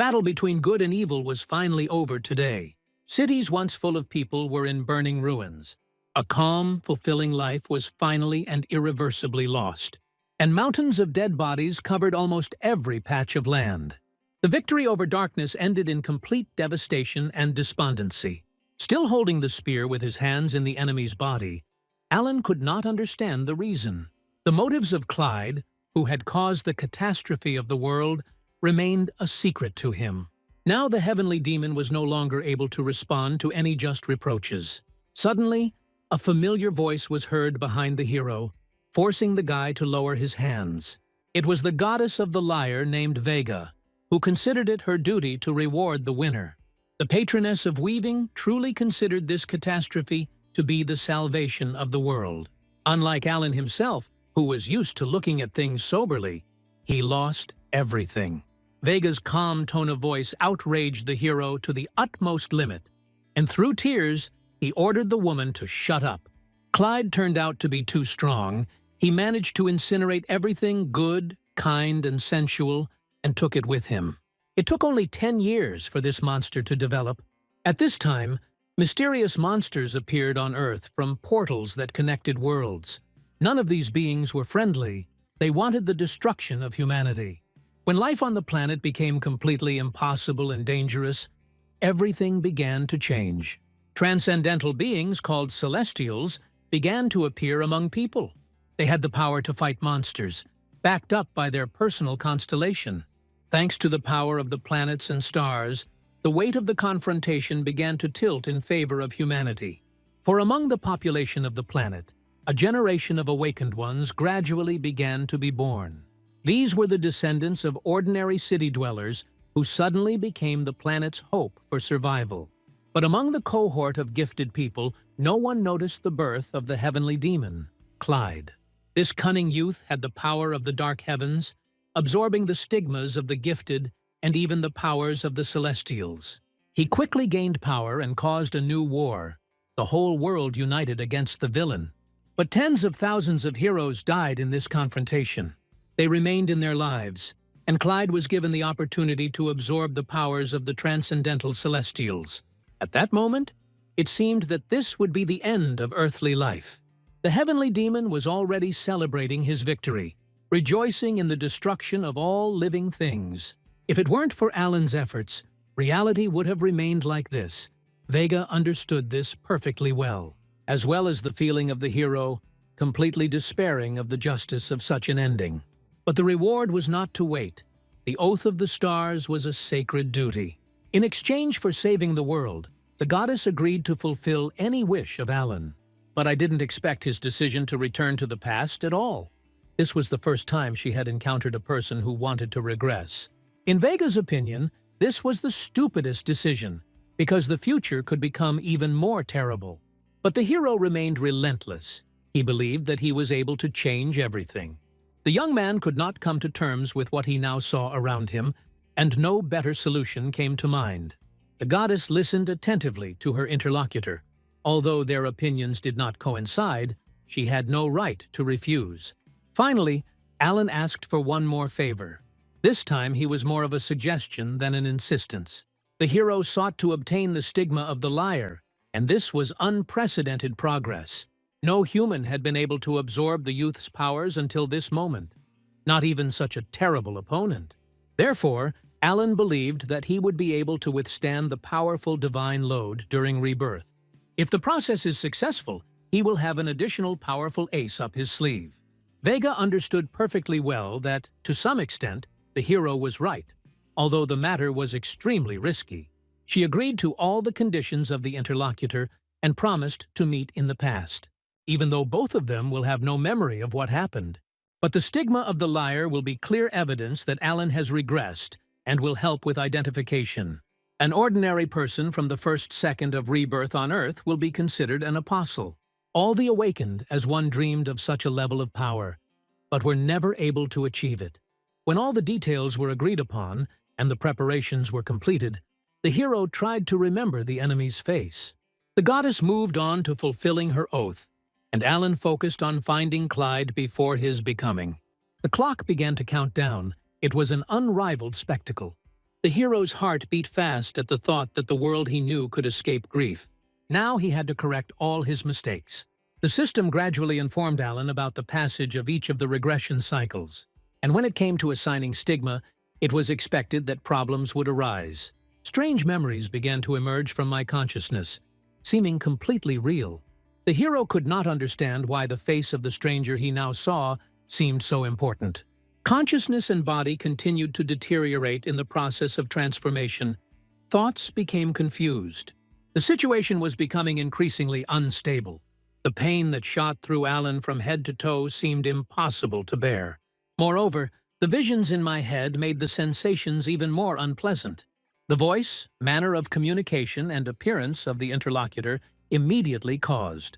battle between good and evil was finally over today. Cities once full of people were in burning ruins. A calm, fulfilling life was finally and irreversibly lost, and mountains of dead bodies covered almost every patch of land. The victory over darkness ended in complete devastation and despondency. Still holding the spear with his hands in the enemy's body, Alan could not understand the reason. The motives of Clyde, who had caused the catastrophe of the world, remained a secret to him. Now the heavenly demon was no longer able to respond to any just reproaches. Suddenly, a familiar voice was heard behind the hero, forcing the guy to lower his hands. It was the goddess of the lyre named Vega, who considered it her duty to reward the winner. The patroness of weaving truly considered this catastrophe to be the salvation of the world. Unlike Alan himself, who was used to looking at things soberly, he lost everything. Vega's calm tone of voice outraged the hero to the utmost limit, and through tears, he ordered the woman to shut up. Clyde turned out to be too strong. He managed to incinerate everything good, kind, and sensual, and took it with him. It took only 10 years for this monster to develop. At this time, mysterious monsters appeared on Earth from portals that connected worlds. None of these beings were friendly. They wanted the destruction of humanity. When life on the planet became completely impossible and dangerous, everything began to change. Transcendental beings called Celestials began to appear among people. They had the power to fight monsters, backed up by their personal constellation. Thanks to the power of the planets and stars, the weight of the confrontation began to tilt in favor of humanity. For among the population of the planet, a generation of awakened ones gradually began to be born. These were the descendants of ordinary city dwellers who suddenly became the planet's hope for survival. But among the cohort of gifted people, no one noticed the birth of the heavenly demon, Clyde. This cunning youth had the power of the dark heavens, absorbing the stigmas of the gifted and even the powers of the Celestials. He quickly gained power and caused a new war. The whole world united against the villain. But tens of thousands of heroes died in this confrontation. They remained in their lives, and Clyde was given the opportunity to absorb the powers of the transcendental Celestials. At that moment, it seemed that this would be the end of earthly life. The heavenly demon was already celebrating his victory, rejoicing in the destruction of all living things. If it weren't for Alan's efforts, reality would have remained like this. Vega understood this perfectly well as the feeling of the hero, completely despairing of the justice of such an ending. But the reward was not to wait. The oath of the stars was a sacred duty. In exchange for saving the world, the goddess agreed to fulfill any wish of Alan. But I didn't expect his decision to return to the past at all. This was the first time she had encountered a person who wanted to regress. In Vega's opinion, this was the stupidest decision, because the future could become even more terrible. But the hero remained relentless. He believed that he was able to change everything. The young man could not come to terms with what he now saw around him, and no better solution came to mind. The goddess listened attentively to her interlocutor. Although their opinions did not coincide, she had no right to refuse. Finally, Alan asked for one more favor. This time he was more of a suggestion than an insistence. The hero sought to obtain the stigma of the lyre, and this was unprecedented progress. No human had been able to absorb the youth's powers until this moment, not even such a terrible opponent. Therefore, Alan believed that he would be able to withstand the powerful divine load during rebirth. If the process is successful, he will have an additional powerful ace up his sleeve. Vega understood perfectly well that, to some extent, the hero was right, although the matter was extremely risky. She agreed to all the conditions of the interlocutor and promised to meet in the past, even though both of them will have no memory of what happened. But the stigma of the lyre will be clear evidence that Alan has regressed and will help with identification. An ordinary person from the first second of rebirth on Earth will be considered an apostle. All the awakened as one dreamed of such a level of power, but were never able to achieve it. When all the details were agreed upon and the preparations were completed, the hero tried to remember the enemy's face. The goddess moved on to fulfilling her oath, and Alan focused on finding Clyde before his becoming. The clock began to count down. It was an unrivaled spectacle. The hero's heart beat fast at the thought that the world he knew could escape grief. Now he had to correct all his mistakes. The system gradually informed Alan about the passage of each of the regression cycles, and when it came to assigning stigma, it was expected that problems would arise. Strange memories began to emerge from my consciousness, seeming completely real. The hero could not understand why the face of the stranger he now saw seemed so important. Consciousness and body continued to deteriorate in the process of transformation. Thoughts became confused. The situation was becoming increasingly unstable. The pain that shot through Alan from head to toe seemed impossible to bear. Moreover, the visions in my head made the sensations even more unpleasant. The voice, manner of communication, and appearance of the interlocutor immediately caused.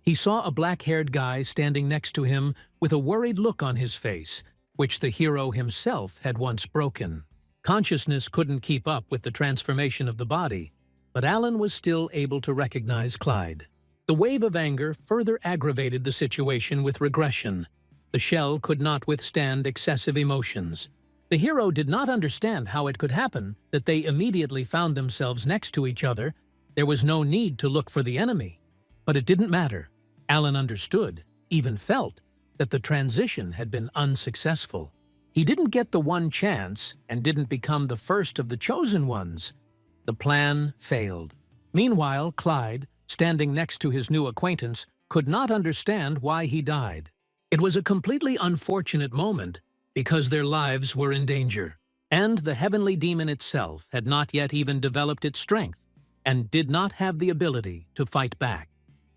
He saw a black-haired guy standing next to him with a worried look on his face, which the hero himself had once broken. Consciousness couldn't keep up with the transformation of the body, but Alan was still able to recognize Clyde. The wave of anger further aggravated the situation with regression. The shell could not withstand excessive emotions. The hero did not understand how it could happen that they immediately found themselves next to each other. There was no need to look for the enemy. But it didn't matter. Alan understood, even felt, that the transition had been unsuccessful. He didn't get the one chance and didn't become the first of the chosen ones. The plan failed. Meanwhile, Clyde, standing next to his new acquaintance, could not understand why he died. It was a completely unfortunate moment because their lives were in danger, and the heavenly demon itself had not yet even developed its strength and did not have the ability to fight back.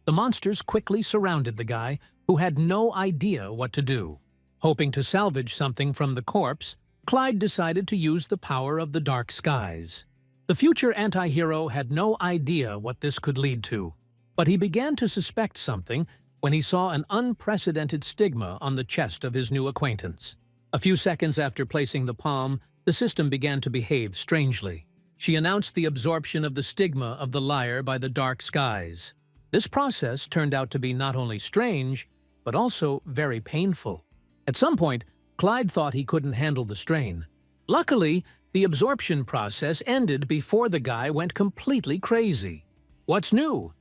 The monsters quickly surrounded the guy, who had no idea what to do. Hoping to salvage something from the corpse, Clyde decided to use the power of the dark skies. The future anti-hero had no idea what this could lead to, but he began to suspect something when he saw an unprecedented stigma on the chest of his new acquaintance. A few seconds after placing the palm, the system began to behave strangely. She announced the absorption of the stigma of the liar by the dark skies. This process turned out to be not only strange, but also very painful. At some point, Clyde thought he couldn't handle the strain. Luckily, the absorption process ended before the guy went completely crazy. What's new?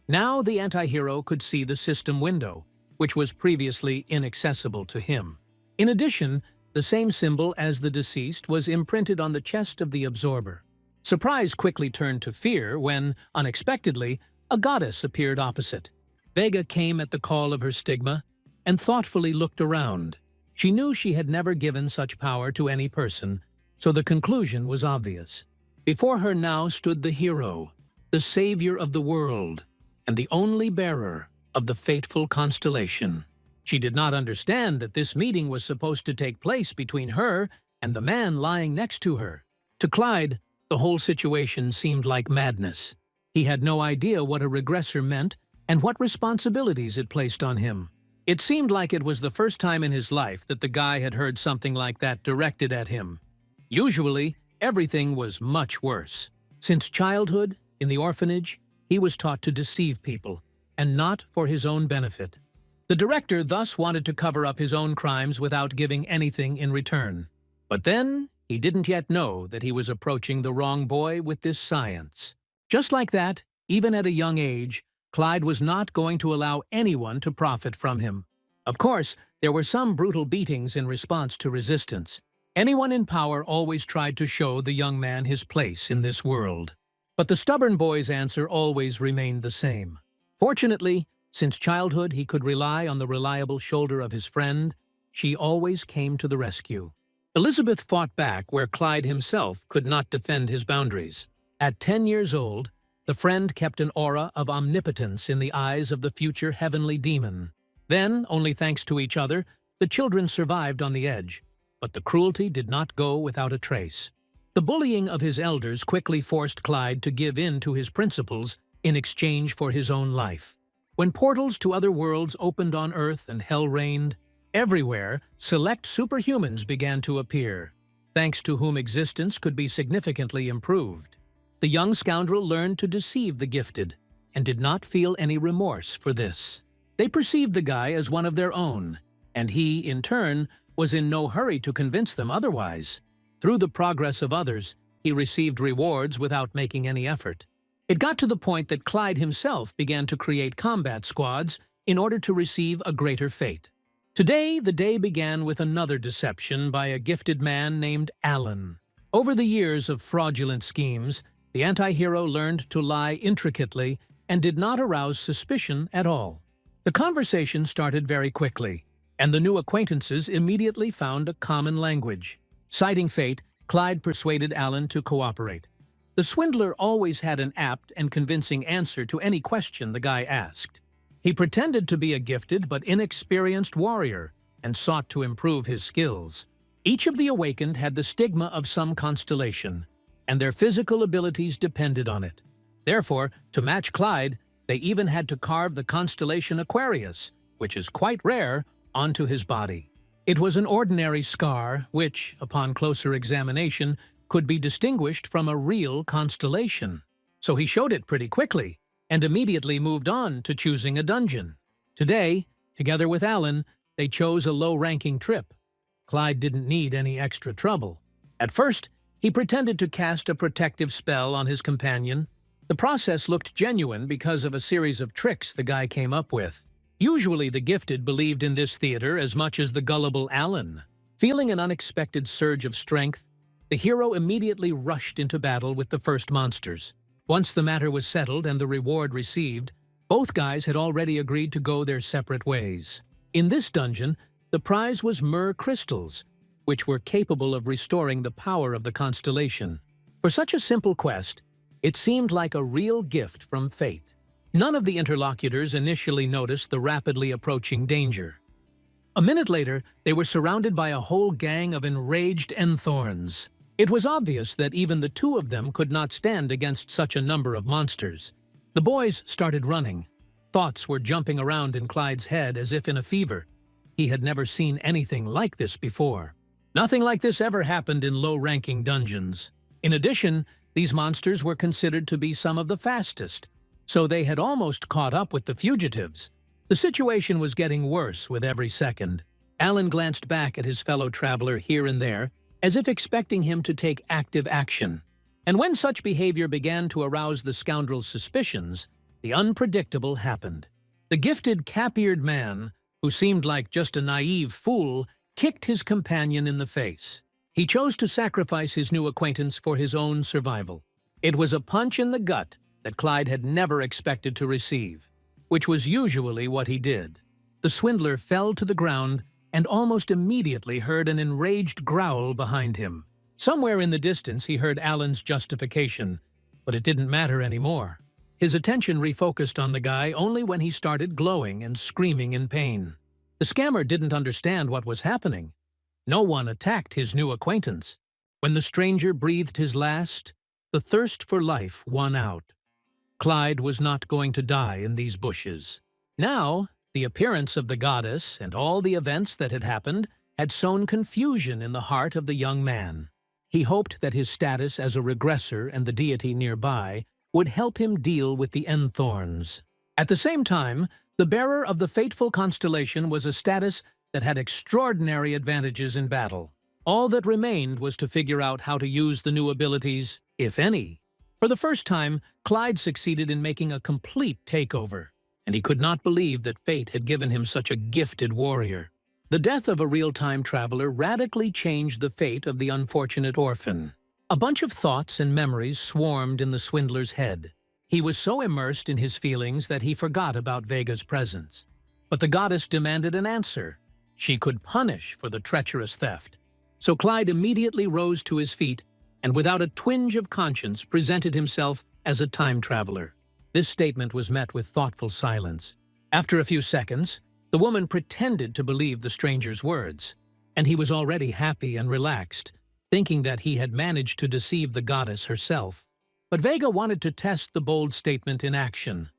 Now the anti-hero could see the system window, which was previously inaccessible to him. In addition, the same symbol as the deceased was imprinted on the chest of the absorber. Surprise quickly turned to fear when, unexpectedly, a goddess appeared opposite. Vega came at the call of her stigma and thoughtfully looked around. She knew she had never given such power to any person, so the conclusion was obvious. Before her now stood the hero, the savior of the world, and the only bearer of the fateful constellation. She did not understand that this meeting was supposed to take place between her and the man lying next to her. To Clyde, the whole situation seemed like madness. He had no idea what a regressor meant and what responsibilities it placed on him. It seemed like it was the first time in his life that the guy had heard something like that directed at him. Usually, everything was much worse. Since childhood, in the orphanage, he was taught to deceive people, and not for his own benefit. The director thus wanted to cover up his own crimes without giving anything in return. But then, he didn't yet know that he was approaching the wrong boy with this science. Just like that, even at a young age, Clyde was not going to allow anyone to profit from him. Of course, there were some brutal beatings in response to resistance. Anyone in power always tried to show the young man his place in this world. But the stubborn boy's answer always remained the same. Fortunately, since childhood he could rely on the reliable shoulder of his friend, she always came to the rescue. Elizabeth fought back where Clyde himself could not defend his boundaries. At 10 years old, the friend kept an aura of omnipotence in the eyes of the future heavenly demon. Then, only thanks to each other, the children survived on the edge. But the cruelty did not go without a trace. The bullying of his elders quickly forced Clyde to give in to his principles in exchange for his own life. When portals to other worlds opened on Earth and hell reigned, everywhere select superhumans began to appear, thanks to whom existence could be significantly improved. The young scoundrel learned to deceive the gifted, and did not feel any remorse for this. They perceived the guy as one of their own, and he, in turn, was in no hurry to convince them otherwise. Through the progress of others, he received rewards without making any effort. It got to the point that Clyde himself began to create combat squads in order to receive a greater fate. Today, the day began with another deception by a gifted man named Alan. Over the years of fraudulent schemes, the anti-hero learned to lie intricately and did not arouse suspicion at all. The conversation started very quickly, and the new acquaintances immediately found a common language. Citing fate, Clyde persuaded Alan to cooperate. The swindler always had an apt and convincing answer to any question the guy asked. He pretended to be a gifted but inexperienced warrior and sought to improve his skills. Each of the awakened had the stigma of some constellation, and their physical abilities depended on it. Therefore, to match Clyde, they even had to carve the constellation Aquarius, which is quite rare, onto his body. It was an ordinary scar which, upon closer examination, could be distinguished from a real constellation. So he showed it pretty quickly, and immediately moved on to choosing a dungeon. Today, together with Alan, they chose a low-ranking trip. Clyde didn't need any extra trouble. At first, he pretended to cast a protective spell on his companion. The process looked genuine because of a series of tricks the guy came up with. Usually the gifted believed in this theater as much as the gullible Alan. Feeling an unexpected surge of strength, the hero immediately rushed into battle with the first monsters. Once the matter was settled and the reward received, both guys had already agreed to go their separate ways. In this dungeon, the prize was myrrh crystals, which were capable of restoring the power of the constellation. For such a simple quest, it seemed like a real gift from fate. None of the interlocutors initially noticed the rapidly approaching danger. A minute later, they were surrounded by a whole gang of enraged enthorns. It was obvious that even the two of them could not stand against such a number of monsters. The boys started running. Thoughts were jumping around in Clyde's head as if in a fever. He had never seen anything like this before. Nothing like this ever happened in low-ranking dungeons. In addition, these monsters were considered to be some of the fastest, so they had almost caught up with the fugitives. The situation was getting worse with every second. Alan glanced back at his fellow traveler here and there, as if expecting him to take active action. And when such behavior began to arouse the scoundrel's suspicions, the unpredictable happened. The gifted cap-eared man, who seemed like just a naive fool, kicked his companion in the face. He chose to sacrifice his new acquaintance for his own survival. It was a punch in the gut that Clyde had never expected to receive, which was usually what he did. The swindler fell to the ground and almost immediately heard an enraged growl behind him. Somewhere in the distance he heard Alan's justification, but it didn't matter anymore. His attention refocused on the guy only when he started glowing and screaming in pain. The scammer didn't understand what was happening. No one attacked his new acquaintance. When the stranger breathed his last, the thirst for life won out. Clyde was not going to die in these bushes. Now, the appearance of the goddess and all the events that had happened had sown confusion in the heart of the young man. He hoped that his status as a regressor and the deity nearby would help him deal with the Enthorns. At the same time, the bearer of the fateful constellation was a status that had extraordinary advantages in battle. All that remained was to figure out how to use the new abilities, if any. For the first time, Clyde succeeded in making a complete takeover, and he could not believe that fate had given him such a gifted warrior. The death of a real-time traveler radically changed the fate of the unfortunate orphan. A bunch of thoughts and memories swarmed in the swindler's head. He was so immersed in his feelings that he forgot about Vega's presence. But the goddess demanded an answer. She could punish for the treacherous theft. So Clyde immediately rose to his feet and without a twinge of conscience presented himself as a time traveler. This statement was met with thoughtful silence. After a few seconds, the woman pretended to believe the stranger's words, and he was already happy and relaxed, thinking that he had managed to deceive the goddess herself. But Vega wanted to test the bold statement in action.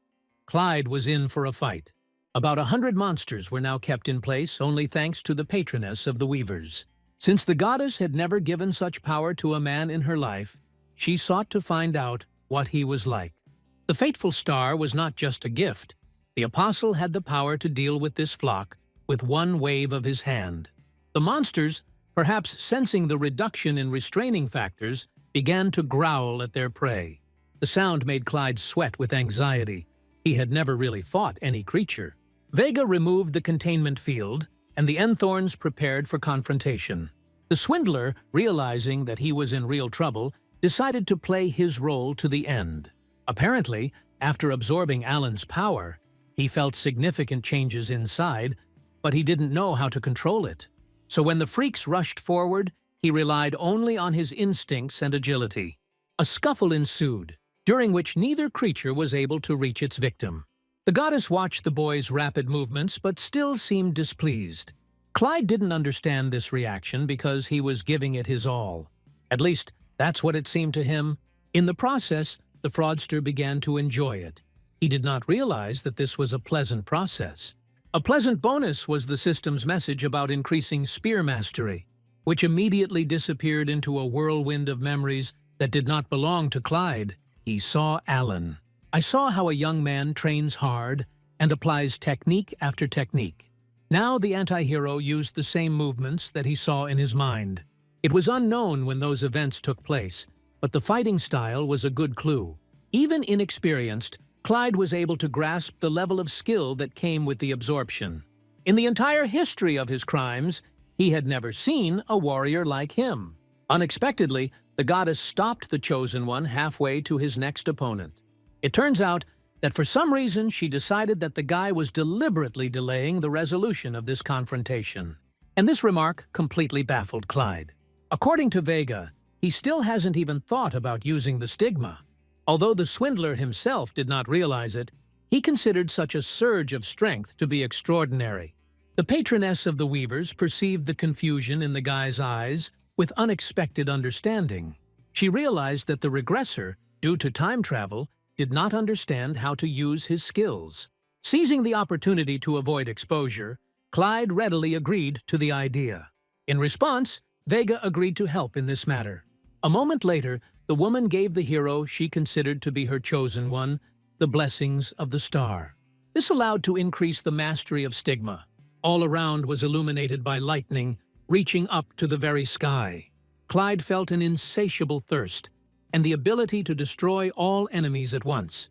Clyde was in for a fight. About 100 monsters were now kept in place only thanks to the patroness of the weavers. Since the goddess had never given such power to a man in her life, she sought to find out what he was like. The fateful star was not just a gift. The apostle had the power to deal with this flock with one wave of his hand. The monsters, perhaps sensing the reduction in restraining factors, began to growl at their prey. The sound made Clyde sweat with anxiety. He had never really fought any creature. Vega removed the containment field, and the Enthorns prepared for confrontation. The swindler, realizing that he was in real trouble, decided to play his role to the end. Apparently, after absorbing Alan's power, he felt significant changes inside, but he didn't know how to control it. So when the freaks rushed forward, he relied only on his instincts and agility. A scuffle ensued, during which neither creature was able to reach its victim. The goddess watched the boys' rapid movements but still seemed displeased. Clyde didn't understand this reaction because he was giving it his all. At least, that's what it seemed to him. In the process, the fraudster began to enjoy it. He did not realize that this was a pleasant process. A pleasant bonus was the system's message about increasing spear mastery, which immediately disappeared into a whirlwind of memories that did not belong to Clyde. He saw Alan. I saw how a young man trains hard and applies technique after technique. Now the anti-hero used the same movements that he saw in his mind. It was unknown when those events took place, but the fighting style was a good clue. Even inexperienced, Clyde was able to grasp the level of skill that came with the absorption. In the entire history of his crimes, he had never seen a warrior like him. Unexpectedly, the goddess stopped the Chosen One halfway to his next opponent. It turns out that for some reason she decided that the guy was deliberately delaying the resolution of this confrontation. And this remark completely baffled Clyde. According to Vega, he still hasn't even thought about using the stigma. Although the swindler himself did not realize it, he considered such a surge of strength to be extraordinary. The patroness of the weavers perceived the confusion in the guy's eyes with unexpected understanding. She realized that the regressor, due to time travel, did not understand how to use his skills. Seizing the opportunity to avoid exposure, Clyde readily agreed to the idea. In response, Vega agreed to help in this matter. A moment later, the woman gave the hero she considered to be her chosen one the blessings of the star. This allowed to increase the mastery of stigma. All around was illuminated by lightning, reaching up to the very sky. Clyde felt an insatiable thirst and the ability to destroy all enemies at once.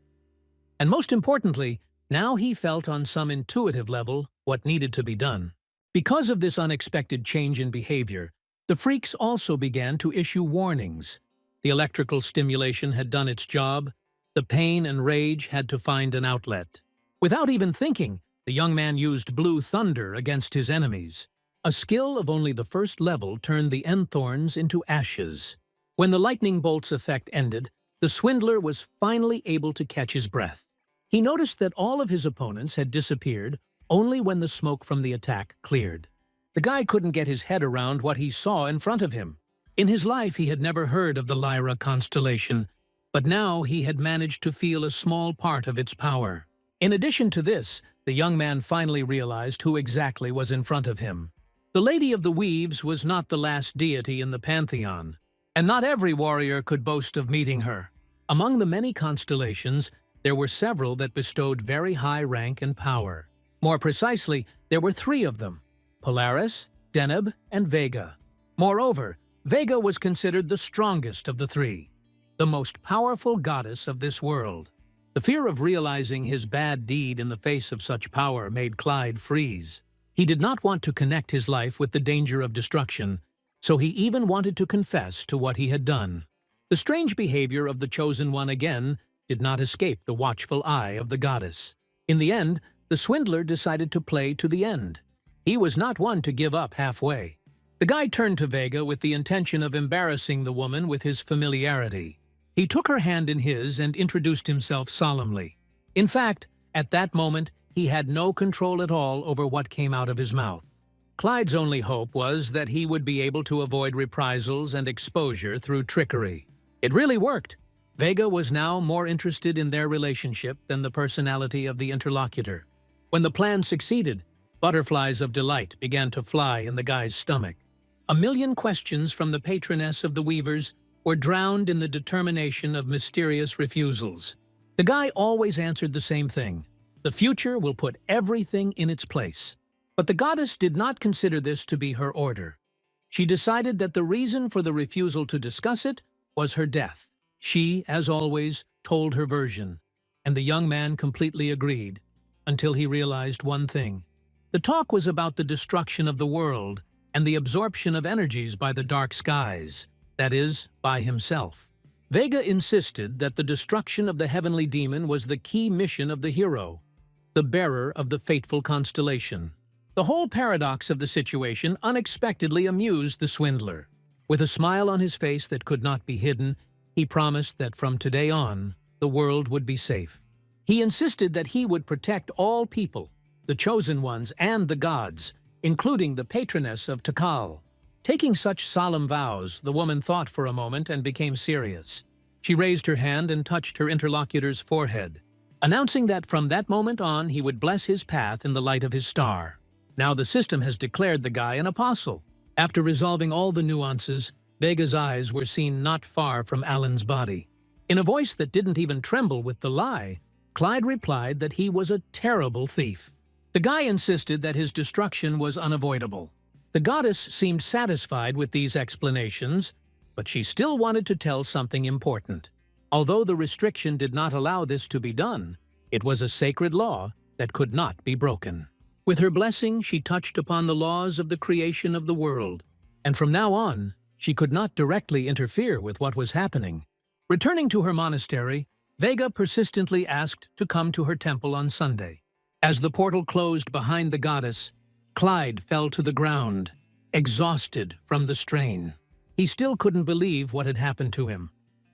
And most importantly, now he felt on some intuitive level what needed to be done. Because of this unexpected change in behavior, the freaks also began to issue warnings. The electrical stimulation had done its job. The pain and rage had to find an outlet. Without even thinking, the young man used blue thunder against his enemies. A skill of only the first level turned the Enthorns into ashes. When the lightning bolt's effect ended, the swindler was finally able to catch his breath. He noticed that all of his opponents had disappeared only when the smoke from the attack cleared. The guy couldn't get his head around what he saw in front of him. In his life, he had never heard of the Lyra constellation, but now he had managed to feel a small part of its power. In addition to this, the young man finally realized who exactly was in front of him. The Lady of the Weaves was not the last deity in the pantheon, and not every warrior could boast of meeting her. Among the many constellations, there were several that bestowed very high rank and power. More precisely, there were 3 of them: Polaris, Deneb, and Vega. Moreover, Vega was considered the strongest of the 3, the most powerful goddess of this world. The fear of realizing his bad deed in the face of such power made Clyde freeze. He did not want to connect his life with the danger of destruction, so he even wanted to confess to what he had done. The strange behavior of the Chosen One again did not escape the watchful eye of the goddess. In the end, the swindler decided to play to the end. He was not one to give up halfway. The guy turned to Vega with the intention of embarrassing the woman with his familiarity. He took her hand in his and introduced himself solemnly. In fact, at that moment, he had no control at all over what came out of his mouth. Clyde's only hope was that he would be able to avoid reprisals and exposure through trickery. It really worked. Vega was now more interested in their relationship than the personality of the interlocutor. When the plan succeeded, butterflies of delight began to fly in the guy's stomach. A million questions from the patroness of the weavers were drowned in the determination of mysterious refusals. The guy always answered the same thing: the future will put everything in its place. But the goddess did not consider this to be her order. She decided that the reason for the refusal to discuss it was her death. She, as always, told her version, and the young man completely agreed, until he realized one thing. The talk was about the destruction of the world and the absorption of energies by the dark skies, that is, by himself. Vega insisted that the destruction of the heavenly demon was the key mission of the hero, the bearer of the fateful constellation. The whole paradox of the situation unexpectedly amused the swindler. With a smile on his face that could not be hidden, he promised that from today on, the world would be safe. He insisted that he would protect all people, the chosen ones and the gods, including the patroness of Tikal. Taking such solemn vows, the woman thought for a moment and became serious. She raised her hand and touched her interlocutor's forehead, announcing that from that moment on he would bless his path in the light of his star. Now the system has declared the guy an apostle. After resolving all the nuances, Vega's eyes were seen not far from Alan's body. In a voice that didn't even tremble with the lie, Clyde replied that he was a terrible thief. The guy insisted that his destruction was unavoidable. The goddess seemed satisfied with these explanations, but she still wanted to tell something important. Although the restriction did not allow this to be done, it was a sacred law that could not be broken. With her blessing, she touched upon the laws of the creation of the world, and from now on, she could not directly interfere with what was happening. Returning to her monastery, Vega persistently asked to come to her temple on Sunday. As the portal closed behind the goddess, Clyde fell to the ground, exhausted from the strain. He still couldn't believe what had happened to him.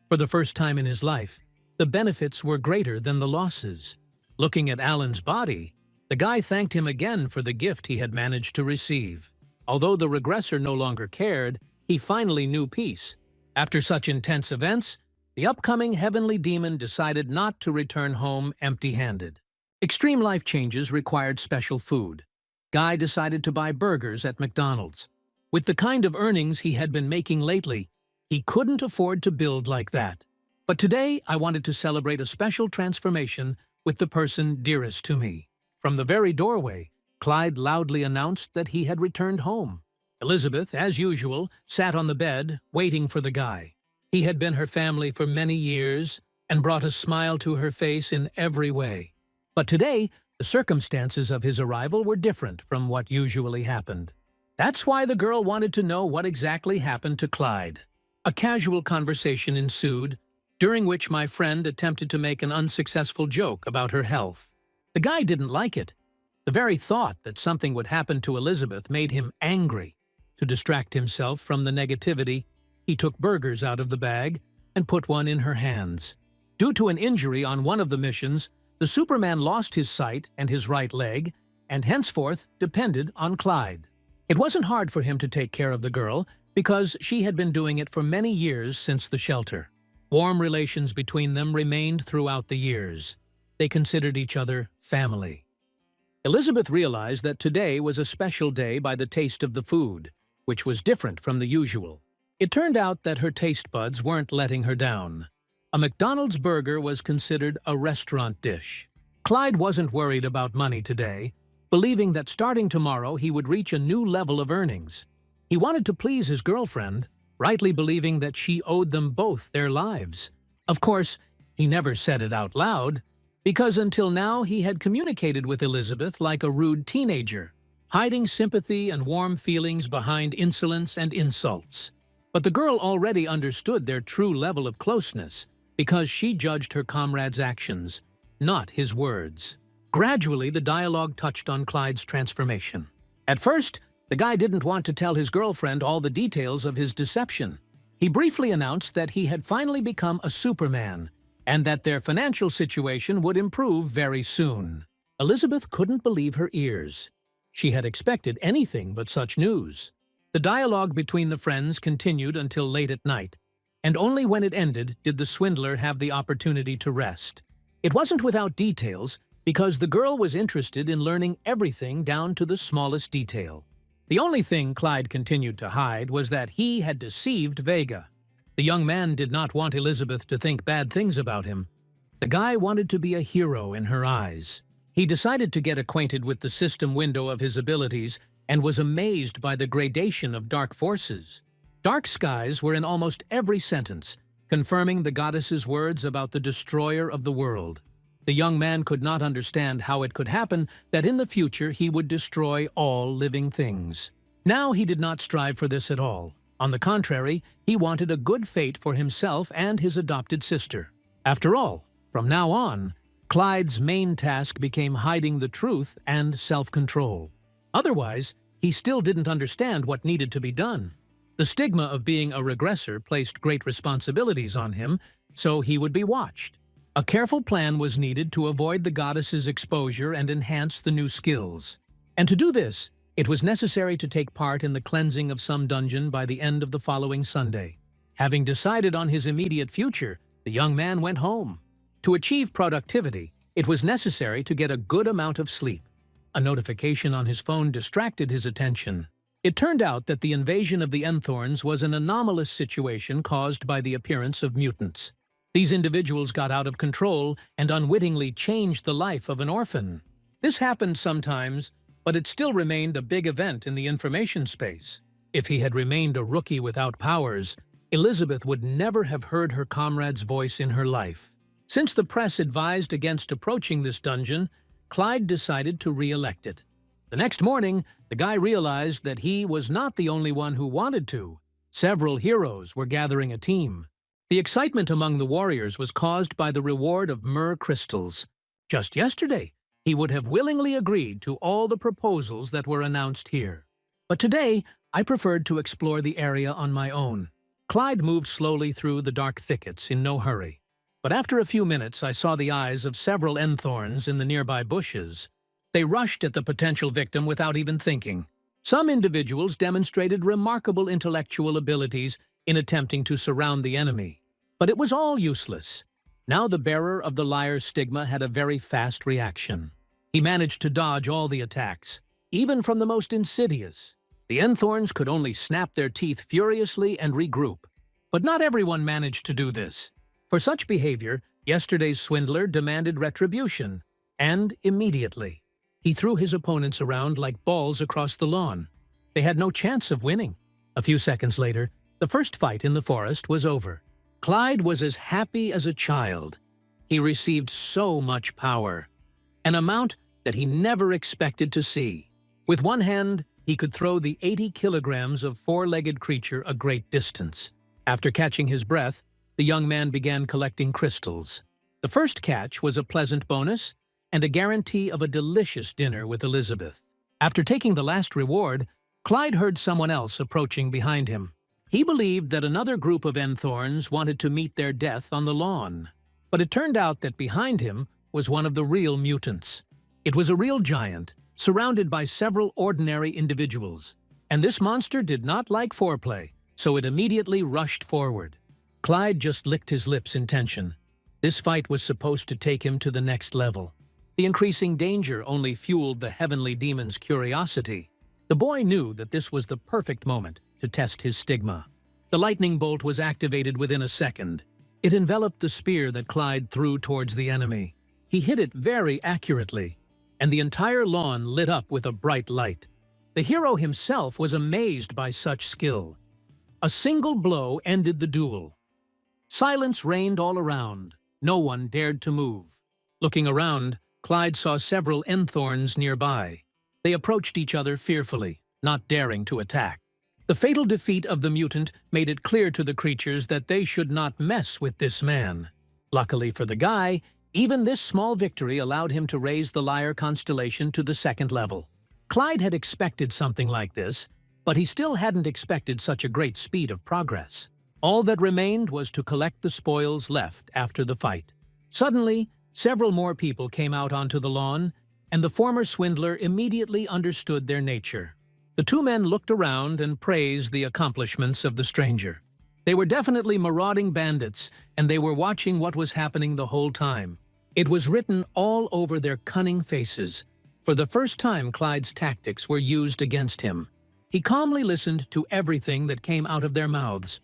For the first time in his life, the benefits were greater than the losses. Looking at Alan's body, the guy thanked him again for the gift he had managed to receive. Although the regressor no longer cared, he finally knew peace. After such intense events, the upcoming heavenly demon decided not to return home empty-handed. Extreme life changes required special food. Guy decided to buy burgers at McDonald's. With the kind of earnings he had been making lately, he couldn't afford to build like that. But today, I wanted to celebrate a special transformation with the person dearest to me. From the very doorway, Clyde loudly announced that he had returned home. Elizabeth, as usual, sat on the bed, waiting for the guy. He had been her family for many years and brought a smile to her face in every way. But today, the circumstances of his arrival were different from what usually happened. That's why the girl wanted to know what exactly happened to Clyde. A casual conversation ensued, during which my friend attempted to make an unsuccessful joke about her health. The guy didn't like it. The very thought that something would happen to Elizabeth made him angry. To distract himself from the negativity, he took burgers out of the bag and put one in her hands. Due to an injury on one of the missions, the Superman lost his sight and his right leg, and henceforth depended on Clyde. It wasn't hard for him to take care of the girl, because she had been doing it for many years since the shelter. Warm relations between them remained throughout the years. They considered each other family. Elizabeth realized that today was a special day by the taste of the food, which was different from the usual. It turned out that her taste buds weren't letting her down. A McDonald's burger was considered a restaurant dish. Clyde wasn't worried about money today, believing that starting tomorrow he would reach a new level of earnings. He wanted to please his girlfriend, rightly believing that she owed them both their lives. Of course, he never said it out loud, because until now he had communicated with Elizabeth like a rude teenager, hiding sympathy and warm feelings behind insolence and insults. But the girl already understood their true level of closeness, because she judged her comrade's actions, not his words. Gradually, the dialogue touched on Clyde's transformation. At first, the guy didn't want to tell his girlfriend all the details of his deception. He briefly announced that he had finally become a Superman, and that their financial situation would improve very soon. Elizabeth couldn't believe her ears. She had expected anything but such news. The dialogue between the friends continued until late at night, and only when it ended did the swindler have the opportunity to rest. It wasn't without details, because the girl was interested in learning everything down to the smallest detail. The only thing Clyde continued to hide was that he had deceived Vega. The young man did not want Elizabeth to think bad things about him. The guy wanted to be a hero in her eyes. He decided to get acquainted with the system window of his abilities and was amazed by the gradation of dark forces. Dark skies were in almost every sentence, confirming the goddess's words about the destroyer of the world. The young man could not understand how it could happen that in the future he would destroy all living things. Now he did not strive for this at all. On the contrary, he wanted a good fate for himself and his adopted sister. After all, from now on, Clyde's main task became hiding the truth and self-control. Otherwise, he still didn't understand what needed to be done. The stigma of being a regressor placed great responsibilities on him, so he would be watched. A careful plan was needed to avoid the goddess's exposure and enhance the new skills. And to do this, it was necessary to take part in the cleansing of some dungeon by the end of the following Sunday. Having decided on his immediate future, the young man went home. To achieve productivity, it was necessary to get a good amount of sleep. A notification on his phone distracted his attention. It turned out that the invasion of the Enthorns was an anomalous situation caused by the appearance of mutants. These individuals got out of control and unwittingly changed the life of an orphan. This happened sometimes, but it still remained a big event in the information space. If he had remained a rookie without powers, Elizabeth would never have heard her comrade's voice in her life. Since the press advised against approaching this dungeon, Clyde decided to re-elect it. The next morning, the guy realized that he was not the only one who wanted to. Several heroes were gathering a team. The excitement among the warriors was caused by the reward of myrrh crystals. Just yesterday, he would have willingly agreed to all the proposals that were announced here. But today, I preferred to explore the area on my own. Clyde moved slowly through the dark thickets in no hurry. But after a few minutes, I saw the eyes of several Enthorns in the nearby bushes. They rushed at the potential victim without even thinking. Some individuals demonstrated remarkable intellectual abilities in attempting to surround the enemy. But it was all useless. Now the bearer of the liar's stigma had a very fast reaction. He managed to dodge all the attacks, even from the most insidious. The Enthorns could only snap their teeth furiously and regroup. But not everyone managed to do this. For such behavior, yesterday's swindler demanded retribution, and immediately. He threw his opponents around like balls across the lawn. They had no chance of winning. A few seconds later, the first fight in the forest was over. Clyde was as happy as a child. He received so much power, an amount that he never expected to see. With one hand, he could throw the 80 kilograms of four-legged creature a great distance. After catching his breath, the young man began collecting crystals. The first catch was a pleasant bonus and a guarantee of a delicious dinner with Elizabeth. After taking the last reward, Clyde heard someone else approaching behind him. He believed that another group of Enthorns wanted to meet their death on the lawn. But it turned out that behind him was one of the real mutants. It was a real giant, surrounded by several ordinary individuals. And this monster did not like foreplay, so it immediately rushed forward. Clyde just licked his lips in tension. This fight was supposed to take him to the next level. The increasing danger only fueled the heavenly demon's curiosity. The boy knew that this was the perfect moment to test his stigma. The lightning bolt was activated within a second. It enveloped the spear that Clyde threw towards the enemy. He hit it very accurately, and the entire lawn lit up with a bright light. The hero himself was amazed by such skill. A single blow ended the duel. Silence reigned all around. No one dared to move. Looking around, Clyde saw several Enthorns nearby. They approached each other fearfully, not daring to attack. The fatal defeat of the mutant made it clear to the creatures that they should not mess with this man. Luckily for the guy, even this small victory allowed him to raise the Lyre constellation to the second level. Clyde had expected something like this, but he still hadn't expected such a great speed of progress. All that remained was to collect the spoils left after the fight. Suddenly, several more people came out onto the lawn, and the former swindler immediately understood their nature. The two men looked around and praised the accomplishments of the stranger. They were definitely marauding bandits, and they were watching what was happening the whole time. It was written all over their cunning faces. For the first time, Clyde's tactics were used against him. He calmly listened to everything that came out of their mouths.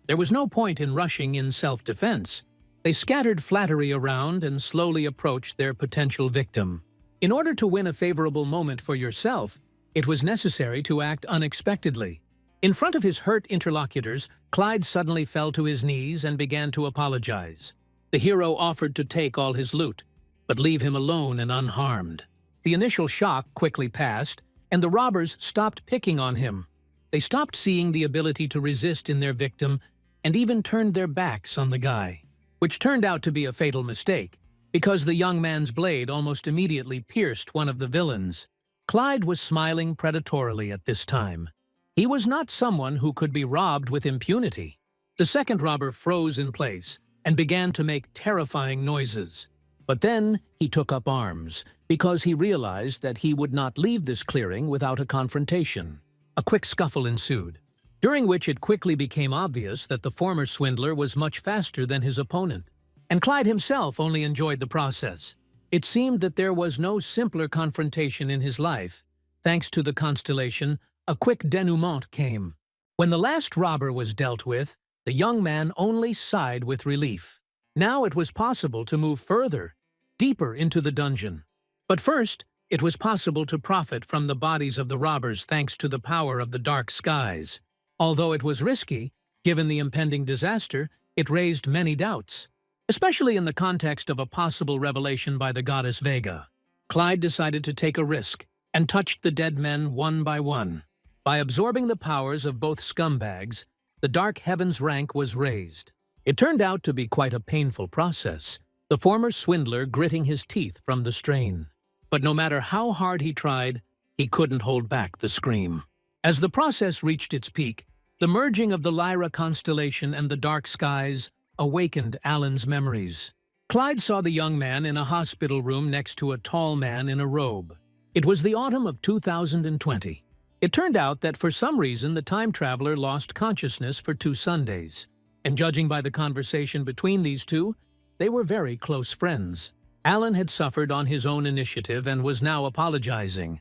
There was no point in rushing in self-defense. They scattered flattery around and slowly approached their potential victim. In order to win a favorable moment for yourself, It was necessary to act unexpectedly. In front of his hurt interlocutors, Clyde suddenly fell to his knees and began to apologize. The hero offered to take all his loot, but leave him alone and unharmed. The initial shock quickly passed, and the robbers stopped picking on him. They stopped seeing the ability to resist in their victim and even turned their backs on the guy, which turned out to be a fatal mistake, because the young man's blade almost immediately pierced one of the villains. Clyde was smiling predatorily at this time. He was not someone who could be robbed with impunity. The second robber froze in place and began to make terrifying noises. But then he took up arms, because he realized that he would not leave this clearing without a confrontation. A quick scuffle ensued, during which it quickly became obvious that the former swindler was much faster than his opponent. And Clyde himself only enjoyed the process. It seemed that there was no simpler confrontation in his life. Thanks to the constellation, a quick denouement came. When the last robber was dealt with, the young man only sighed with relief. Now it was possible to move further, deeper into the dungeon. But first, it was possible to profit from the bodies of the robbers thanks to the power of the dark skies. Although it was risky, given the impending disaster, it raised many doubts, especially in the context of a possible revelation by the goddess Vega. Clyde decided to take a risk and touched the dead men one by one. By absorbing the powers of both scumbags, the Dark Heavens rank was raised. It turned out to be quite a painful process, the former swindler gritting his teeth from the strain. But no matter how hard he tried, he couldn't hold back the scream. As the process reached its peak, the merging of the Lyra constellation and the dark skies awakened Alan's memories. Clyde saw the young man in a hospital room next to a tall man in a robe. It was the autumn of 2020. It turned out that for some reason the time traveler lost consciousness for 2 Sundays. And judging by the conversation between these two, they were very close friends. Alan had suffered on his own initiative and was now apologizing.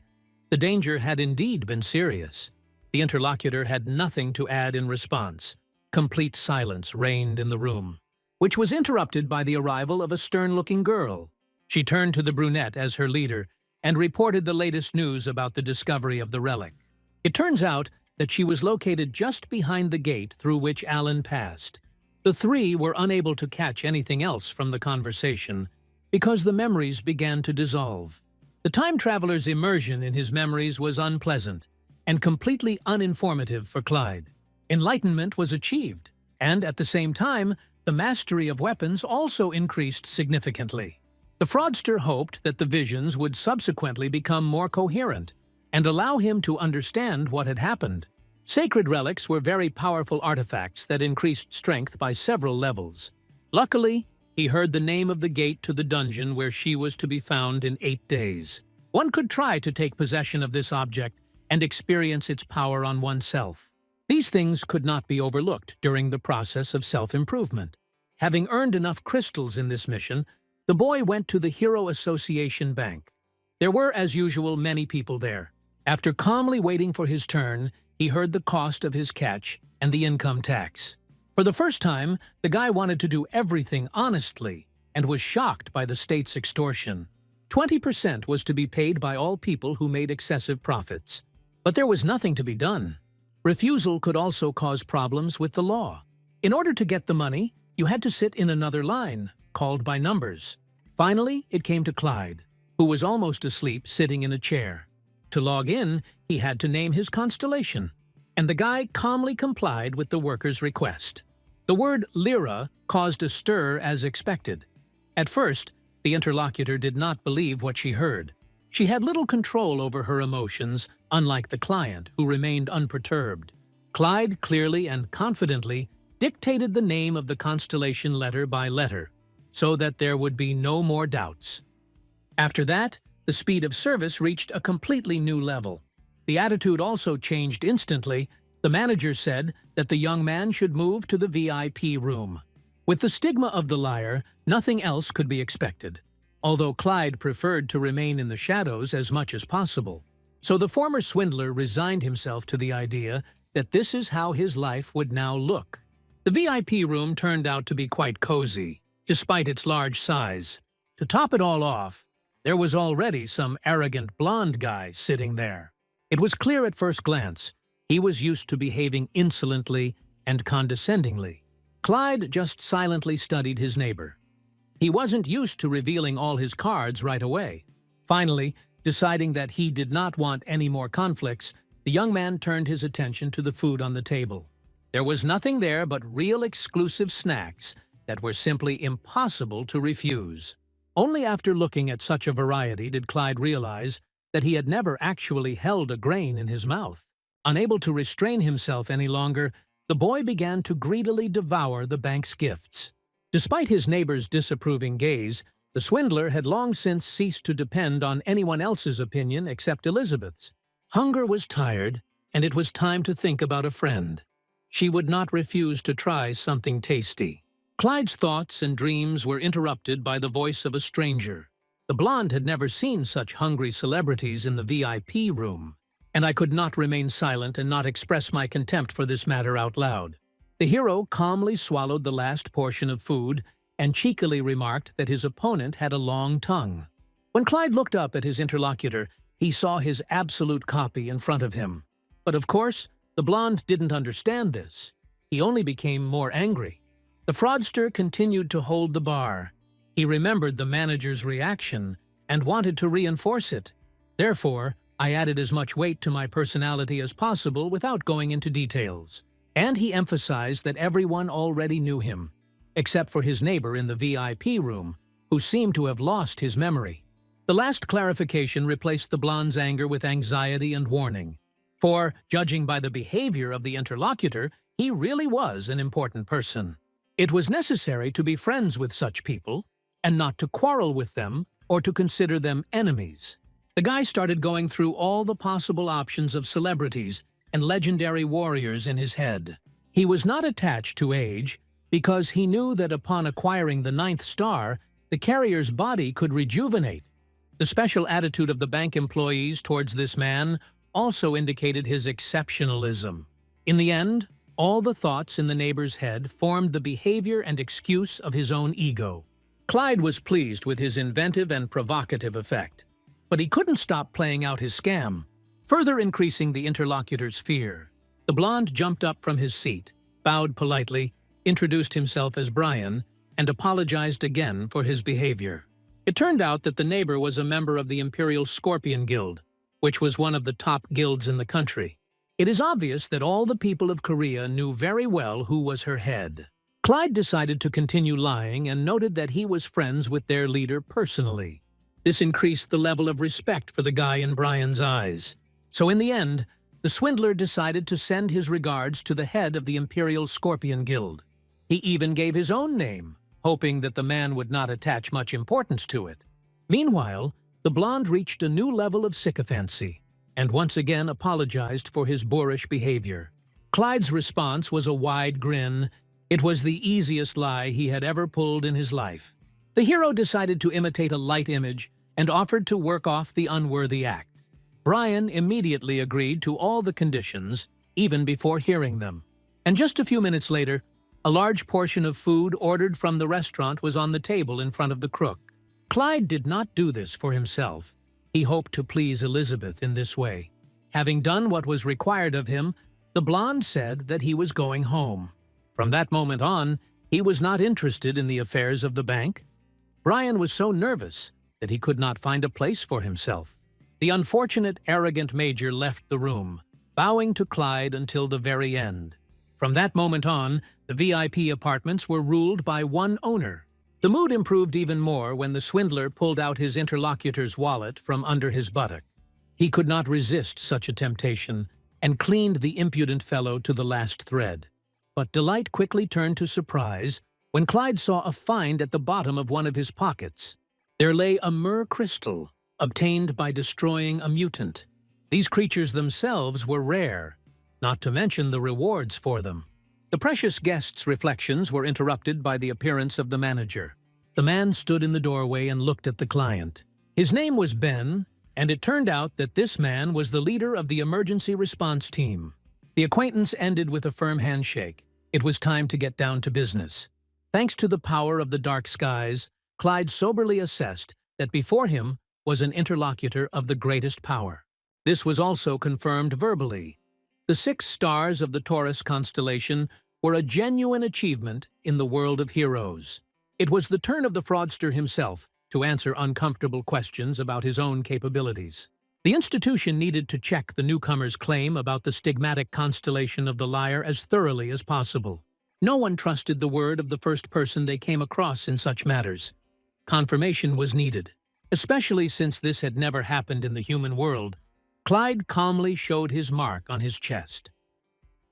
The danger had indeed been serious. The interlocutor had nothing to add in response. Complete silence reigned in the room, which was interrupted by the arrival of a stern-looking girl. She turned to the brunette as her leader and reported the latest news about the discovery of the relic. It turns out that she was located just behind the gate through which Alan passed. The three were unable to catch anything else from the conversation because the memories began to dissolve. The time traveler's immersion in his memories was unpleasant and completely uninformative for Clyde. Enlightenment was achieved, and at the same time, the mastery of weapons also increased significantly. The fraudster hoped that the visions would subsequently become more coherent and allow him to understand what had happened. Sacred relics were very powerful artifacts that increased strength by several levels. Luckily, he heard the name of the gate to the dungeon where she was to be found in 8 days. One could try to take possession of this object and experience its power on oneself. These things could not be overlooked during the process of self-improvement. Having earned enough crystals in this mission, the boy went to the Hero Association Bank. There were, as usual, many people there. After calmly waiting for his turn, he heard the cost of his catch and the income tax. For the first time, the guy wanted to do everything honestly and was shocked by the state's extortion. 20% was to be paid by all people who made excessive profits. But there was nothing to be done. Refusal could also cause problems with the law. In order to get the money, you had to sit in another line, called by numbers. Finally, it came to Clyde, who was almost asleep sitting in a chair. To log in, he had to name his constellation, and the guy calmly complied with the worker's request. The word Lyra caused a stir as expected. At first, the interlocutor did not believe what she heard. She had little control over her emotions, unlike the client, who remained unperturbed. Clyde clearly and confidently dictated the name of the constellation letter by letter, so that there would be no more doubts. After that, the speed of service reached a completely new level. The attitude also changed instantly. The manager said that the young man should move to the VIP room. With the stigma of the liar, nothing else could be expected, although Clyde preferred to remain in the shadows as much as possible. So the former swindler resigned himself to the idea that this is how his life would now look. The VIP room turned out to be quite cozy, despite its large size. To top it all off, there was already some arrogant blonde guy sitting there. It was clear at first glance he was used to behaving insolently and condescendingly. Clyde just silently studied his neighbor. He wasn't used to revealing all his cards right away. Finally, deciding that he did not want any more conflicts, the young man turned his attention to the food on the table. There was nothing there but real exclusive snacks that were simply impossible to refuse. Only after looking at such a variety did Clyde realize that he had never actually held a grain in his mouth. Unable to restrain himself any longer, the boy began to greedily devour the bank's gifts. Despite his neighbor's disapproving gaze, the swindler had long since ceased to depend on anyone else's opinion except Elizabeth's. Hunger was tired, and it was time to think about a friend. She would not refuse to try something tasty. Clyde's thoughts and dreams were interrupted by the voice of a stranger. The blonde had never seen such hungry celebrities in the VIP room, and I could not remain silent and not express my contempt for this matter out loud. The hero calmly swallowed the last portion of food and cheekily remarked that his opponent had a long tongue. When Clyde looked up at his interlocutor, he saw his absolute copy in front of him. But of course, the blonde didn't understand this. He only became more angry. The fraudster continued to hold the bar. He remembered the manager's reaction and wanted to reinforce it. Therefore, I added as much weight to my personality as possible without going into details. And he emphasized that everyone already knew him, except for his neighbor in the VIP room, who seemed to have lost his memory. The last clarification replaced the blonde's anger with anxiety and warning. For, judging by the behavior of the interlocutor, he really was an important person. It was necessary to be friends with such people, and not to quarrel with them or to consider them enemies. The guy started going through all the possible options of celebrities and legendary warriors in his head. He was not attached to age, because he knew that upon acquiring the 9th star, the carrier's body could rejuvenate. The special attitude of the bank employees towards this man also indicated his exceptionalism. In the end, all the thoughts in the neighbor's head formed the behavior and excuse of his own ego. Clyde was pleased with his inventive and provocative effect, but he couldn't stop playing out his scam, further increasing the interlocutor's fear. The blonde jumped up from his seat, bowed politely, introduced himself as Brian, and apologized again for his behavior. It turned out that the neighbor was a member of the Imperial Scorpion Guild, which was one of the top guilds in the country. It is obvious that all the people of Korea knew very well who was her head. Clyde decided to continue lying and noted that he was friends with their leader personally. This increased the level of respect for the guy in Brian's eyes. So in the end, the swindler decided to send his regards to the head of the Imperial Scorpion Guild. He even gave his own name, hoping that the man would not attach much importance to it. Meanwhile, the blonde reached a new level of sycophancy, and once again apologized for his boorish behavior. Clyde's response was a wide grin. It was the easiest lie he had ever pulled in his life. The hero decided to imitate a light image and offered to work off the unworthy act. Brian immediately agreed to all the conditions, even before hearing them. And just a few minutes later, a large portion of food ordered from the restaurant was on the table in front of the crook. Clyde did not do this for himself. He hoped to please Elizabeth in this way. Having done what was required of him, the blonde said that he was going home. From that moment on, he was not interested in the affairs of the bank. Brian was so nervous that he could not find a place for himself. The unfortunate, arrogant major left the room, bowing to Clyde until the very end. From that moment on, the VIP apartments were ruled by one owner. The mood improved even more when the swindler pulled out his interlocutor's wallet from under his buttock. He could not resist such a temptation and cleaned the impudent fellow to the last thread. But delight quickly turned to surprise when Clyde saw a find at the bottom of one of his pockets. There lay a myrrh crystal, obtained by destroying a mutant. These creatures themselves were rare, not to mention the rewards for them. The precious guest's reflections were interrupted by the appearance of the manager. The man stood in the doorway and looked at the client. His name was Ben, and it turned out that this man was the leader of the emergency response team. The acquaintance ended with a firm handshake. It was time to get down to business. Thanks to the power of the dark skies, Clyde soberly assessed that before him was an interlocutor of the greatest power. This was also confirmed verbally. The 6 stars of the Taurus constellation were a genuine achievement in the world of heroes. It was the turn of the fraudster himself to answer uncomfortable questions about his own capabilities. The institution needed to check the newcomer's claim about the stigmatic constellation of the liar as thoroughly as possible. No one trusted the word of the first person they came across in such matters. Confirmation was needed, especially since this had never happened in the human world. Clyde calmly showed his mark on his chest.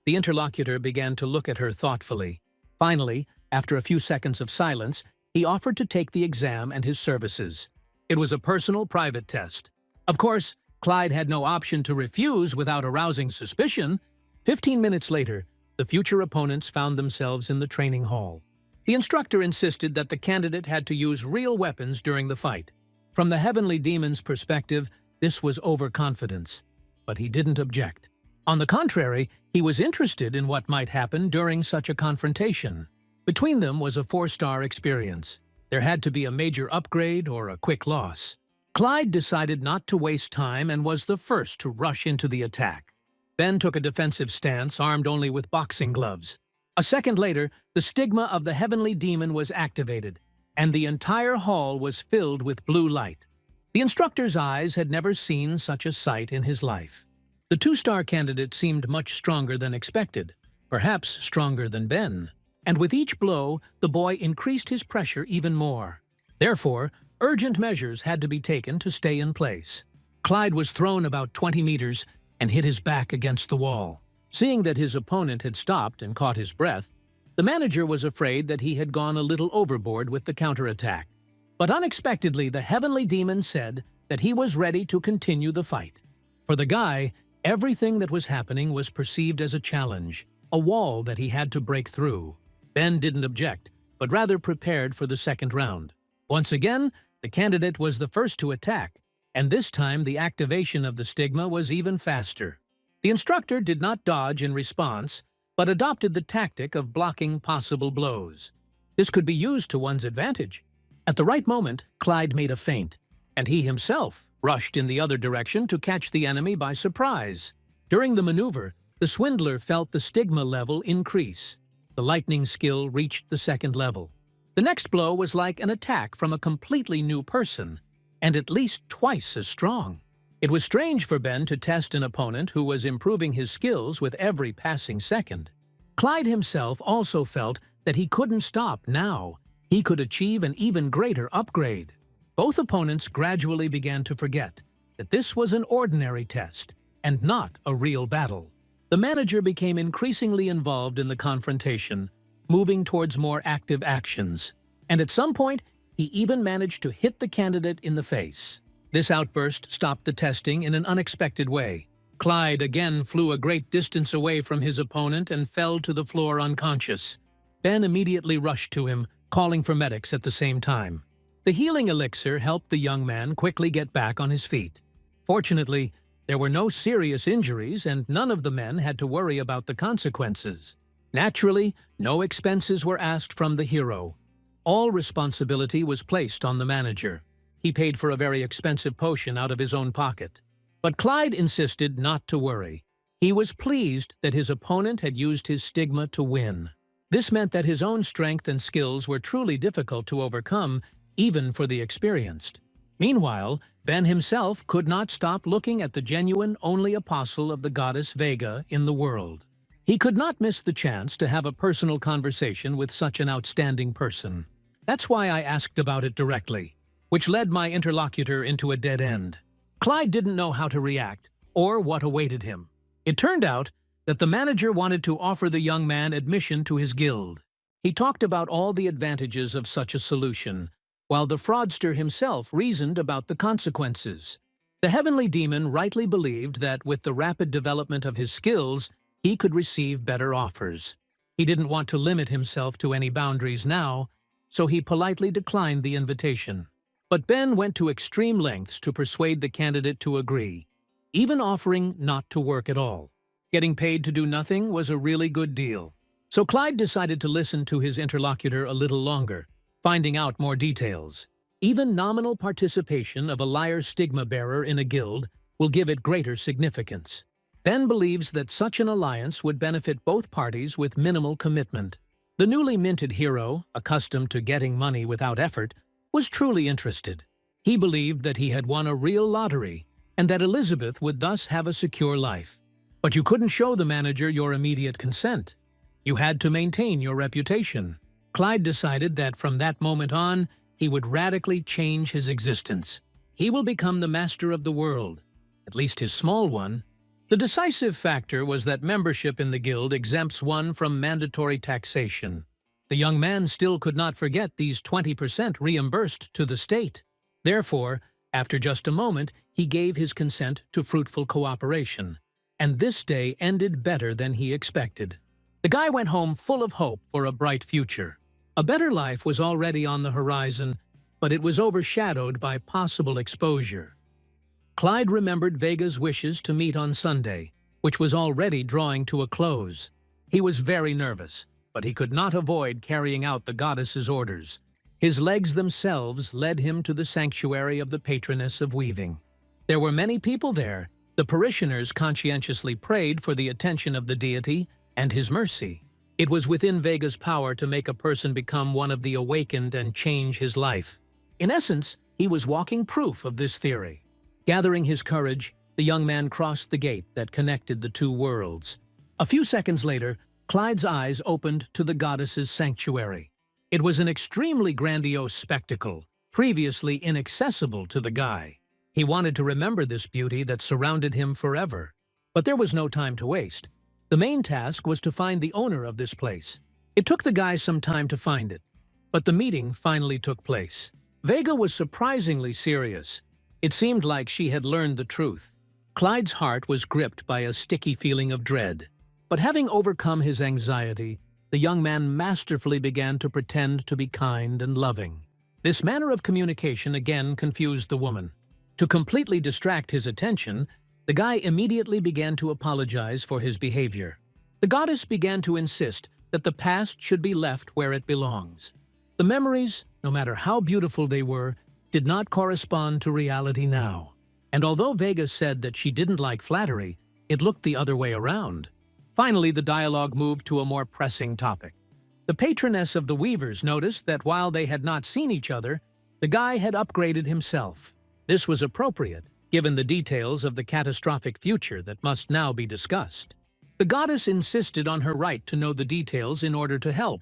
The interlocutor began to look at her thoughtfully. Finally, after a few seconds of silence, he offered to take the exam and his services. It was a personal, private test. Of course, Clyde had no option to refuse without arousing suspicion. 15 minutes later, the future opponents found themselves in the training hall. The instructor insisted that the candidate had to use real weapons during the fight. From the heavenly demon's perspective, this was overconfidence, but he didn't object. On the contrary, he was interested in what might happen during such a confrontation. Between them was a 4-star experience. There had to be a major upgrade or a quick loss. Clyde decided not to waste time and was the first to rush into the attack. Ben took a defensive stance, armed only with boxing gloves. A second later, the stigma of the heavenly demon was activated, and the entire hall was filled with blue light. The instructor's eyes had never seen such a sight in his life. The 2-star candidate seemed much stronger than expected, perhaps stronger than Ben. And with each blow, the boy increased his pressure even more. Therefore, urgent measures had to be taken to stay in place. Clyde was thrown about 20 meters and hit his back against the wall. Seeing that his opponent had stopped and caught his breath, the manager was afraid that he had gone a little overboard with the counterattack. But unexpectedly, the heavenly demon said that he was ready to continue the fight. For the guy, everything that was happening was perceived as a challenge, a wall that he had to break through. Ben didn't object, but rather prepared for the second round. Once again, the candidate was the first to attack, and this time the activation of the stigma was even faster. The instructor did not dodge in response, but adopted the tactic of blocking possible blows. This could be used to one's advantage. At the right moment, Clyde made a feint, and he himself rushed in the other direction to catch the enemy by surprise. During the maneuver, the swindler felt the stigma level increase. The lightning skill reached the second level. The next blow was like an attack from a completely new person, and at least twice as strong. It was strange for Ben to test an opponent who was improving his skills with every passing second. Clyde himself also felt that he couldn't stop now. He could achieve an even greater upgrade. Both opponents gradually began to forget that this was an ordinary test and not a real battle. The manager became increasingly involved in the confrontation, moving towards more active actions. And at some point, he even managed to hit the candidate in the face. This outburst stopped the testing in an unexpected way. Clyde again flew a great distance away from his opponent and fell to the floor unconscious. Ben immediately rushed to him, calling for medics at the same time. The healing elixir helped the young man quickly get back on his feet. Fortunately, there were no serious injuries and none of the men had to worry about the consequences. Naturally, no expenses were asked from the hero. All responsibility was placed on the manager. He paid for a very expensive potion out of his own pocket. But Clyde insisted not to worry. He was pleased that his opponent had used his stigma to win. This meant that his own strength and skills were truly difficult to overcome, even for the experienced. Meanwhile, Ben himself could not stop looking at the genuine only apostle of the goddess Vega in the world. He could not miss the chance to have a personal conversation with such an outstanding person. That's why I asked about it directly, which led my interlocutor into a dead end. Clyde didn't know how to react or what awaited him. It turned out that the manager wanted to offer the young man admission to his guild. He talked about all the advantages of such a solution, while the fraudster himself reasoned about the consequences. The heavenly demon rightly believed that with the rapid development of his skills, he could receive better offers. He didn't want to limit himself to any boundaries now, so he politely declined the invitation. But Ben went to extreme lengths to persuade the candidate to agree, even offering not to work at all. Getting paid to do nothing was a really good deal. So Clyde decided to listen to his interlocutor a little longer, finding out more details. Even nominal participation of a liar stigma bearer in a guild will give it greater significance. Ben believes that such an alliance would benefit both parties with minimal commitment. The newly minted hero, accustomed to getting money without effort, was truly interested. He believed that he had won a real lottery and that Elizabeth would thus have a secure life. But you couldn't show the manager your immediate consent. You had to maintain your reputation. Clyde decided that from that moment on, he would radically change his existence. He will become the master of the world, at least his small one. The decisive factor was that membership in the guild exempts one from mandatory taxation. The young man still could not forget these 20% reimbursed to the state. Therefore, after just a moment, he gave his consent to fruitful cooperation. And this day ended better than he expected. The guy went home full of hope for a bright future. A better life was already on the horizon, but it was overshadowed by possible exposure. Clyde remembered Vega's wishes to meet on Sunday, which was already drawing to a close. He was very nervous, but he could not avoid carrying out the goddess's orders. His legs themselves led him to the sanctuary of the patroness of weaving. There were many people there. The parishioners conscientiously prayed for the attention of the deity and his mercy. It was within Vega's power to make a person become one of the awakened and change his life. In essence, he was walking proof of this theory. Gathering his courage, the young man crossed the gate that connected the two worlds. A few seconds later, Clyde's eyes opened to the goddess's sanctuary. It was an extremely grandiose spectacle, previously inaccessible to the guy. He wanted to remember this beauty that surrounded him forever. But there was no time to waste. The main task was to find the owner of this place. It took the guy some time to find it, but the meeting finally took place. Vega was surprisingly serious. It seemed like she had learned the truth. Clyde's heart was gripped by a sticky feeling of dread. But having overcome his anxiety, the young man masterfully began to pretend to be kind and loving. This manner of communication again confused the woman. To completely distract his attention, the guy immediately began to apologize for his behavior. The goddess began to insist that the past should be left where it belongs. The memories, no matter how beautiful they were, did not correspond to reality now. And although Vega said that she didn't like flattery, it looked the other way around. Finally, the dialogue moved to a more pressing topic. The patroness of the weavers noticed that while they had not seen each other, the guy had upgraded himself. This was appropriate, given the details of the catastrophic future that must now be discussed. The goddess insisted on her right to know the details in order to help,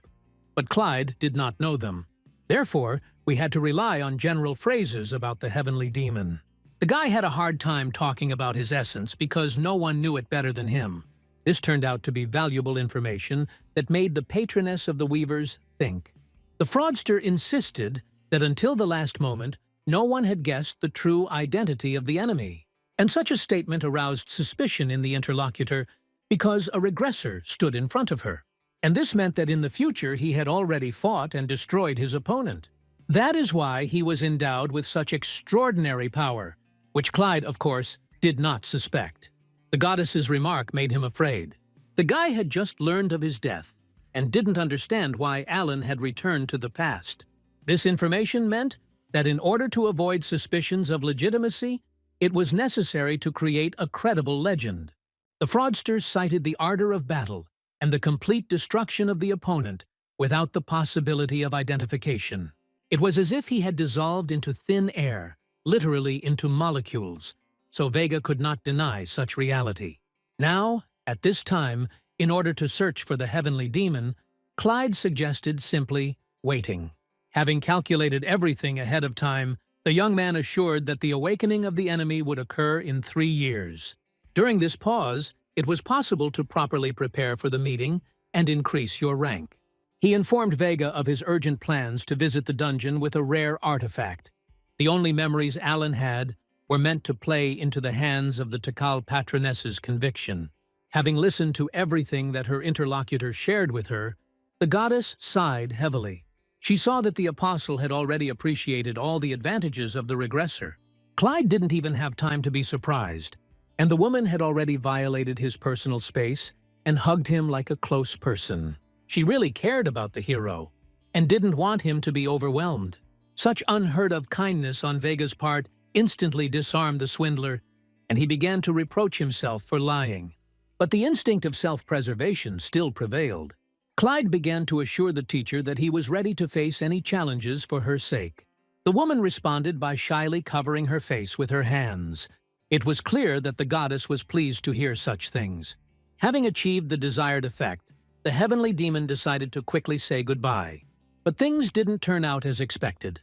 but Clyde did not know them. Therefore, we had to rely on general phrases about the heavenly demon. The guy had a hard time talking about his essence because no one knew it better than him. This turned out to be valuable information that made the patroness of the weavers think. The fraudster insisted that until the last moment, no one had guessed the true identity of the enemy. And such a statement aroused suspicion in the interlocutor because a regressor stood in front of her. And this meant that in the future he had already fought and destroyed his opponent. That is why he was endowed with such extraordinary power, which Clyde, of course, did not suspect. The goddess's remark made him afraid. The guy had just learned of his death and didn't understand why Alan had returned to the past. This information meant that in order to avoid suspicions of legitimacy, it was necessary to create a credible legend. The fraudster cited the ardor of battle and the complete destruction of the opponent without the possibility of identification. It was as if he had dissolved into thin air, literally into molecules, so Vega could not deny such reality. Now, at this time, in order to search for the heavenly demon, Clyde suggested simply waiting. Having calculated everything ahead of time, the young man assured that the awakening of the enemy would occur in 3 years. During this pause, it was possible to properly prepare for the meeting and increase your rank. He informed Vega of his urgent plans to visit the dungeon with a rare artifact. The only memories Alan had were meant to play into the hands of the Tikal patroness's conviction. Having listened to everything that her interlocutor shared with her, the goddess sighed heavily. She saw that the apostle had already appreciated all the advantages of the regressor. Clyde didn't even have time to be surprised, and the woman had already violated his personal space and hugged him like a close person. She really cared about the hero and didn't want him to be overwhelmed. Such unheard-of kindness on Vega's part instantly disarmed the swindler. and he began to reproach himself for lying. But the instinct of self-preservation still prevailed. Clyde began to assure the teacher that he was ready to face any challenges for her sake. The woman responded by shyly covering her face with her hands. It was clear that the goddess was pleased to hear such things. Having achieved the desired effect, the heavenly demon decided to quickly say goodbye. But things didn't turn out as expected.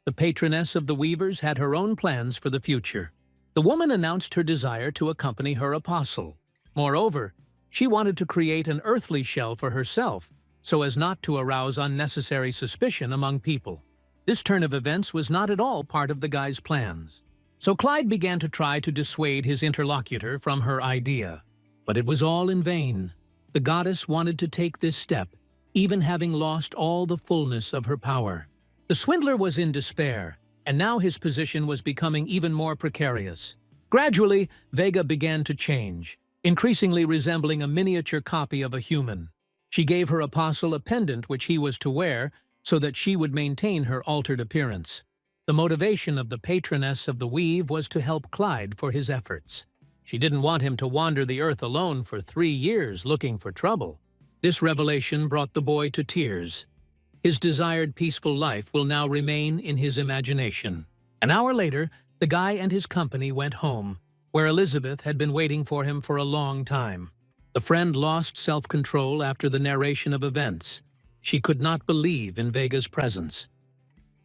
The patroness of the weavers had her own plans for the future. The woman announced her desire to accompany her apostle. Moreover, she wanted to create an earthly shell for herself, so as not to arouse unnecessary suspicion among people. This turn of events was not at all part of the guy's plans. So Clyde began to try to dissuade his interlocutor from her idea. But it was all in vain. The goddess wanted to take this step, even having lost all the fullness of her power. The swindler was in despair, and now his position was becoming even more precarious. Gradually, Vega began to change, increasingly resembling a miniature copy of a human. She gave her apostle a pendant which he was to wear so that she would maintain her altered appearance. The motivation of the patroness of the weave was to help Clyde for his efforts. She didn't want him to wander the earth alone for 3 years looking for trouble. This revelation brought the boy to tears. His desired peaceful life will now remain in his imagination. An hour later, the guy and his company went home, where Elizabeth had been waiting for him for a long time. The friend lost self-control after the narration of events. She could not believe in Vega's presence.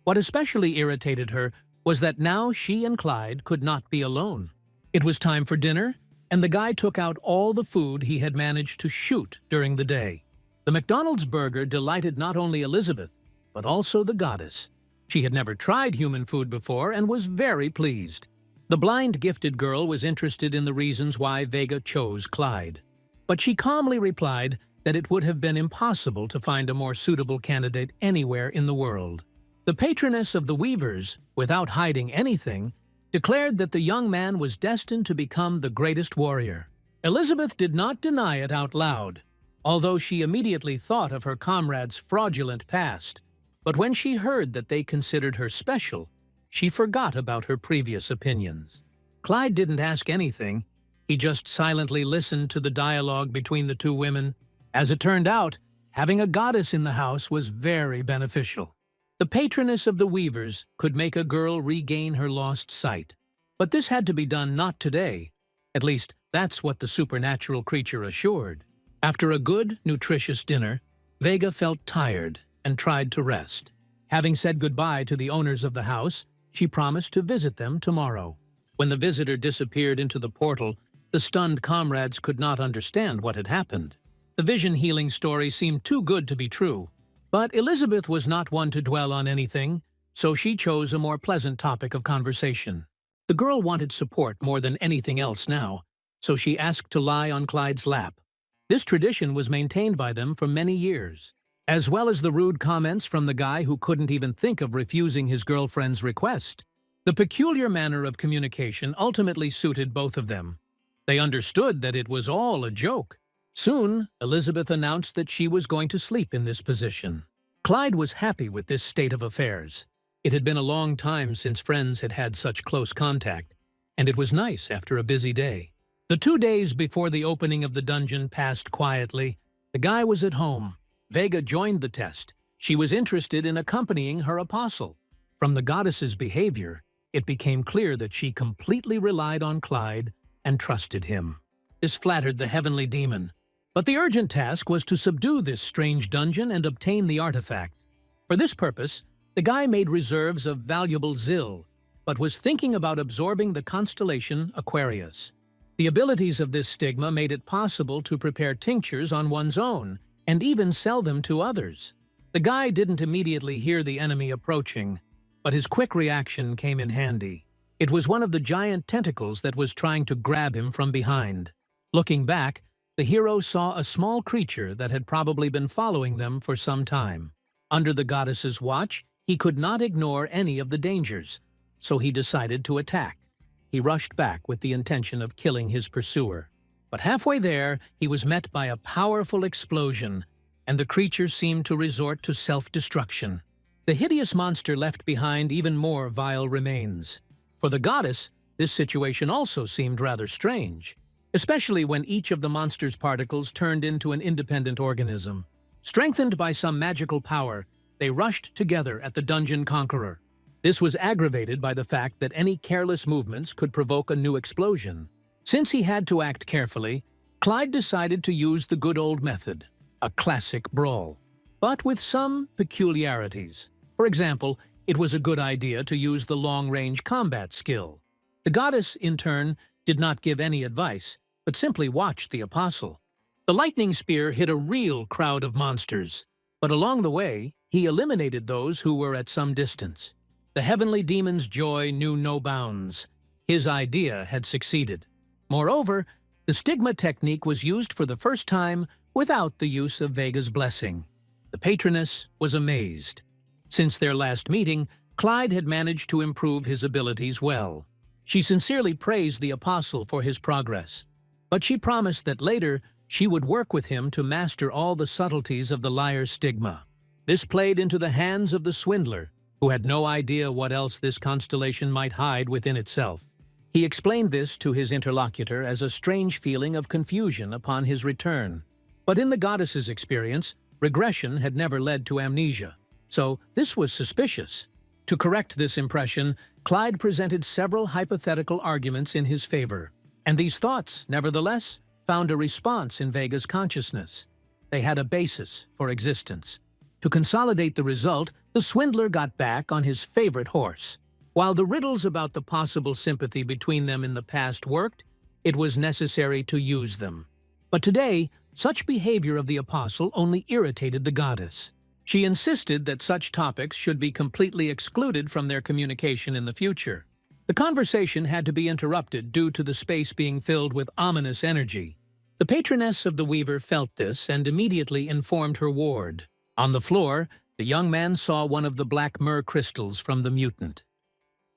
What especially irritated her was that now she and Clyde could not be alone. It was time for dinner, and the guy took out all the food he had managed to shoot during the day. The McDonald's burger delighted not only Elizabeth, but also the goddess. She had never tried human food before and was very pleased. The blind gifted girl was interested in the reasons why Vega chose Clyde. But she calmly replied that it would have been impossible to find a more suitable candidate anywhere in the world. The patroness of the weavers, without hiding anything, declared that the young man was destined to become the greatest warrior. Elizabeth did not deny it out loud, although she immediately thought of her comrade's fraudulent past. But when she heard that they considered her special, she forgot about her previous opinions. Clyde didn't ask anything. He just silently listened to the dialogue between the two women. As it turned out, having a goddess in the house was very beneficial. The patroness of the weavers could make a girl regain her lost sight. But this had to be done not today. At least, that's what the supernatural creature assured. After a good, nutritious dinner, Vega felt tired and tried to rest. Having said goodbye to the owners of the house, she promised to visit them tomorrow. When the visitor disappeared into the portal, the stunned comrades could not understand what had happened. The vision-healing story seemed too good to be true. But Elizabeth was not one to dwell on anything, so she chose a more pleasant topic of conversation. The girl wanted support more than anything else now, so she asked to lie on Clyde's lap. This tradition was maintained by them for many years, as well as the rude comments from the guy who couldn't even think of refusing his girlfriend's request. The peculiar manner of communication ultimately suited both of them. They understood that it was all a joke. Soon, Elizabeth announced that she was going to sleep in this position. Clyde was happy with this state of affairs. It had been a long time since friends had had such close contact, and it was nice after a busy day. The 2 days before the opening of the dungeon passed quietly. The guy was at home. Vega joined the test. She was interested in accompanying her apostle. From the goddess's behavior, it became clear that she completely relied on Clyde and trusted him. This flattered the heavenly demon. But the urgent task was to subdue this strange dungeon and obtain the artifact. For this purpose, the guy made reserves of valuable Zill, but was thinking about absorbing the constellation Aquarius. The abilities of this stigma made it possible to prepare tinctures on one's own and even sell them to others. The guy didn't immediately hear the enemy approaching, but his quick reaction came in handy. It was one of the giant tentacles that was trying to grab him from behind. Looking back, the hero saw a small creature that had probably been following them for some time. Under the goddess's watch, he could not ignore any of the dangers, so he decided to attack. He rushed back with the intention of killing his pursuer. But halfway there, he was met by a powerful explosion, and the creature seemed to resort to self-destruction. The hideous monster left behind even more vile remains. For the goddess, This situation also seemed rather strange, especially when each of the monster's particles turned into an independent organism. Strengthened by some magical power, they rushed together at the dungeon conqueror. This was aggravated by the fact that any careless movements could provoke a new explosion. Since he had to act carefully, Clyde decided to use the good old method, a classic brawl, but with some peculiarities. For example, it was a good idea to use the long-range combat skill. The goddess, in turn, did not give any advice, but simply watched the apostle. The lightning spear hit a real crowd of monsters, but along the way, he eliminated those who were at some distance. The heavenly demon's joy knew no bounds. His idea had succeeded. Moreover, the stigma technique was used for the first time without the use of Vega's blessing. The patroness was amazed. Since their last meeting, Clyde had managed to improve his abilities well. She sincerely praised the apostle for his progress, but she promised that later she would work with him to master all the subtleties of the liar's stigma. This played into the hands of the swindler, who had no idea what else this constellation might hide within itself. He explained this to his interlocutor as a strange feeling of confusion upon his return. But in the goddess's experience, regression had never led to amnesia, so this was suspicious. To correct this impression, Clyde presented several hypothetical arguments in his favor, and these thoughts, nevertheless, found a response in Vega's consciousness. They had a basis for existence. To consolidate the result, the swindler got back on his favorite horse. While the riddles about the possible sympathy between them in the past worked, it was necessary to use them. But today, such behavior of the apostle only irritated the goddess. She insisted that such topics should be completely excluded from their communication in the future. The conversation had to be interrupted due to the space being filled with ominous energy. The patroness of the weaver felt this and immediately informed her ward. On the floor, the young man saw one of the black myrrh crystals from the mutant.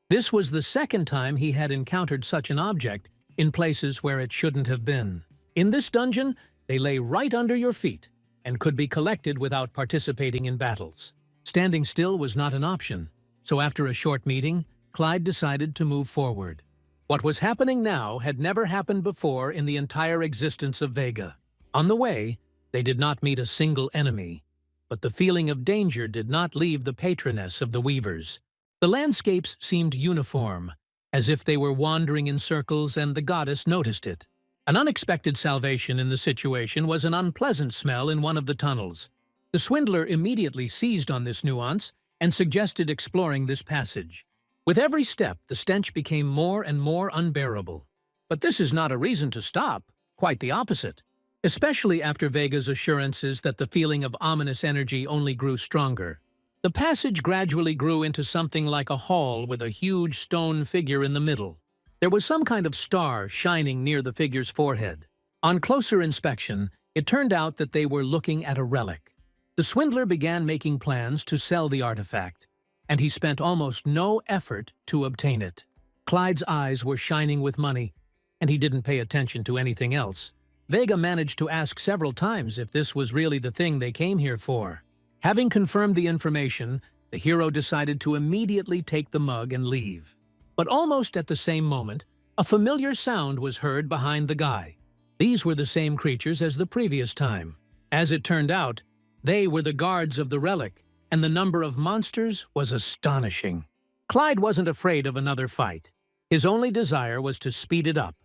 This was the second time he had encountered such an object in places where it shouldn't have been. In this dungeon, they lay right under your feet and could be collected without participating in battles. Standing still was not an option, so after a short meeting, Clyde decided to move forward. What was happening now had never happened before in the entire existence of Vega. On the way, they did not meet a single enemy, but the feeling of danger did not leave the patroness of the weavers. The landscapes seemed uniform, as if they were wandering in circles, and the goddess noticed it. An unexpected salvation in the situation was an unpleasant smell in one of the tunnels. The swindler immediately seized on this nuance and suggested exploring this passage. With every step, the stench became more and more unbearable. But this is not a reason to stop, quite the opposite. Especially after Vega's assurances that the feeling of ominous energy only grew stronger. The passage gradually grew into something like a hall with a huge stone figure in the middle. There was some kind of star shining near the figure's forehead. On closer inspection, it turned out that they were looking at a relic. The swindler began making plans to sell the artifact, and he spent almost no effort to obtain it. Clyde's eyes were shining with money, and he didn't pay attention to anything else. Vega managed to ask several times if this was really the thing they came here for. Having confirmed the information, the hero decided to immediately take the mug and leave. But almost at the same moment, a familiar sound was heard behind the guy. These were the same creatures as the previous time. As it turned out, they were the guards of the relic, and the number of monsters was astonishing. Clyde wasn't afraid of another fight. His only desire was to speed it up.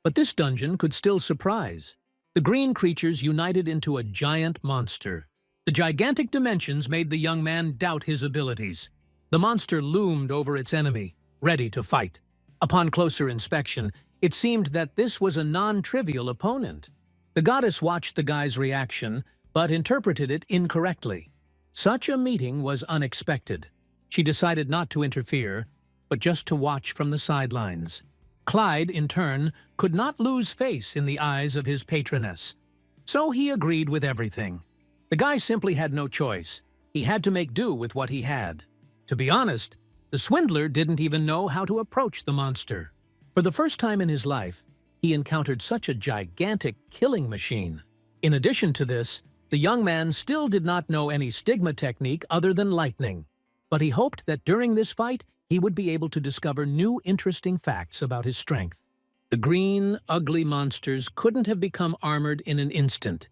But this dungeon could still surprise. The green creatures united into a giant monster. The gigantic dimensions made the young man doubt his abilities. The monster loomed over its enemy, ready to fight. Upon closer inspection, it seemed that this was a non-trivial opponent. The goddess watched the guy's reaction, but interpreted it incorrectly. Such a meeting was unexpected. She decided not to interfere, but just to watch from the sidelines. Clyde, in turn, could not lose face in the eyes of his patroness, so he agreed with everything. The guy simply had no choice. He had to make do with what he had. To be honest, the swindler didn't even know how to approach the monster. For the first time in his life, he encountered such a gigantic killing machine. In addition to this, the young man still did not know any stigma technique other than lightning. But he hoped that during this fight, he would be able to discover new interesting facts about his strength. The green, ugly monsters couldn't have become armored in an instant.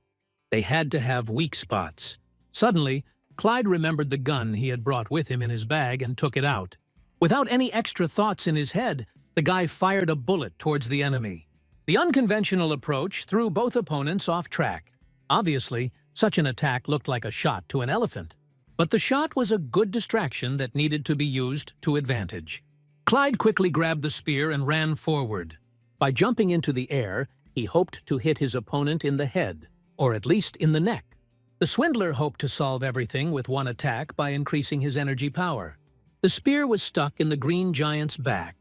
They had to have weak spots. Suddenly, Clyde remembered the gun he had brought with him in his bag and took it out. Without any extra thoughts in his head, the guy fired a bullet towards the enemy. The unconventional approach threw both opponents off track. Obviously, such an attack looked like a shot to an elephant. But the shot was a good distraction that needed to be used to advantage. Clyde quickly grabbed the spear and ran forward. By jumping into the air, he hoped to hit his opponent in the head, or at least in the neck. The swindler hoped to solve everything with one attack by increasing his energy power. The spear was stuck in the green giant's back,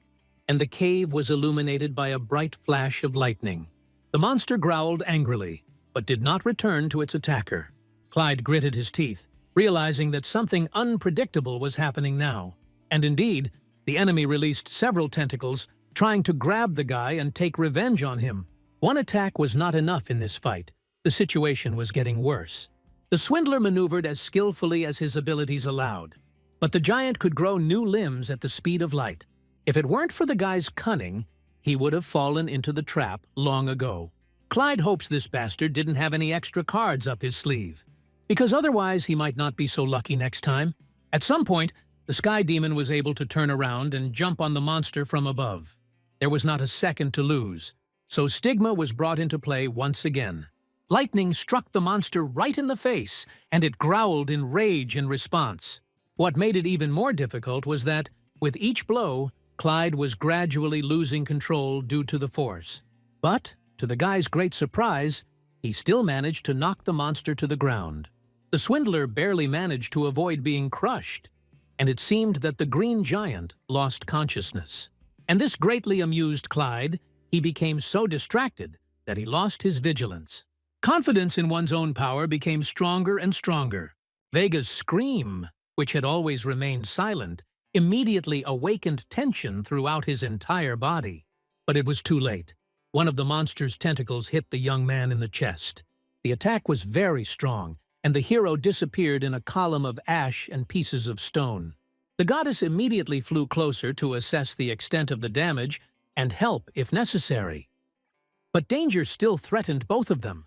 and the cave was illuminated by a bright flash of lightning. The monster growled angrily, but did not return to its attacker. Clyde gritted his teeth, realizing that something unpredictable was happening now. And indeed, the enemy released several tentacles, trying to grab the guy and take revenge on him. One attack was not enough in this fight. The situation was getting worse. The swindler maneuvered as skillfully as his abilities allowed, but the giant could grow new limbs at the speed of light. If it weren't for the guy's cunning, he would have fallen into the trap long ago. Clyde hopes this bastard didn't have any extra cards up his sleeve, because otherwise he might not be so lucky next time. At some point, the sky demon was able to turn around and jump on the monster from above. There was not a second to lose, so Stigma was brought into play once again. Lightning struck the monster right in the face, and it growled in rage in response. What made it even more difficult was that, with each blow, Clyde was gradually losing control due to the force. But, to the guy's great surprise, he still managed to knock the monster to the ground. The swindler barely managed to avoid being crushed, and it seemed that the green giant lost consciousness. And this greatly amused Clyde. He became so distracted that he lost his vigilance. Confidence in one's own power became stronger and stronger. Vega's scream, which had always remained silent, immediately awakened tension throughout his entire body. But it was too late. One of the monster's tentacles hit the young man in the chest. The attack was very strong, and the hero disappeared in a column of ash and pieces of stone. The goddess immediately flew closer to assess the extent of the damage and help if necessary. But danger still threatened both of them.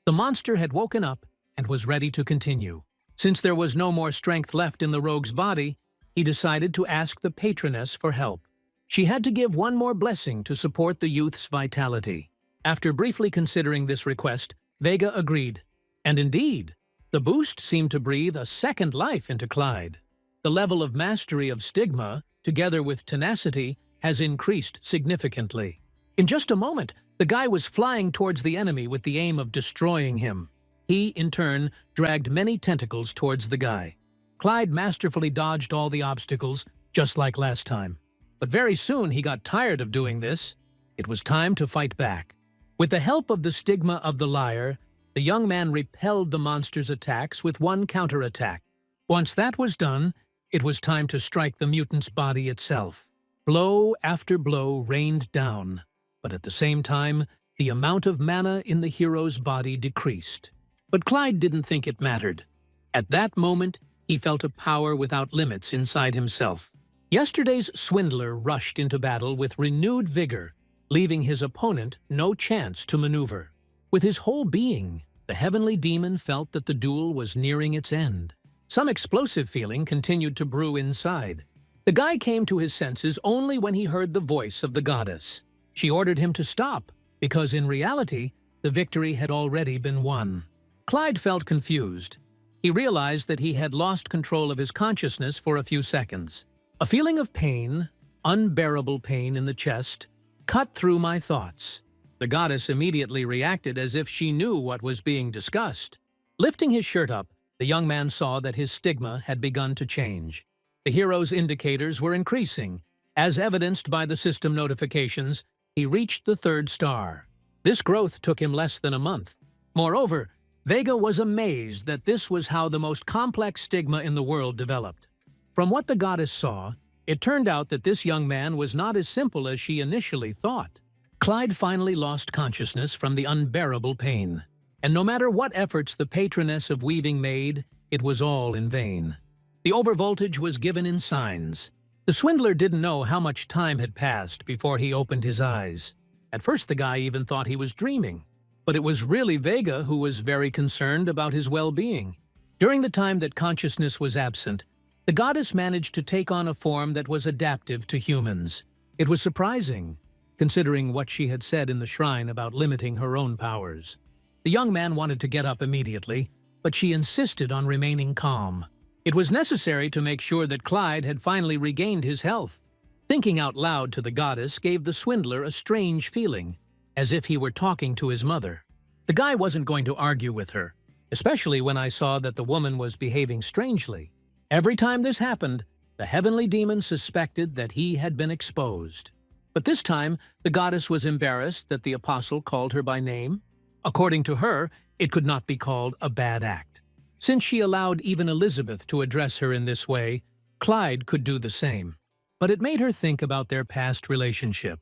The monster had woken up and was ready to continue. Since there was no more strength left in the rogue's body, he decided to ask the patroness for help. She had to give one more blessing to support the youth's vitality. After briefly considering this request, Vega agreed. And indeed, the boost seemed to breathe a second life into Clyde. The level of mastery of Stigma, together with tenacity, has increased significantly. In just a moment, the guy was flying towards the enemy with the aim of destroying him. He, in turn, dragged many tentacles towards the guy. Clyde masterfully dodged all the obstacles, just like last time. But very soon he got tired of doing this. It was time to fight back. With the help of the Stigma of the Liar, the young man repelled the monster's attacks with one counterattack. Once that was done, it was time to strike the mutant's body itself. Blow after blow rained down, but at the same time, the amount of mana in the hero's body decreased. But Clyde didn't think it mattered. At that moment, he felt a power without limits inside himself. Yesterday's swindler rushed into battle with renewed vigor, leaving his opponent no chance to maneuver. With his whole being, the heavenly demon felt that the duel was nearing its end. Some explosive feeling continued to brew inside. The guy came to his senses only when he heard the voice of the goddess. She ordered him to stop, because in reality, the victory had already been won. Clyde felt confused. He realized that he had lost control of his consciousness for a few seconds. A feeling of pain, unbearable pain in the chest, cut through my thoughts. The goddess immediately reacted as if she knew what was being discussed. Lifting his shirt up, the young man saw that his stigma had begun to change. The hero's indicators were increasing. As evidenced by the system notifications, he reached the 3rd star. This growth took him less than a month. Moreover, Vega was amazed that this was how the most complex stigma in the world developed. From what the goddess saw, it turned out that this young man was not as simple as she initially thought. Clyde finally lost consciousness from the unbearable pain. And no matter what efforts the patroness of weaving made, it was all in vain. The overvoltage was given in signs. The swindler didn't know how much time had passed before he opened his eyes. At first the guy even thought he was dreaming, but it was really Vega who was very concerned about his well-being. During the time that consciousness was absent, the goddess managed to take on a form that was adaptive to humans. It was surprising, considering what she had said in the shrine about limiting her own powers. The young man wanted to get up immediately, but she insisted on remaining calm. It was necessary to make sure that Clyde had finally regained his health. Thinking out loud to the goddess gave the swindler a strange feeling, as if he were talking to his mother. The guy wasn't going to argue with her, especially when I saw that the woman was behaving strangely. Every time this happened, the heavenly demon suspected that he had been exposed. But this time, the goddess was embarrassed that the apostle called her by name. According to her, it could not be called a bad act. Since she allowed even Elizabeth to address her in this way, Clyde could do the same. But it made her think about their past relationship,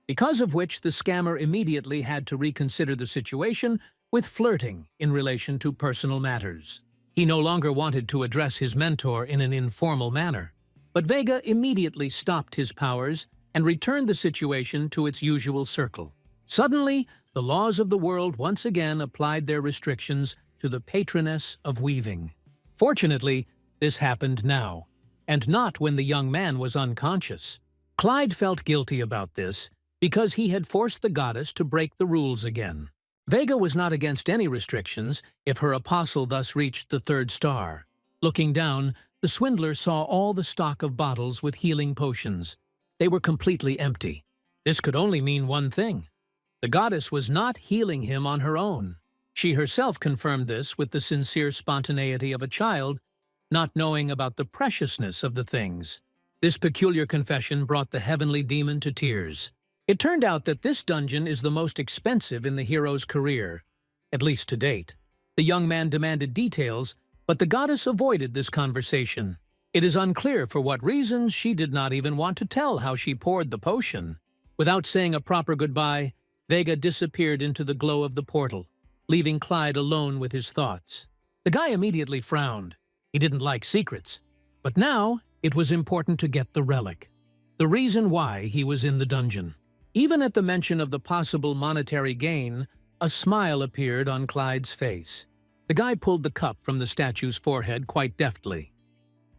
because of which the scammer immediately had to reconsider the situation with flirting in relation to personal matters. He no longer wanted to address his mentor in an informal manner, but Vega immediately stopped his powers and returned the situation to its usual circle. Suddenly, the laws of the world once again applied their restrictions to the patroness of weaving. Fortunately, this happened now, and not when the young man was unconscious. Clyde felt guilty about this because he had forced the goddess to break the rules again. Vega was not against any restrictions if her apostle thus reached the third star. Looking down, the swindler saw all the stock of bottles with healing potions. They were completely empty. This could only mean one thing. The goddess was not healing him on her own. She herself confirmed this with the sincere spontaneity of a child, not knowing about the preciousness of the things. This peculiar confession brought the heavenly demon to tears. It turned out that this dungeon is the most expensive in the hero's career, at least to date. The young man demanded details, but the goddess avoided this conversation. It is unclear for what reasons she did not even want to tell how she poured the potion. Without saying a proper goodbye, Vega disappeared into the glow of the portal, leaving Clyde alone with his thoughts. The guy immediately frowned. He didn't like secrets, but now it was important to get the relic. The reason why he was in the dungeon. Even at the mention of the possible monetary gain, a smile appeared on Clyde's face. The guy pulled the cup from the statue's forehead quite deftly.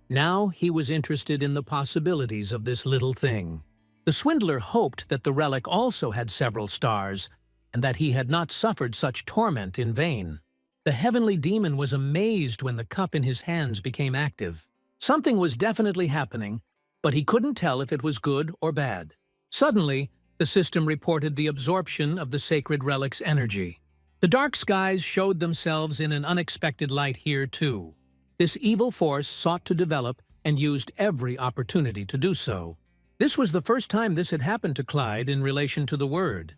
Now he was interested in the possibilities of this little thing. The swindler hoped that the relic also had several stars, and that he had not suffered such torment in vain. The heavenly demon was amazed when the cup in his hands became active. Something was definitely happening, but he couldn't tell if it was good or bad. Suddenly, the system reported the absorption of the sacred relic's energy. The dark skies showed themselves in an unexpected light here too. This evil force sought to develop and used every opportunity to do so. This was the first time this had happened to Clyde in relation to the word.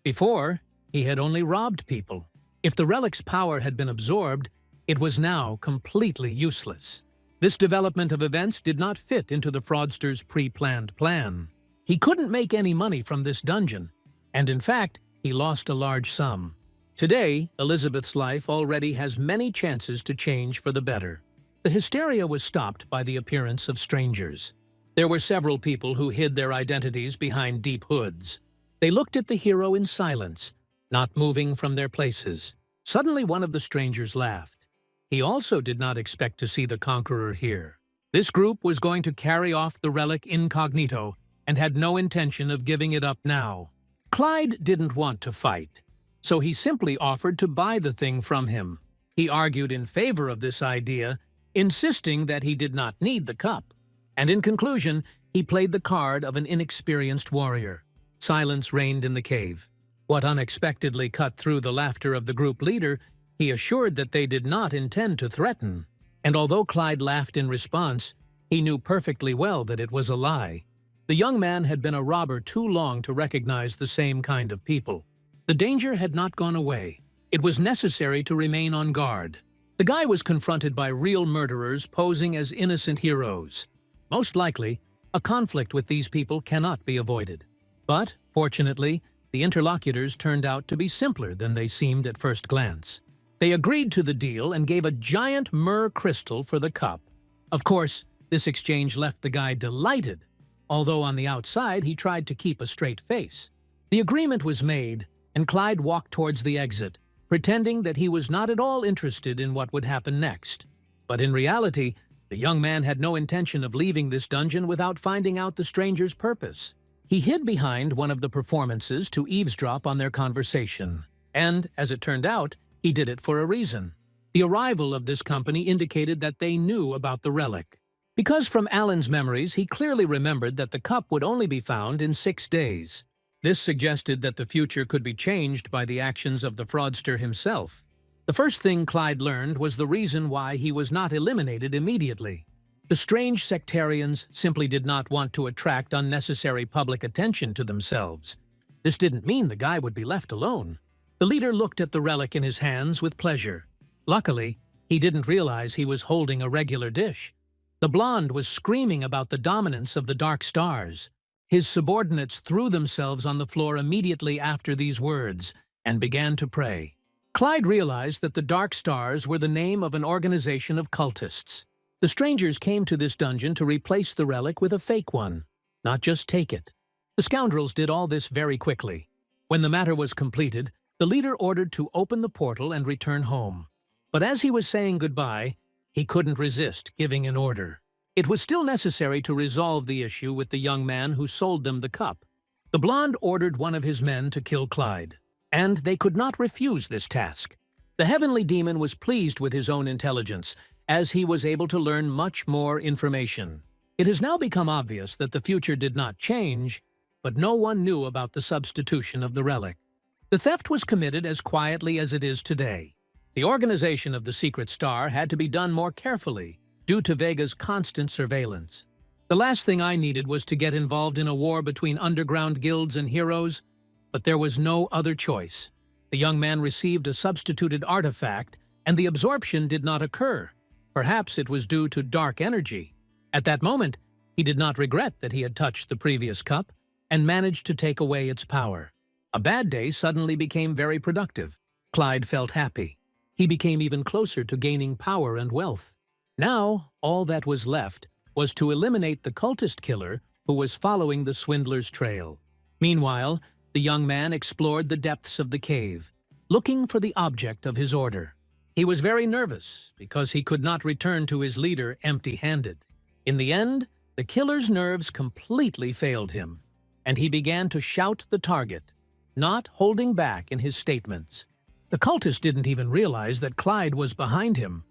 Before, he had only robbed people. If the relic's power had been absorbed, it was now completely useless. This development of events did not fit into the fraudster's pre-planned plan. He couldn't make any money from this dungeon, and in fact, he lost a large sum. Today, Elizabeth's life already has many chances to change for the better. The hysteria was stopped by the appearance of strangers. There were several people who hid their identities behind deep hoods. They looked at the hero in silence, not moving from their places. Suddenly one of the strangers laughed. He also did not expect to see the conqueror here. This group was going to carry off the relic incognito and had no intention of giving it up now. Clyde didn't want to fight, so he simply offered to buy the thing from him. He argued in favor of this idea, insisting that he did not need the cup. And in conclusion, he played the card of an inexperienced warrior. Silence reigned in the cave. What unexpectedly cut through the laughter of the group leader, he assured that they did not intend to threaten. And although Clyde laughed in response, he knew perfectly well that it was a lie. The young man had been a robber too long to recognize the same kind of people. The danger had not gone away. It was necessary to remain on guard. The guy was confronted by real murderers posing as innocent heroes. Most likely, a conflict with these people cannot be avoided. But, fortunately, the interlocutors turned out to be simpler than they seemed at first glance. They agreed to the deal and gave a giant myrrh crystal for the cup. Of course, This exchange left the guy delighted, although on the outside he tried to keep a straight face. The agreement was made, and Clyde walked towards the exit, pretending that he was not at all interested in what would happen next. But in reality, the young man had no intention of leaving this dungeon without finding out the stranger's purpose. He hid behind one of the performances to eavesdrop on their conversation, and, as it turned out, he did it for a reason. The arrival of this company indicated that they knew about the relic. Because from Alan's memories, he clearly remembered that the cup would only be found in 6 days. This suggested that the future could be changed by the actions of the fraudster himself. The first thing Clyde learned was the reason why he was not eliminated immediately. The strange sectarians simply did not want to attract unnecessary public attention to themselves. This didn't mean the guy would be left alone. The leader looked at the relic in his hands with pleasure. Luckily, he didn't realize he was holding a regular dish. The blonde was screaming about the dominance of the dark stars. His subordinates threw themselves on the floor immediately after these words and began to pray. Clyde realized that the dark stars were the name of an organization of cultists. The strangers came to this dungeon to replace the relic with a fake one, not just take it. The scoundrels did all this very quickly. When the matter was completed, the leader ordered to open the portal and return home. But as he was saying goodbye, he couldn't resist giving an order. It was still necessary to resolve the issue with the young man who sold them the cup. The blonde ordered one of his men to kill Clyde, and they could not refuse this task. The heavenly demon was pleased with his own intelligence, as he was able to learn much more information. It has now become obvious that the future did not change, but no one knew about the substitution of the relic. The theft was committed as quietly as it is today. The organization of the Secret Star had to be done more carefully due to Vega's constant surveillance. The last thing I needed was to get involved in a war between underground guilds and heroes, but there was no other choice. The young man received a substituted artifact, and the absorption did not occur. Perhaps it was due to dark energy. At that moment, he did not regret that he had touched the previous cup and managed to take away its power. A bad day suddenly became very productive. Clyde felt happy. He became even closer to gaining power and wealth. Now, all that was left was to eliminate the cultist killer who was following the swindler's trail. Meanwhile, the young man explored the depths of the cave, looking for the object of his order. He was very nervous because he could not return to his leader empty-handed. In the end, the killer's nerves completely failed him, and he began to shout the target, not holding back in his statements. The cultist didn't even realize that Clyde was behind him.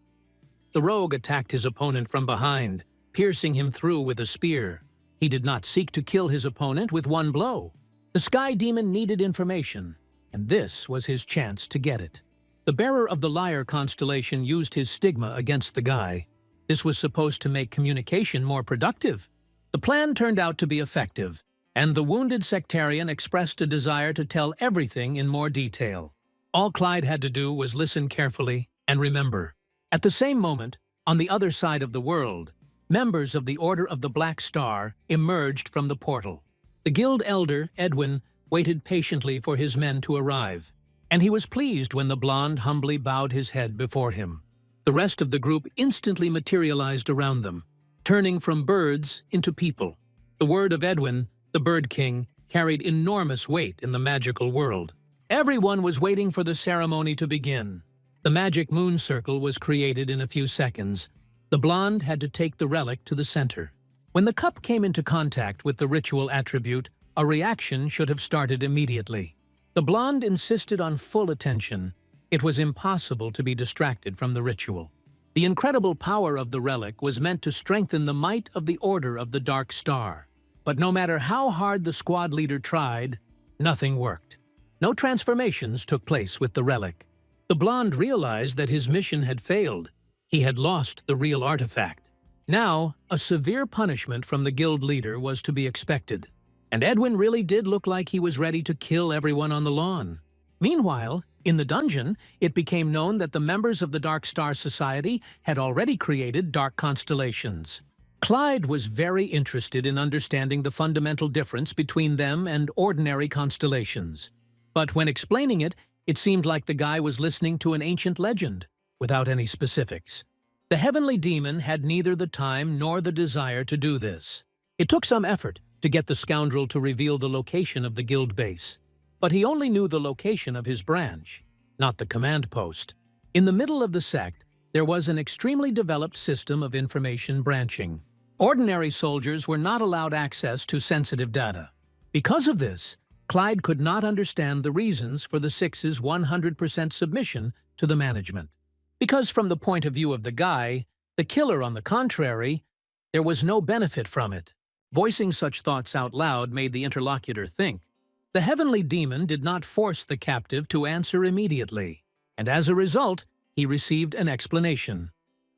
The rogue attacked his opponent from behind, piercing him through with a spear. He did not seek to kill his opponent with one blow. The sky demon needed information, and this was his chance to get it. The bearer of the Liar constellation used his stigma against the guy. This was supposed to make communication more productive. The plan turned out to be effective, and the wounded sectarian expressed a desire to tell everything in more detail. All Clyde had to do was listen carefully and remember. At the same moment, on the other side of the world, members of the Order of the Black Star emerged from the portal. The guild elder, Edwin, waited patiently for his men to arrive, and he was pleased when the blonde humbly bowed his head before him. The rest of the group instantly materialized around them, turning from birds into people. The word of Edwin, the Bird King, carried enormous weight in the magical world. Everyone was waiting for the ceremony to begin. The magic moon circle was created in a few seconds. The blonde had to take the relic to the center. When the cup came into contact with the ritual attribute, a reaction should have started immediately. The blonde insisted on full attention. It was impossible to be distracted from the ritual. The incredible power of the relic was meant to strengthen the might of the Order of the Dark Star. But no matter how hard the squad leader tried, nothing worked. No transformations took place with the relic. The blonde realized that his mission had failed. He had lost the real artifact. Now, a severe punishment from the guild leader was to be expected, and Edwin really did look like he was ready to kill everyone on the lawn. Meanwhile, in the dungeon, it became known that the members of the Dark Star Society had already created dark constellations. Clyde was very interested in understanding the fundamental difference between them and ordinary constellations. But when explaining it, it seemed like the guy was listening to an ancient legend, without any specifics. The heavenly demon had neither the time nor the desire to do this. It took some effort to get the scoundrel to reveal the location of the guild base, but he only knew the location of his branch, not the command post. In the middle of the sect, there was an extremely developed system of information branching. Ordinary soldiers were not allowed access to sensitive data. Because of this, Clyde could not understand the reasons for the Six's 100% submission to the management. Because from the point of view of the guy, the killer on the contrary, there was no benefit from it. Voicing such thoughts out loud made the interlocutor think. The heavenly demon did not force the captive to answer immediately, and as a result, he received an explanation.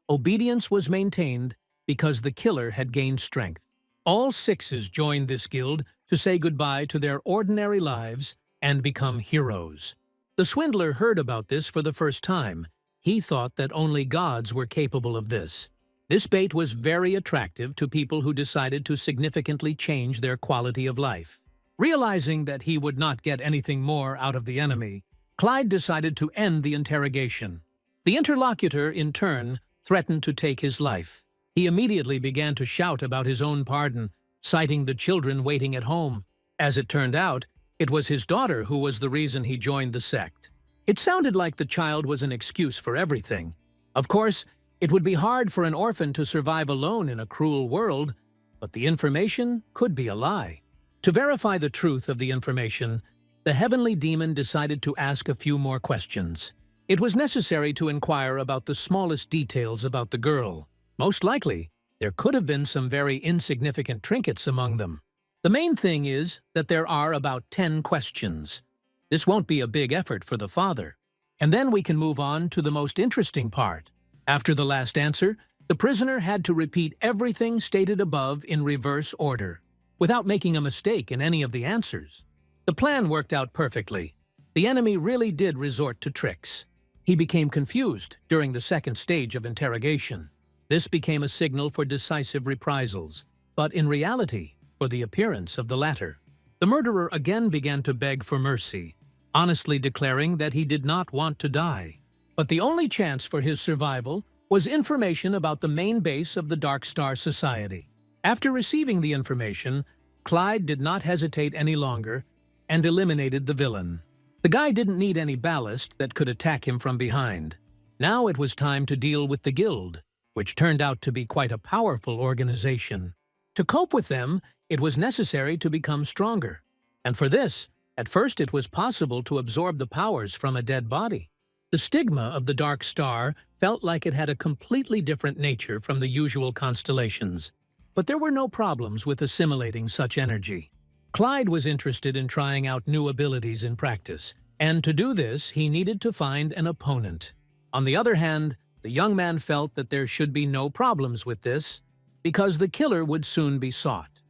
Obedience was maintained because the killer had gained strength. All Sixes joined this guild to say goodbye to their ordinary lives and become heroes. The swindler heard about this for the first time. He thought that only gods were capable of this. This bait was very attractive to people who decided to significantly change their quality of life. Realizing that he would not get anything more out of the enemy, Clyde decided to end the interrogation. The interlocutor, in turn, threatened to take his life. He immediately began to shout about his own pardon, citing the children waiting at home. As it turned out, it was his daughter who was the reason he joined the sect. It sounded like the child was an excuse for everything. Of course, it would be hard for an orphan to survive alone in a cruel world, but the information could be a lie. To verify the truth of the information, the heavenly demon decided to ask a few more questions. It was necessary to inquire about the smallest details about the girl. Most likely, there could have been some very insignificant trinkets among them. The main thing is that there are about 10 questions. This won't be a big effort for the father. And then we can move on to the most interesting part. After the last answer, the prisoner had to repeat everything stated above in reverse order, without making a mistake in any of the answers. The plan worked out perfectly. The enemy really did resort to tricks. He became confused during the second stage of interrogation. This became a signal for decisive reprisals, but in reality, for the appearance of the latter. The murderer again began to beg for mercy, honestly declaring that he did not want to die. But the only chance for his survival was information about the main base of the Dark Star Society. After receiving the information, Clyde did not hesitate any longer and eliminated the villain. The guy didn't need any ballast that could attack him from behind. Now it was time to deal with the guild, which turned out to be quite a powerful organization. To cope with them, it was necessary to become stronger. And for this, at first it was possible to absorb the powers from a dead body. The stigma of the Dark Star felt like it had a completely different nature from the usual constellations. But there were no problems with assimilating such energy. Clyde was interested in trying out new abilities in practice, and to do this, he needed to find an opponent. On the other hand, the young man felt that there should be no problems with this, because the killer would soon be sought.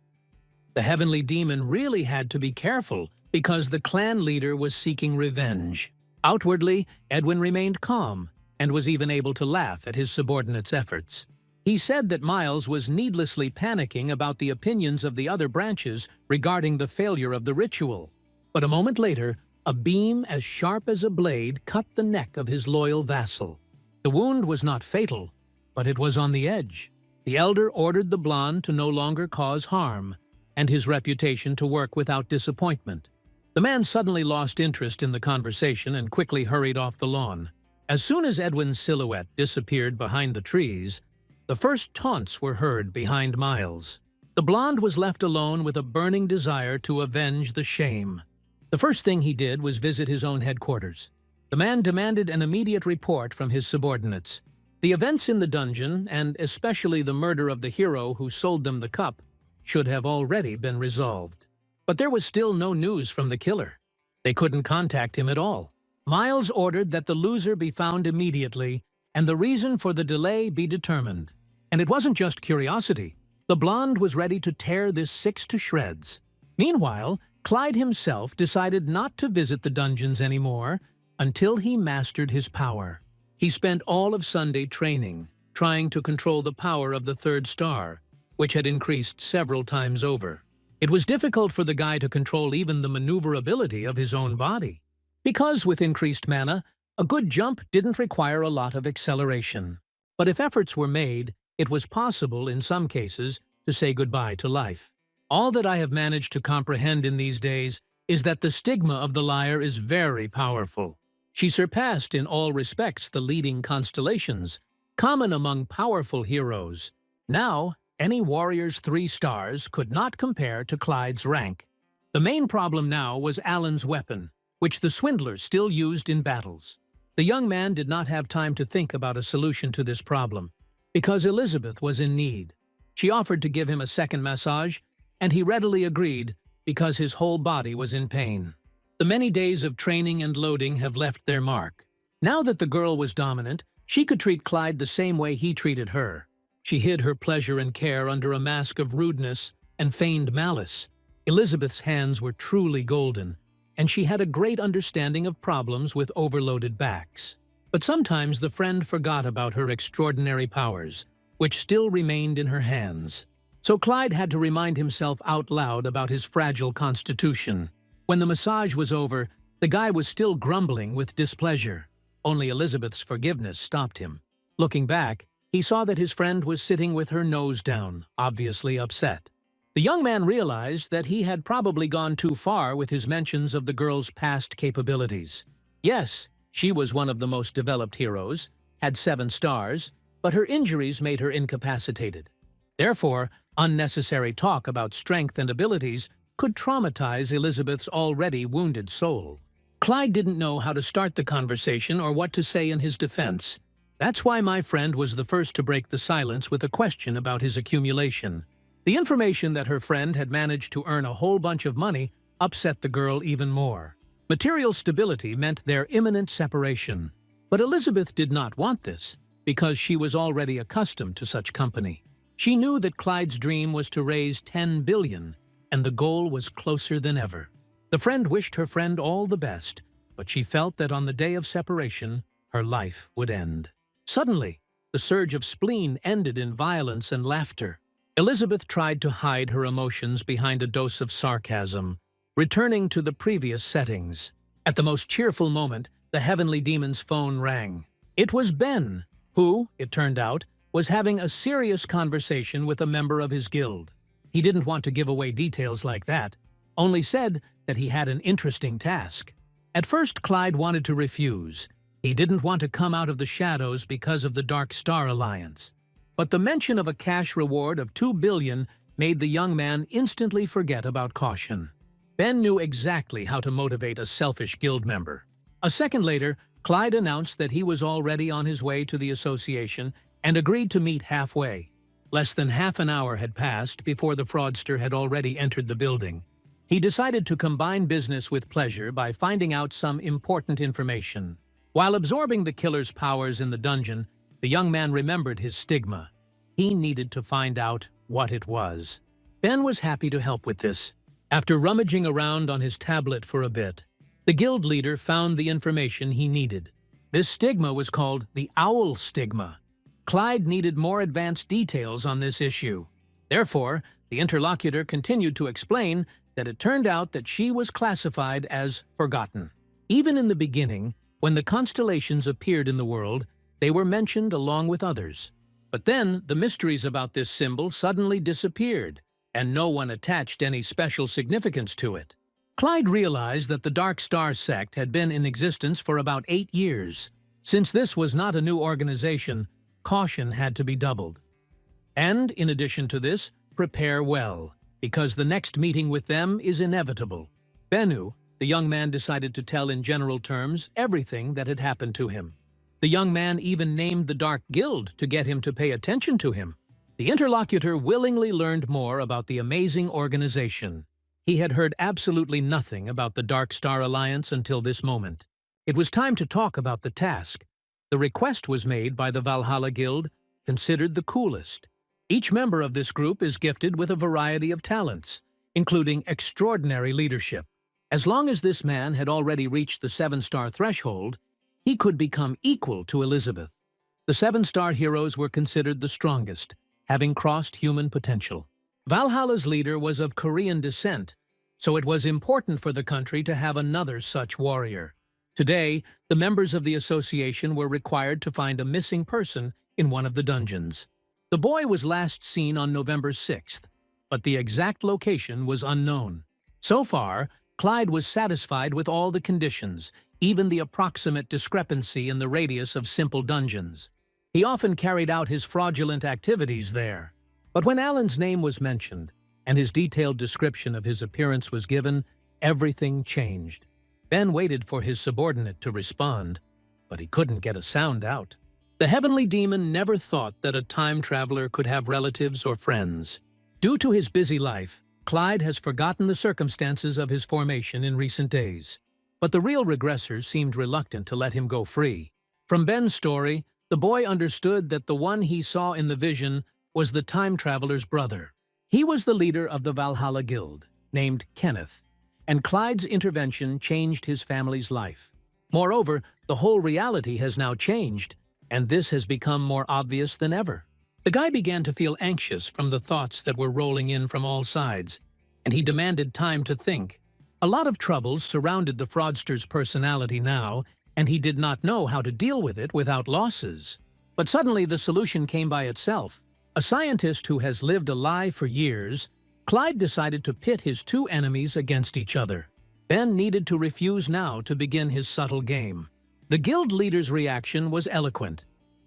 The heavenly demon really had to be careful, because the clan leader was seeking revenge. Outwardly, Edwin remained calm, and was even able to laugh at his subordinates' efforts. He said that Miles was needlessly panicking about the opinions of the other branches regarding the failure of the ritual. But a moment later, a beam as sharp as a blade cut the neck of his loyal vassal. The wound was not fatal, but it was on the edge. The elder ordered the blonde to no longer cause harm, and his reputation to work without disappointment. The man suddenly lost interest in the conversation and quickly hurried off the lawn. As soon as Edwin's silhouette disappeared behind the trees, the first taunts were heard behind Miles. The blonde was left alone with a burning desire to avenge the shame. The first thing he did was visit his own headquarters. The man demanded an immediate report from his subordinates. The events in the dungeon, and especially the murder of the hero who sold them the cup, should have already been resolved. But there was still no news from the killer. They couldn't contact him at all. Miles ordered that the loser be found immediately, and the reason for the delay be determined. And it wasn't just curiosity. The blonde was ready to tear this Six to shreds. Meanwhile, Clyde himself decided not to visit the dungeons anymore until he mastered his power. He spent all of Sunday training, trying to control the power of the third star, which had increased several times over. It was difficult for the guy to control even the maneuverability of his own body. Because with increased mana, a good jump didn't require a lot of acceleration. But if efforts were made, it was possible, in some cases, to say goodbye to life. All that I have managed to comprehend in these days is that the stigma of the liar is very powerful. She surpassed in all respects the leading constellations, common among powerful heroes. Now, any warrior's 3 stars could not compare to Clyde's rank. The main problem now was Alan's weapon, which the swindlers still used in battles. The young man did not have time to think about a solution to this problem, because Elizabeth was in need. She offered to give him a second massage, and he readily agreed because his whole body was in pain. The many days of training and loading have left their mark. Now that the girl was dominant, she could treat Clyde the same way he treated her. She hid her pleasure and care under a mask of rudeness and feigned malice. Elizabeth's hands were truly golden, and she had a great understanding of problems with overloaded backs. But sometimes the friend forgot about her extraordinary powers, which still remained in her hands. So Clyde had to remind himself out loud about his fragile constitution. When the massage was over, the guy was still grumbling with displeasure. Only Elizabeth's forgiveness stopped him. Looking back, he saw that his friend was sitting with her nose down, obviously upset. The young man realized that he had probably gone too far with his mentions of the girl's past capabilities. Yes, she was one of the most developed heroes, had 7 stars, but her injuries made her incapacitated. Therefore, unnecessary talk about strength and abilities could traumatize Elizabeth's already wounded soul. Clyde didn't know how to start the conversation or what to say in his defense. That's why my friend was the first to break the silence with a question about his accumulation. The information that her friend had managed to earn a whole bunch of money upset the girl even more. Material stability meant their imminent separation. But Elizabeth did not want this, because she was already accustomed to such company. She knew that Clyde's dream was to raise 10 billion, and the goal was closer than ever. The friend wished her friend all the best, but she felt that on the day of separation, her life would end. Suddenly, the surge of spleen ended in violence and laughter. Elizabeth tried to hide her emotions behind a dose of sarcasm, returning to the previous settings. At the most cheerful moment, the heavenly demon's phone rang. It was Ben, who, it turned out, was having a serious conversation with a member of his guild. He didn't want to give away details like that, only said that he had an interesting task. At first, Clyde wanted to refuse. He didn't want to come out of the shadows because of the Dark Star Alliance. But the mention of a cash reward of 2 billion made the young man instantly forget about caution. Ben knew exactly how to motivate a selfish guild member. A second later, Clyde announced that he was already on his way to the association and agreed to meet halfway. Less than half an hour had passed before the fraudster had already entered the building. He decided to combine business with pleasure by finding out some important information. While absorbing the killer's powers in the dungeon, the young man remembered his stigma. He needed to find out what it was. Ben was happy to help with this. After rummaging around on his tablet for a bit, the guild leader found the information he needed. This stigma was called the owl stigma. Clyde needed more advanced details on this issue. Therefore, the interlocutor continued to explain that it turned out that she was classified as forgotten. Even in the beginning, when the constellations appeared in the world, they were mentioned along with others. But then, the mysteries about this symbol suddenly disappeared, and no one attached any special significance to it. Clyde realized that the Dark Star sect had been in existence for about 8 years. Since this was not a new organization, caution had to be doubled. And, in addition to this, prepare well, because the next meeting with them is inevitable. Bennu, the young man, decided to tell in general terms everything that had happened to him. The young man even named the Dark Guild to get him to pay attention to him. The interlocutor willingly learned more about the amazing organization. He had heard absolutely nothing about the Dark Star Alliance until this moment. It was time to talk about the task. The request was made by the Valhalla Guild, considered the coolest. Each member of this group is gifted with a variety of talents, including extraordinary leadership. As long as this man had already reached the 7-star threshold, he could become equal to Elizabeth. The 7-star heroes were considered the strongest, having crossed human potential. Valhalla's leader was of Korean descent, so it was important for the country to have another such warrior. Today, the members of the association were required to find a missing person in one of the dungeons. The boy was last seen on November 6th, but the exact location was unknown. So far, Clyde was satisfied with all the conditions, even the approximate discrepancy in the radius of simple dungeons. He often carried out his fraudulent activities there. But when Alan's name was mentioned, and his detailed description of his appearance was given, everything changed. Ben waited for his subordinate to respond, but he couldn't get a sound out. The heavenly demon never thought that a time traveler could have relatives or friends. Due to his busy life, Clyde has forgotten the circumstances of his formation in recent days. But the real regressors seemed reluctant to let him go free. From Ben's story, the boy understood that the one he saw in the vision was the time traveler's brother. He was the leader of the Valhalla Guild, named Kenneth, and Clyde's intervention changed his family's life. Moreover, the whole reality has now changed, and this has become more obvious than ever. The guy began to feel anxious from the thoughts that were rolling in from all sides, and he demanded time to think. A lot of troubles surrounded the fraudster's personality now, and he did not know how to deal with it without losses. But suddenly the solution came by itself. A scientist who has lived a lie for years, Clyde decided to pit his two enemies against each other. Ben needed to refuse now to begin his subtle game. The guild leader's reaction was eloquent.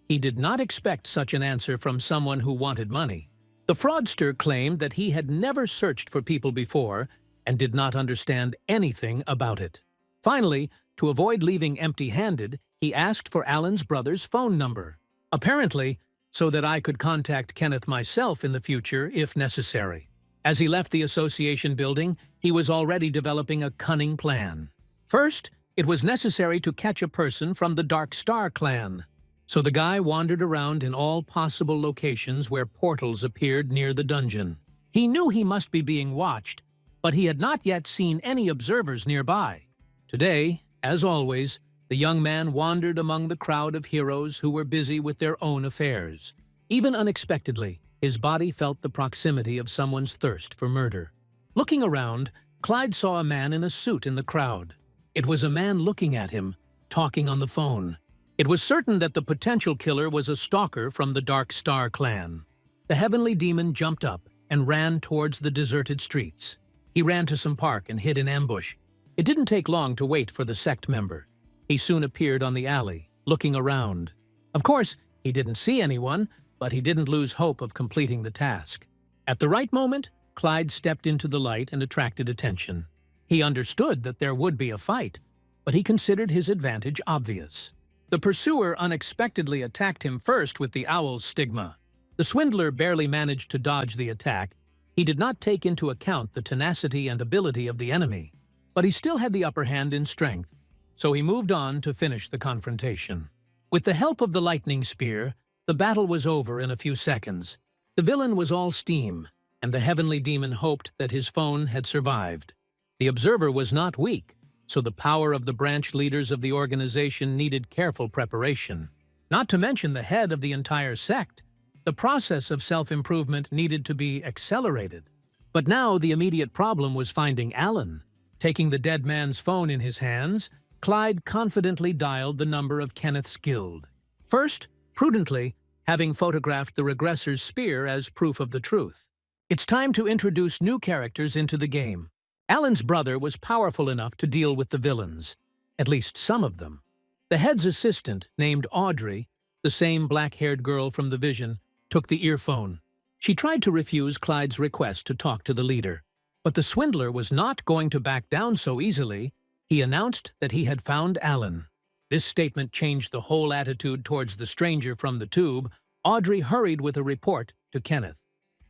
He did not expect such an answer from someone who wanted money. The fraudster claimed that he had never searched for people before and did not understand anything about it. Finally, to avoid leaving empty-handed, he asked for Alan's brother's phone number. Apparently, so that I could contact Kenneth myself in the future if necessary. As he left the association building, he was already developing a cunning plan. First, it was necessary to catch a person from the Dark Star clan. So the guy wandered around in all possible locations where portals appeared near the dungeon. He knew he must be being watched, but he had not yet seen any observers nearby. Today, as always, the young man wandered among the crowd of heroes who were busy with their own affairs. Even unexpectedly, his body felt the proximity of someone's thirst for murder. Looking around, Clyde saw a man in a suit in the crowd. It was a man looking at him, talking on the phone. It was certain that the potential killer was a stalker from the Dark Star clan. The heavenly demon jumped up and ran towards the deserted streets. He ran to some park and hid in ambush. It didn't take long to wait for the sect member. He soon appeared on the alley, looking around. Of course, he didn't see anyone, but he didn't lose hope of completing the task. At the right moment, Clyde stepped into the light and attracted attention. He understood that there would be a fight, but he considered his advantage obvious. The pursuer unexpectedly attacked him first with the owl's stigma. The swindler barely managed to dodge the attack. He did not take into account the tenacity and ability of the enemy, but he still had the upper hand in strength, so he moved on to finish the confrontation. With the help of the lightning spear, the battle was over in a few seconds. The villain was all steam, and the heavenly demon hoped that his phone had survived. The observer was not weak, so the power of the branch leaders of the organization needed careful preparation. Not to mention the head of the entire sect, the process of self-improvement needed to be accelerated. But now the immediate problem was finding Alan. Taking the dead man's phone in his hands, Clyde confidently dialed the number of Kenneth's guild. First, prudently, having photographed the reggressor's spear as proof of the truth. It's time to introduce new characters into the game. Alan's brother was powerful enough to deal with the villains, at least some of them. The head's assistant, named Audrey, the same black-haired girl from the vision, took the earphone. She tried to refuse Clyde's request to talk to the leader. But the swindler was not going to back down so easily. He announced that he had found Alan. This statement changed the whole attitude towards the stranger from the tube. Audrey hurried with a report to Kenneth.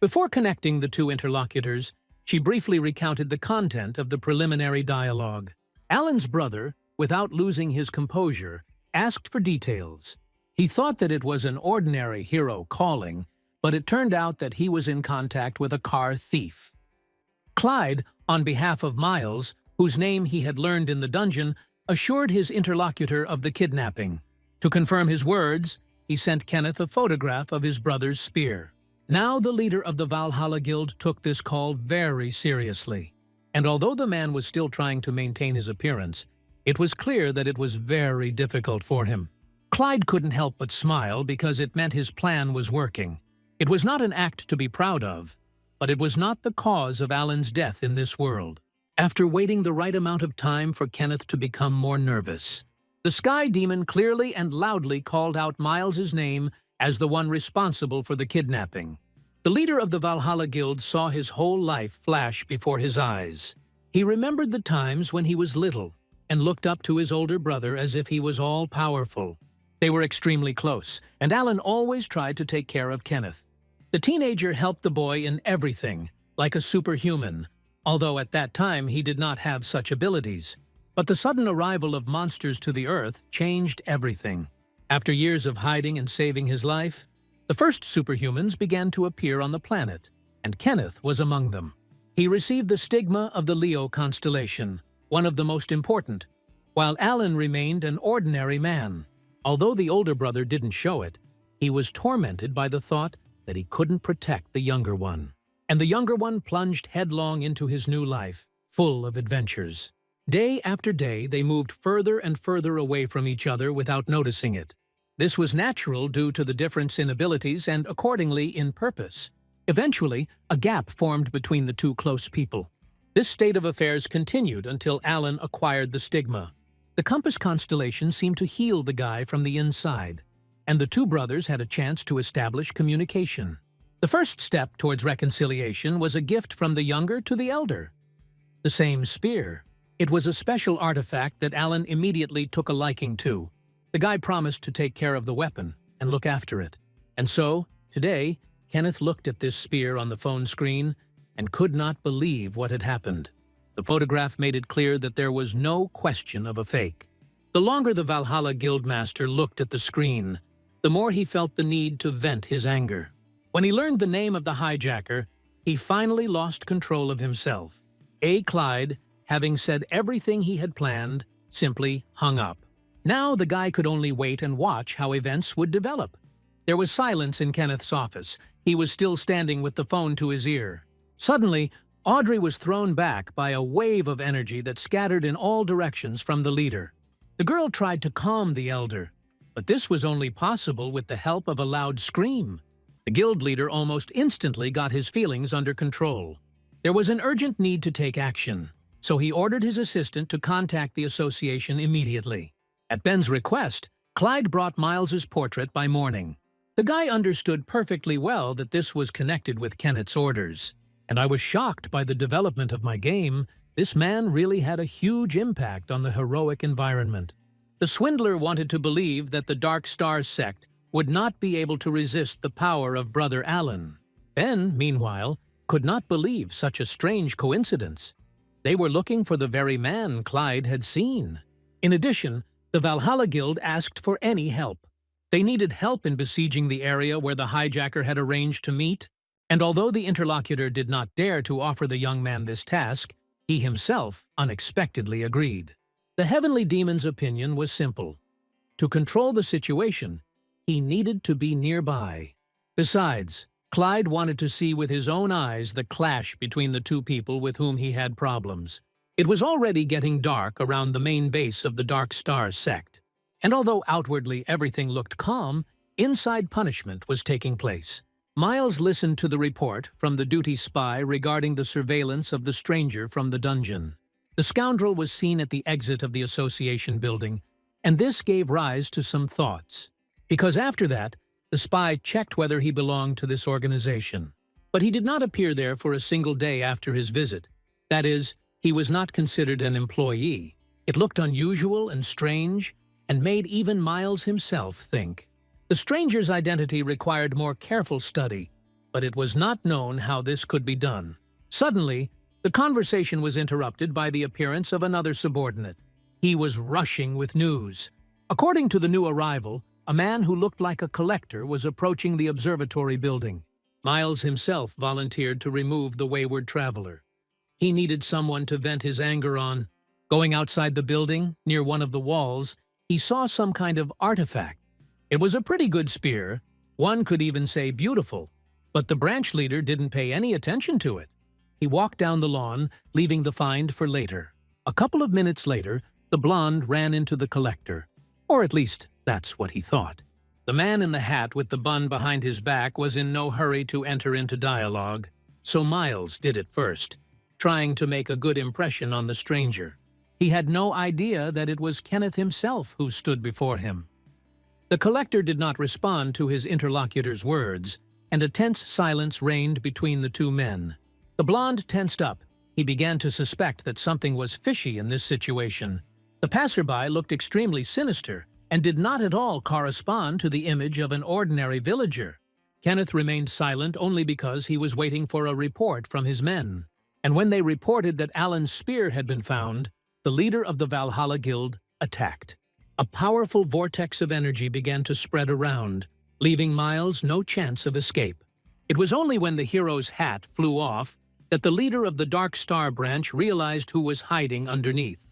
Before connecting the two interlocutors, she briefly recounted the content of the preliminary dialogue. Alan's brother, without losing his composure, asked for details. He thought that it was an ordinary hero calling, but it turned out that he was in contact with a car thief. Clyde, on behalf of Miles, whose name he had learned in the dungeon, assured his interlocutor of the kidnapping. To confirm his words, he sent Kenneth a photograph of his brother's spear. Now the leader of the Valhalla Guild took this call very seriously, and although the man was still trying to maintain his appearance, it was clear that it was very difficult for him. Clyde couldn't help but smile because it meant his plan was working. It was not an act to be proud of, but it was not the cause of Alan's death in this world. After waiting the right amount of time for Kenneth to become more nervous, the Sky Demon clearly and loudly called out Miles's name as the one responsible for the kidnapping. The leader of the Valhalla Guild saw his whole life flash before his eyes. He remembered the times when he was little and looked up to his older brother as if he was all-powerful. They were extremely close, and Alan always tried to take care of Kenneth. The teenager helped the boy in everything, like a superhuman, although at that time he did not have such abilities. But the sudden arrival of monsters to the Earth changed everything. After years of hiding and saving his life, the first superhumans began to appear on the planet, and Kenneth was among them. He received the stigma of the Leo constellation, one of the most important, while Alan remained an ordinary man. Although the older brother didn't show it, he was tormented by the thought that he couldn't protect the younger one. And the younger one plunged headlong into his new life, full of adventures. Day after day, they moved further and further away from each other without noticing it. This was natural due to the difference in abilities and, accordingly, in purpose. Eventually, a gap formed between the two close people. This state of affairs continued until Alan acquired the stigma. The Compass constellation seemed to heal the guy from the inside, and the two brothers had a chance to establish communication. The first step towards reconciliation was a gift from the younger to the elder. The same spear. It was a special artifact that Alan immediately took a liking to. The guy promised to take care of the weapon and look after it. And so, today, Kenneth looked at this spear on the phone screen and could not believe what had happened. The photograph made it clear that there was no question of a fake. The longer the Valhalla Guildmaster looked at the screen, the more he felt the need to vent his anger. When he learned the name of the hijacker, he finally lost control of himself. Clyde, having said everything he had planned, simply hung up. Now the guy could only wait and watch how events would develop. There was silence in Kenneth's office. He was still standing with the phone to his ear. Suddenly, Audrey was thrown back by a wave of energy that scattered in all directions from the leader. The girl tried to calm the elder, but this was only possible with the help of a loud scream. The guild leader almost instantly got his feelings under control. There was an urgent need to take action, so he ordered his assistant to contact the association immediately. At Ben's request, Clyde brought Miles's portrait by morning. The guy understood perfectly well that this was connected with Kenneth's orders. And I was shocked by the development of my game. This man really had a huge impact on the heroic environment. The swindler wanted to believe that the Dark Star sect would not be able to resist the power of Brother Alan. Ben, meanwhile, could not believe such a strange coincidence. They were looking for the very man Clyde had seen. In addition, the Valhalla Guild asked for any help. They needed help in besieging the area where the hijacker had arranged to meet, and although the interlocutor did not dare to offer the young man this task, he himself unexpectedly agreed. The heavenly demon's opinion was simple. To control the situation, he needed to be nearby. Besides, Clyde wanted to see with his own eyes the clash between the two people with whom he had problems. It was already getting dark around the main base of the Dark Star sect, and although outwardly everything looked calm, inside punishment was taking place. Miles listened to the report from the duty spy regarding the surveillance of the stranger from the dungeon. The scoundrel was seen at the exit of the association building, and this gave rise to some thoughts. Because after that, the spy checked whether he belonged to this organization. But he did not appear there for a single day after his visit. That is, he was not considered an employee. It looked unusual and strange, and made even Miles himself think. The stranger's identity required more careful study, but it was not known how this could be done. Suddenly, the conversation was interrupted by the appearance of another subordinate. He was rushing with news. According to the new arrival, a man who looked like a collector was approaching the observatory building. Miles himself volunteered to remove the wayward traveler. He needed someone to vent his anger on. Going outside the building, near one of the walls, he saw some kind of artifact. It was a pretty good spear, one could even say beautiful, but the branch leader didn't pay any attention to it. He walked down the lawn, leaving the find for later. A couple of minutes later, the blonde ran into the collector. Or at least, That's what he thought. The man in the hat with the bun behind his back was in no hurry to enter into dialogue, so Miles did it first, trying to make a good impression on the stranger. He had no idea that it was Kenneth himself who stood before him. The collector did not respond to his interlocutor's words, and a tense silence reigned between the two men. The blonde tensed up. He began to suspect that something was fishy in this situation. The passerby looked extremely sinister and did not at all correspond to the image of an ordinary villager. Kenneth remained silent only because he was waiting for a report from his men. And when they reported that Alan's spear had been found, the leader of the Valhalla Guild attacked. A powerful vortex of energy began to spread around, leaving Miles no chance of escape. It was only when the hero's hat flew off that the leader of the Dark Star branch realized who was hiding underneath.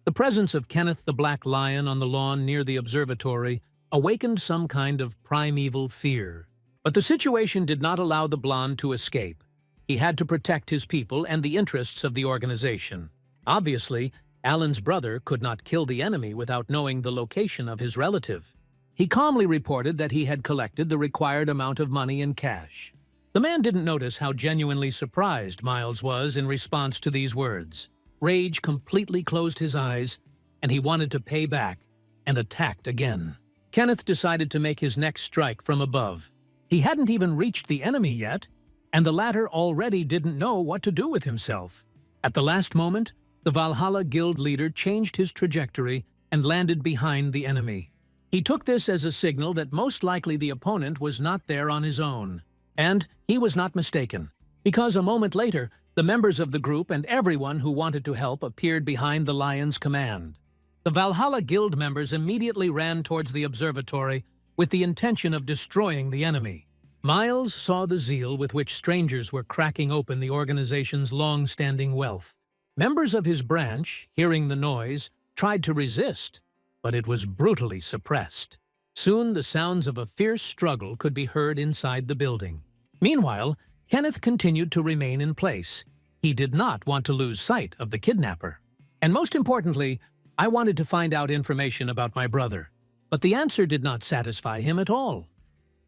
The presence of Kenneth the Black Lion on the lawn near the observatory awakened some kind of primeval fear. But the situation did not allow the blonde to escape. He had to protect his people and the interests of the organization. Obviously, Alan's brother could not kill the enemy without knowing the location of his relative. He calmly reported that he had collected the required amount of money in cash. The man didn't notice how genuinely surprised Miles was in response to these words. Rage completely closed his eyes, and he wanted to pay back and attacked again. Kenneth decided to make his next strike from above. He hadn't even reached the enemy yet, and the latter already didn't know what to do with himself. At the last moment, the Valhalla Guild leader changed his trajectory and landed behind the enemy. He took this as a signal that most likely the opponent was not there on his own. And he was not mistaken, because a moment later, the members of the group and everyone who wanted to help appeared behind the lion's command. The Valhalla Guild members immediately ran towards the observatory with the intention of destroying the enemy. Miles saw the zeal with which strangers were cracking open the organization's long-standing wealth. Members of his branch, hearing the noise, tried to resist, but it was brutally suppressed. Soon the sounds of a fierce struggle could be heard inside the building. Meanwhile, Kenneth continued to remain in place. He did not want to lose sight of the kidnapper. And most importantly, I wanted to find out information about my brother. But the answer did not satisfy him at all.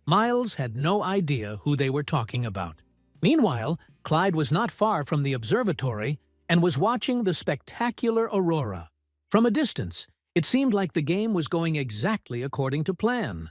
Miles had no idea who they were talking about. Meanwhile, Clyde was not far from the observatory and was watching the spectacular aurora. From a distance, it seemed like the game was going exactly according to plan.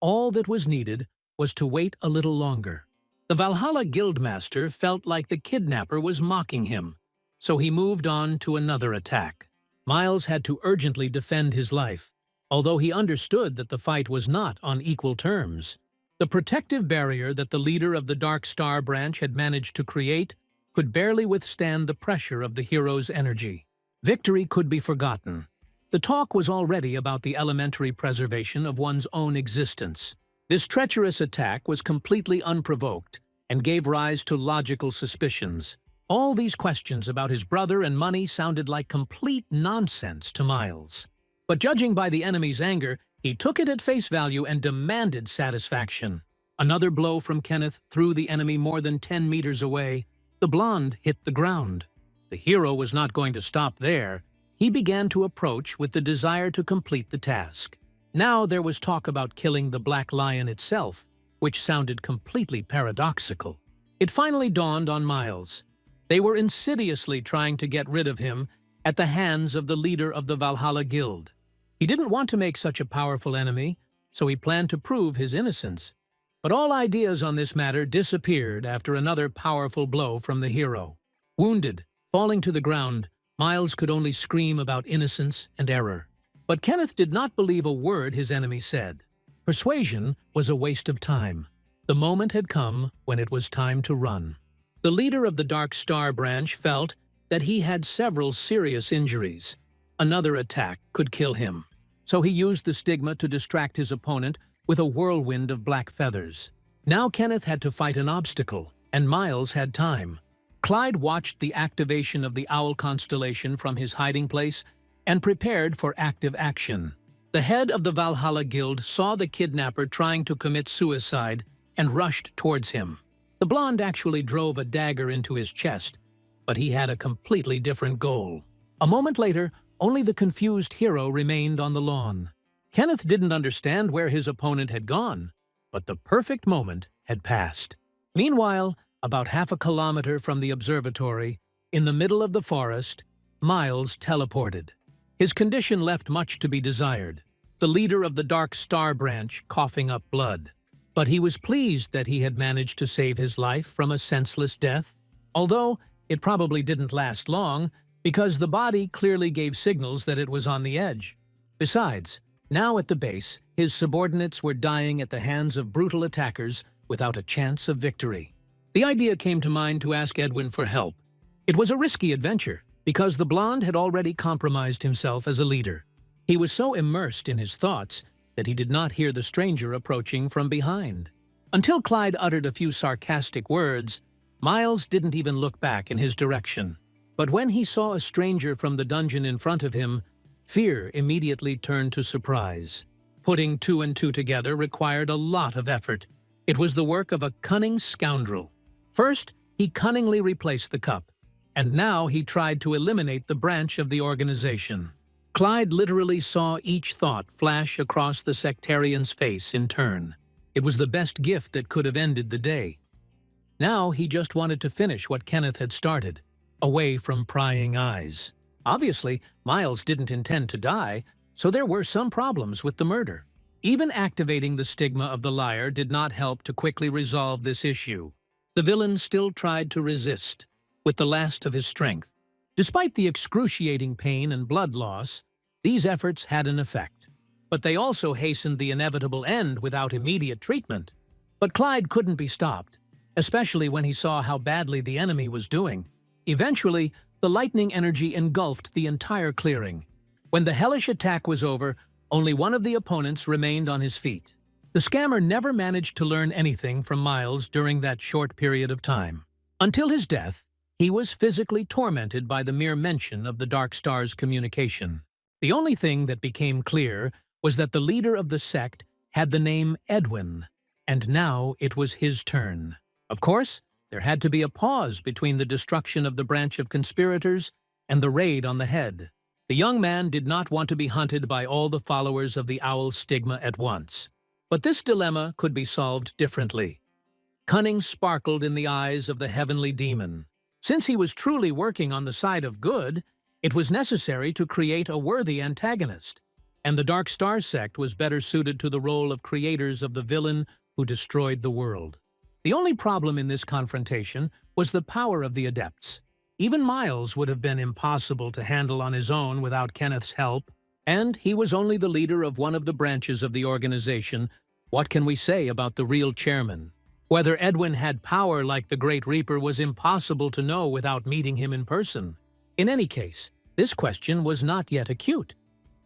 All that was needed was to wait a little longer. The Valhalla Guildmaster felt like the kidnapper was mocking him, so he moved on to another attack. Miles had to urgently defend his life, although he understood that the fight was not on equal terms. The protective barrier that the leader of the Dark Star branch had managed to create could barely withstand the pressure of the hero's energy. Victory could be forgotten. The talk was already about the elementary preservation of one's own existence. This treacherous attack was completely unprovoked and gave rise to logical suspicions. All these questions about his brother and money sounded like complete nonsense to Miles. But judging by the enemy's anger, he took it at face value and demanded satisfaction. Another blow from Kenneth threw the enemy more than 10 meters away. The blonde hit the ground. The hero was not going to stop there. He began to approach with the desire to complete the task. Now there was talk about killing the Black Lion itself, which sounded completely paradoxical. It finally dawned on Miles. They were insidiously trying to get rid of him at the hands of the leader of the Valhalla Guild. He didn't want to make such a powerful enemy, so he planned to prove his innocence. But all ideas on this matter disappeared after another powerful blow from the hero. Wounded, falling to the ground, Miles could only scream about innocence and error. But Kenneth did not believe a word his enemy said. Persuasion was a waste of time. The moment had come when it was time to run. The leader of the Dark Star branch felt that he had several serious injuries. Another attack could kill him. So he used the stigma to distract his opponent with a whirlwind of black feathers. Now Kenneth had to fight an obstacle, and Miles had time. Clyde watched the activation of the Owl constellation from his hiding place and prepared for active action. The head of the Valhalla Guild saw the kidnapper trying to commit suicide and rushed towards him. The blonde actually drove a dagger into his chest, but he had a completely different goal. A moment later, only the confused hero remained on the lawn. Kenneth didn't understand where his opponent had gone, but the perfect moment had passed. Meanwhile, about half a kilometer from the observatory, in the middle of the forest, Miles teleported. His condition left much to be desired, the leader of the Dark Star branch coughing up blood. But he was pleased that he had managed to save his life from a senseless death, although it probably didn't last long because the body clearly gave signals that it was on the edge. Besides, now at the base, his subordinates were dying at the hands of brutal attackers without a chance of victory. The idea came to mind to ask Edwin for help. It was a risky adventure, because the blonde had already compromised himself as a leader. He was so immersed in his thoughts that he did not hear the stranger approaching from behind. Until Clyde uttered a few sarcastic words, Miles didn't even look back in his direction. But when he saw a stranger from the dungeon in front of him, fear immediately turned to surprise. Putting two and two together required a lot of effort. It was the work of a cunning scoundrel. First, he cunningly replaced the cup, and now he tried to eliminate the branch of the organization. Clyde literally saw each thought flash across the sectarian's face in turn. It was the best gift that could have ended the day. Now he just wanted to finish what Kenneth had started, away from prying eyes. Obviously, Miles didn't intend to die, so there were some problems with the murder. Even activating the stigma of the liar did not help to quickly resolve this issue. The villain still tried to resist, with the last of his strength. Despite the excruciating pain and blood loss, these efforts had an effect. But they also hastened the inevitable end without immediate treatment. But Clyde couldn't be stopped, especially when he saw how badly the enemy was doing. Eventually, the lightning energy engulfed the entire clearing. When the hellish attack was over, only one of the opponents remained on his feet. The scammer never managed to learn anything from Miles during that short period of time. Until his death, he was physically tormented by the mere mention of the Dark Star's communication. The only thing that became clear was that the leader of the sect had the name Edwin, and now it was his turn. Of course, there had to be a pause between the destruction of the branch of conspirators and the raid on the head. The young man did not want to be hunted by all the followers of the owl stigma at once. But this dilemma could be solved differently. Cunning sparkled in the eyes of the heavenly demon. Since he was truly working on the side of good, it was necessary to create a worthy antagonist, and the Dark Star sect was better suited to the role of creators of the villain who destroyed the world. The only problem in this confrontation was the power of the adepts. Even Miles would have been impossible to handle on his own without Kenneth's help, and he was only the leader of one of the branches of the organization. What can we say about the real chairman? Whether Edwin had power like the Great Reaper was impossible to know without meeting him in person. In any case, this question was not yet acute.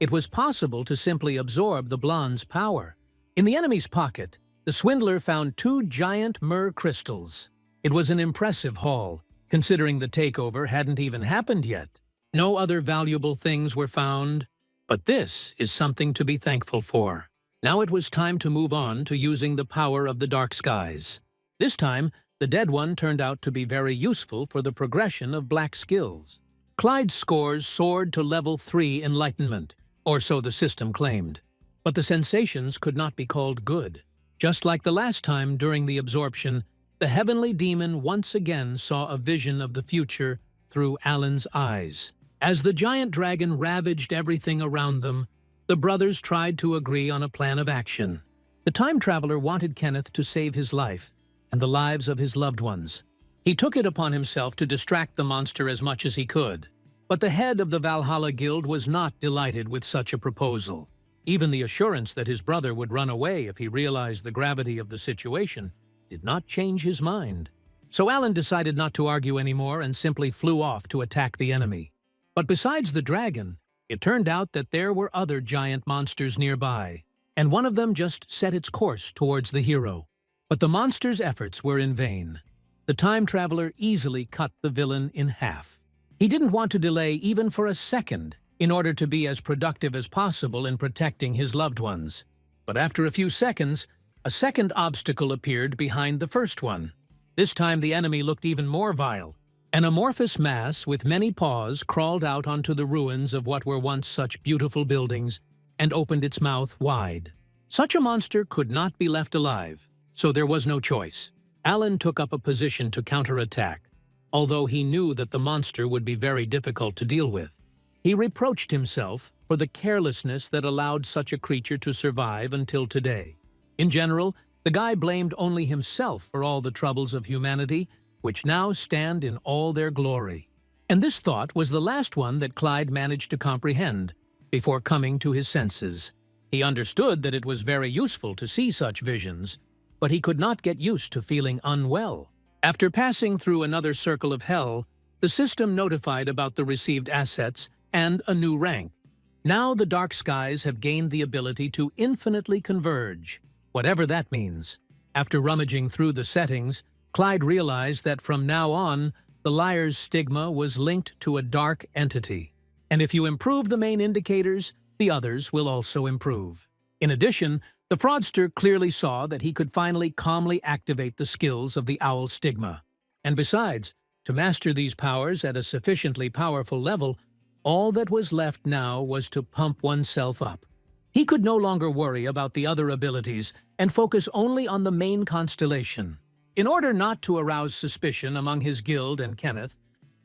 It was possible to simply absorb the blonde's power. In the enemy's pocket, the swindler found 2 giant myrrh crystals. It was an impressive haul, considering the takeover hadn't even happened yet. No other valuable things were found, but this is something to be thankful for. Now it was time to move on to using the power of the dark skies. This time, the dead one turned out to be very useful for the progression of black skills. Clyde's scores soared to level 3 enlightenment, or so the system claimed. But the sensations could not be called good. Just like the last time during the absorption, the heavenly demon once again saw a vision of the future through Alan's eyes. As the giant dragon ravaged everything around them, the brothers tried to agree on a plan of action. The time traveler wanted Kenneth to save his life and the lives of his loved ones. He took it upon himself to distract the monster as much as he could. But the head of the Valhalla Guild was not delighted with such a proposal. Even the assurance that his brother would run away if he realized the gravity of the situation did not change his mind. So Alan decided not to argue anymore and simply flew off to attack the enemy. But besides the dragon, it turned out that there were other giant monsters nearby, and one of them just set its course towards the hero. But the monster's efforts were in vain. The time traveler easily cut the villain in half. He didn't want to delay even for a second in order to be as productive as possible in protecting his loved ones. But after a few seconds, a second obstacle appeared behind the first one. This time the enemy looked even more vile. An amorphous mass with many paws crawled out onto the ruins of what were once such beautiful buildings and opened its mouth wide. Such a monster could not be left alive, so there was no choice. Alan took up a position to counterattack, although he knew that the monster would be very difficult to deal with. He reproached himself for the carelessness that allowed such a creature to survive until today. In general, the guy blamed only himself for all the troubles of humanity, which now stand in all their glory. And this thought was the last one that Clyde managed to comprehend before coming to his senses. He understood that it was very useful to see such visions, but he could not get used to feeling unwell. After passing through another circle of hell, the system notified about the received assets and a new rank. Now the dark skies have gained the ability to infinitely converge, whatever that means. After rummaging through the settings, Clyde realized that from now on, the liar's stigma was linked to a dark entity. And if you improve the main indicators, the others will also improve. In addition, the fraudster clearly saw that he could finally calmly activate the skills of the owl stigma. And besides, to master these powers at a sufficiently powerful level, all that was left now was to pump oneself up. He could no longer worry about the other abilities and focus only on the main constellation. In order not to arouse suspicion among his guild and Kenneth,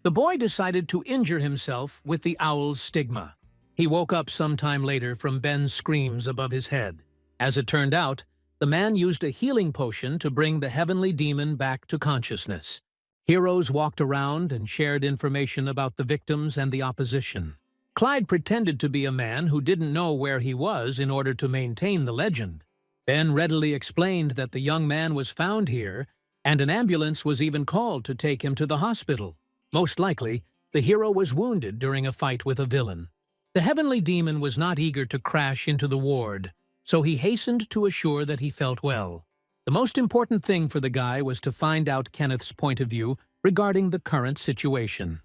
the boy decided to injure himself with the owl's stigma. He woke up sometime later from Ben's screams above his head. As it turned out, the man used a healing potion to bring the heavenly demon back to consciousness. Heroes walked around and shared information about the victims and the opposition. Clyde pretended to be a man who didn't know where he was in order to maintain the legend. Ben readily explained that the young man was found here, and an ambulance was even called to take him to the hospital. Most likely, the hero was wounded during a fight with a villain. The heavenly demon was not eager to crash into the ward, so he hastened to assure that he felt well. The most important thing for the guy was to find out Kenneth's point of view regarding the current situation.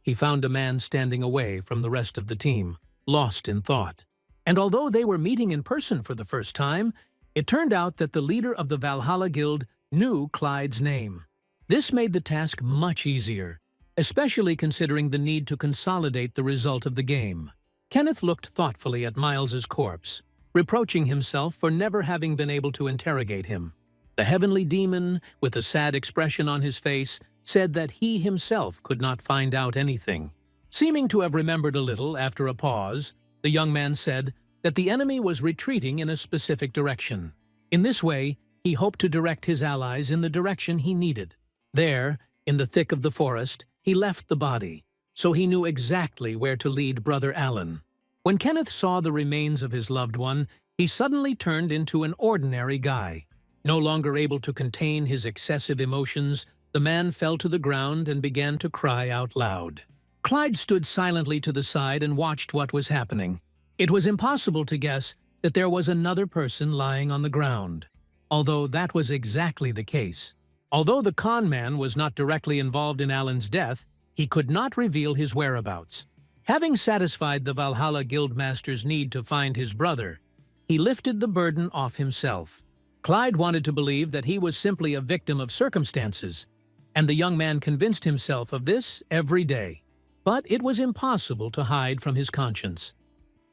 He found a man standing away from the rest of the team, lost in thought. And although they were meeting in person for the first time, it turned out that the leader of the Valhalla Guild knew Clyde's name. This made the task much easier, especially considering the need to consolidate the result of the game. Kenneth looked thoughtfully at Miles's corpse, reproaching himself for never having been able to interrogate him. The heavenly demon, with a sad expression on his face, said that he himself could not find out anything. Seeming to have remembered a little after a pause, the young man said that the enemy was retreating in a specific direction. In this way, he hoped to direct his allies in the direction he needed. There, in the thick of the forest, he left the body, so he knew exactly where to lead Brother Alan. When Kenneth saw the remains of his loved one, he suddenly turned into an ordinary guy. No longer able to contain his excessive emotions, the man fell to the ground and began to cry out loud. Clyde stood silently to the side and watched what was happening. It was impossible to guess that there was another person lying on the ground, although that was exactly the case. Although the con man was not directly involved in Alan's death, he could not reveal his whereabouts. Having satisfied the Valhalla Guildmaster's need to find his brother, he lifted the burden off himself. Clyde wanted to believe that he was simply a victim of circumstances, and the young man convinced himself of this every day. But it was impossible to hide from his conscience.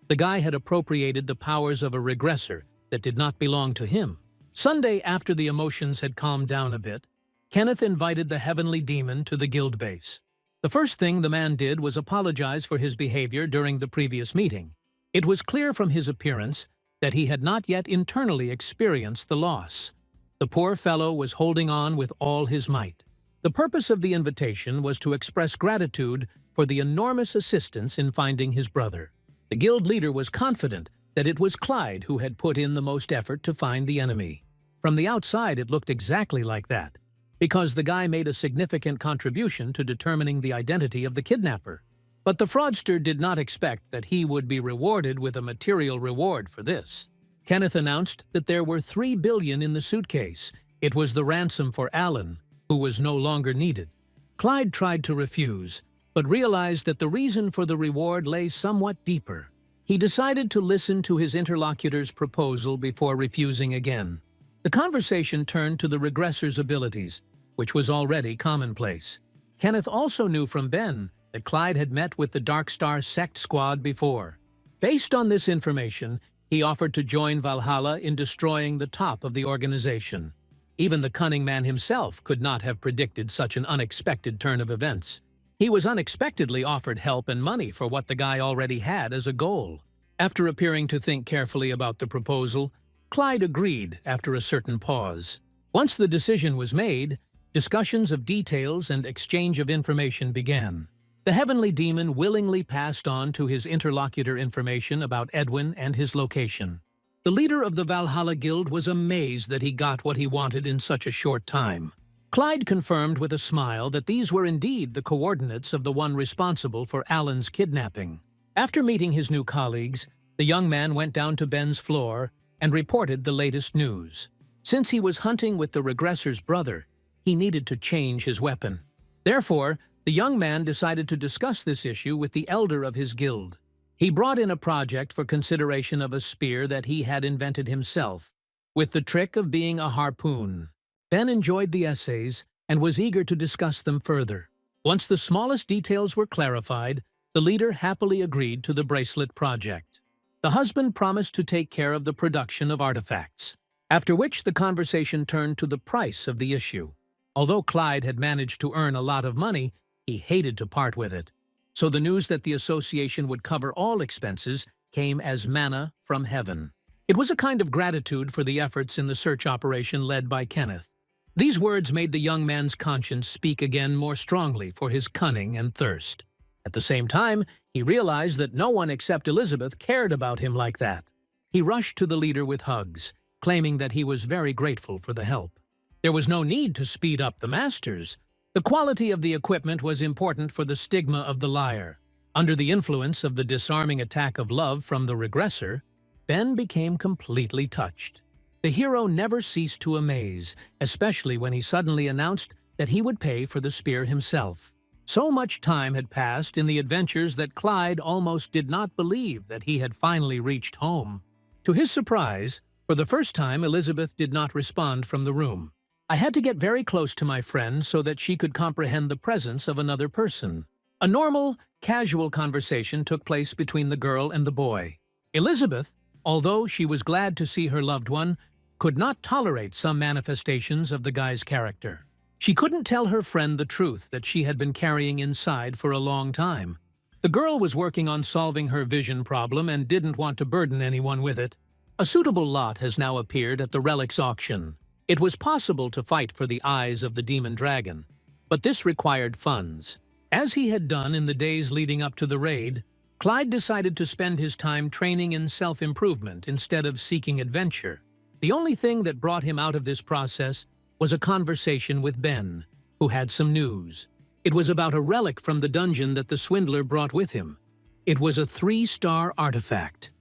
The guy had appropriated the powers of a regressor that did not belong to him. Sunday, after the emotions had calmed down a bit, Kenneth invited the heavenly demon to the guild base. The first thing the man did was apologize for his behavior during the previous meeting. It was clear from his appearance that he had not yet internally experienced the loss. The poor fellow was holding on with all his might. The purpose of the invitation was to express gratitude for the enormous assistance in finding his brother. The guild leader was confident that it was Clyde who had put in the most effort to find the enemy. From the outside, it looked exactly like that, because the guy made a significant contribution to determining the identity of the kidnapper. But the fraudster did not expect that he would be rewarded with a material reward for this. Kenneth announced that there were $3 billion in the suitcase. It was the ransom for Alan, who was no longer needed. Clyde tried to refuse, but realized that the reason for the reward lay somewhat deeper. He decided to listen to his interlocutor's proposal before refusing again. The conversation turned to the regressor's abilities, which was already commonplace. Kenneth also knew from Ben that Clyde had met with the Dark Star sect squad before. Based on this information, he offered to join Valhalla in destroying the top of the organization. Even the cunning man himself could not have predicted such an unexpected turn of events. He was unexpectedly offered help and money for what the guy already had as a goal. After appearing to think carefully about the proposal, Clyde agreed after a certain pause. Once the decision was made, discussions of details and exchange of information began. The heavenly demon willingly passed on to his interlocutor information about Edwin and his location. The leader of the Valhalla Guild was amazed that he got what he wanted in such a short time. Clyde confirmed with a smile that these were indeed the coordinates of the one responsible for Alan's kidnapping. After meeting his new colleagues, the young man went down to Ben's floor and reported the latest news. Since he was hunting with the regressor's brother, he needed to change his weapon. Therefore, the young man decided to discuss this issue with the elder of his guild. He brought in a project for consideration of a spear that he had invented himself, with the trick of being a harpoon. Ben enjoyed the essays and was eager to discuss them further. Once the smallest details were clarified, the leader happily agreed to the bracelet project. The husband promised to take care of the production of artifacts, after which the conversation turned to the price of the issue. Although Clyde had managed to earn a lot of money, he hated to part with it. So the news that the association would cover all expenses came as manna from heaven. It was a kind of gratitude for the efforts in the search operation led by Kenneth. These words made the young man's conscience speak again more strongly for his cunning and thirst. At the same time, he realized that no one except Elizabeth cared about him like that. He rushed to the leader with hugs, claiming that he was very grateful for the help. There was no need to speed up the masters. The quality of the equipment was important for the stigma of the liar. Under the influence of the disarming attack of love from the regressor, Ben became completely touched. The hero never ceased to amaze, especially when he suddenly announced that he would pay for the spear himself. So much time had passed in the adventures that Clyde almost did not believe that he had finally reached home. To his surprise, for the first time Elizabeth did not respond from the room. I had to get very close to my friend so that she could comprehend the presence of another person. A normal, casual conversation took place between the girl and the boy. Elizabeth, although she was glad to see her loved one, could not tolerate some manifestations of the guy's character. She couldn't tell her friend the truth that she had been carrying inside for a long time. The girl was working on solving her vision problem and didn't want to burden anyone with it. A suitable lot has now appeared at the relics auction. It was possible to fight for the eyes of the demon dragon, but this required funds. As he had done in the days leading up to the raid, Clyde decided to spend his time training in self-improvement instead of seeking adventure. The only thing that brought him out of this process was a conversation with Ben, who had some news. It was about a relic from the dungeon that the swindler brought with him. It was a 3-star artifact.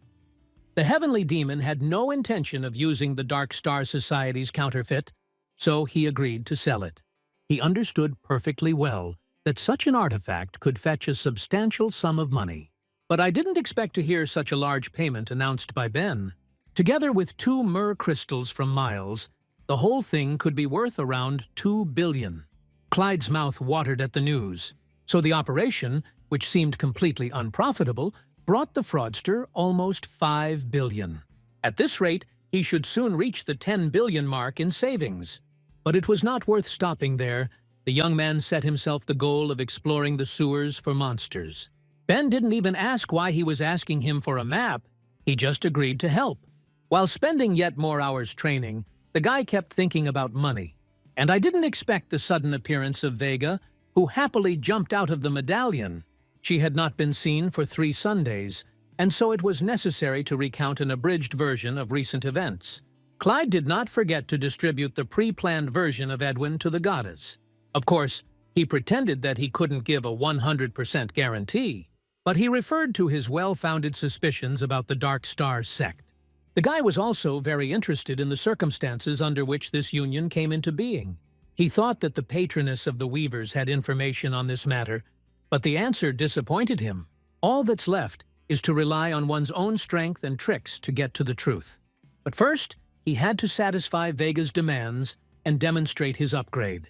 The heavenly demon had no intention of using the Dark Star Society's counterfeit, so he agreed to sell it. He understood perfectly well that such an artifact could fetch a substantial sum of money. But I didn't expect to hear such a large payment announced by Ben. Together with 2 myrrh crystals from Miles, the whole thing could be worth around $2 billion. Clyde's mouth watered at the news, so the operation, which seemed completely unprofitable, brought the fraudster almost $5 billion. At this rate, he should soon reach the $10 billion mark in savings. But it was not worth stopping there. The young man set himself the goal of exploring the sewers for monsters. Ben didn't even ask why he was asking him for a map. He just agreed to help. While spending yet more hours training, the guy kept thinking about money. And I didn't expect the sudden appearance of Vega, who happily jumped out of the medallion. She had not been seen for 3 Sundays, and so it was necessary to recount an abridged version of recent events. Clyde did not forget to distribute the pre-planned version of Edwin to the goddess. Of course, he pretended that he couldn't give a 100% guarantee, but he referred to his well-founded suspicions about the Dark Star sect. The guy was also very interested in the circumstances under which this union came into being. He thought that the patroness of the Weavers had information on this matter, but the answer disappointed him. All that's left is to rely on one's own strength and tricks to get to the truth. But first, he had to satisfy Vega's demands and demonstrate his upgrade.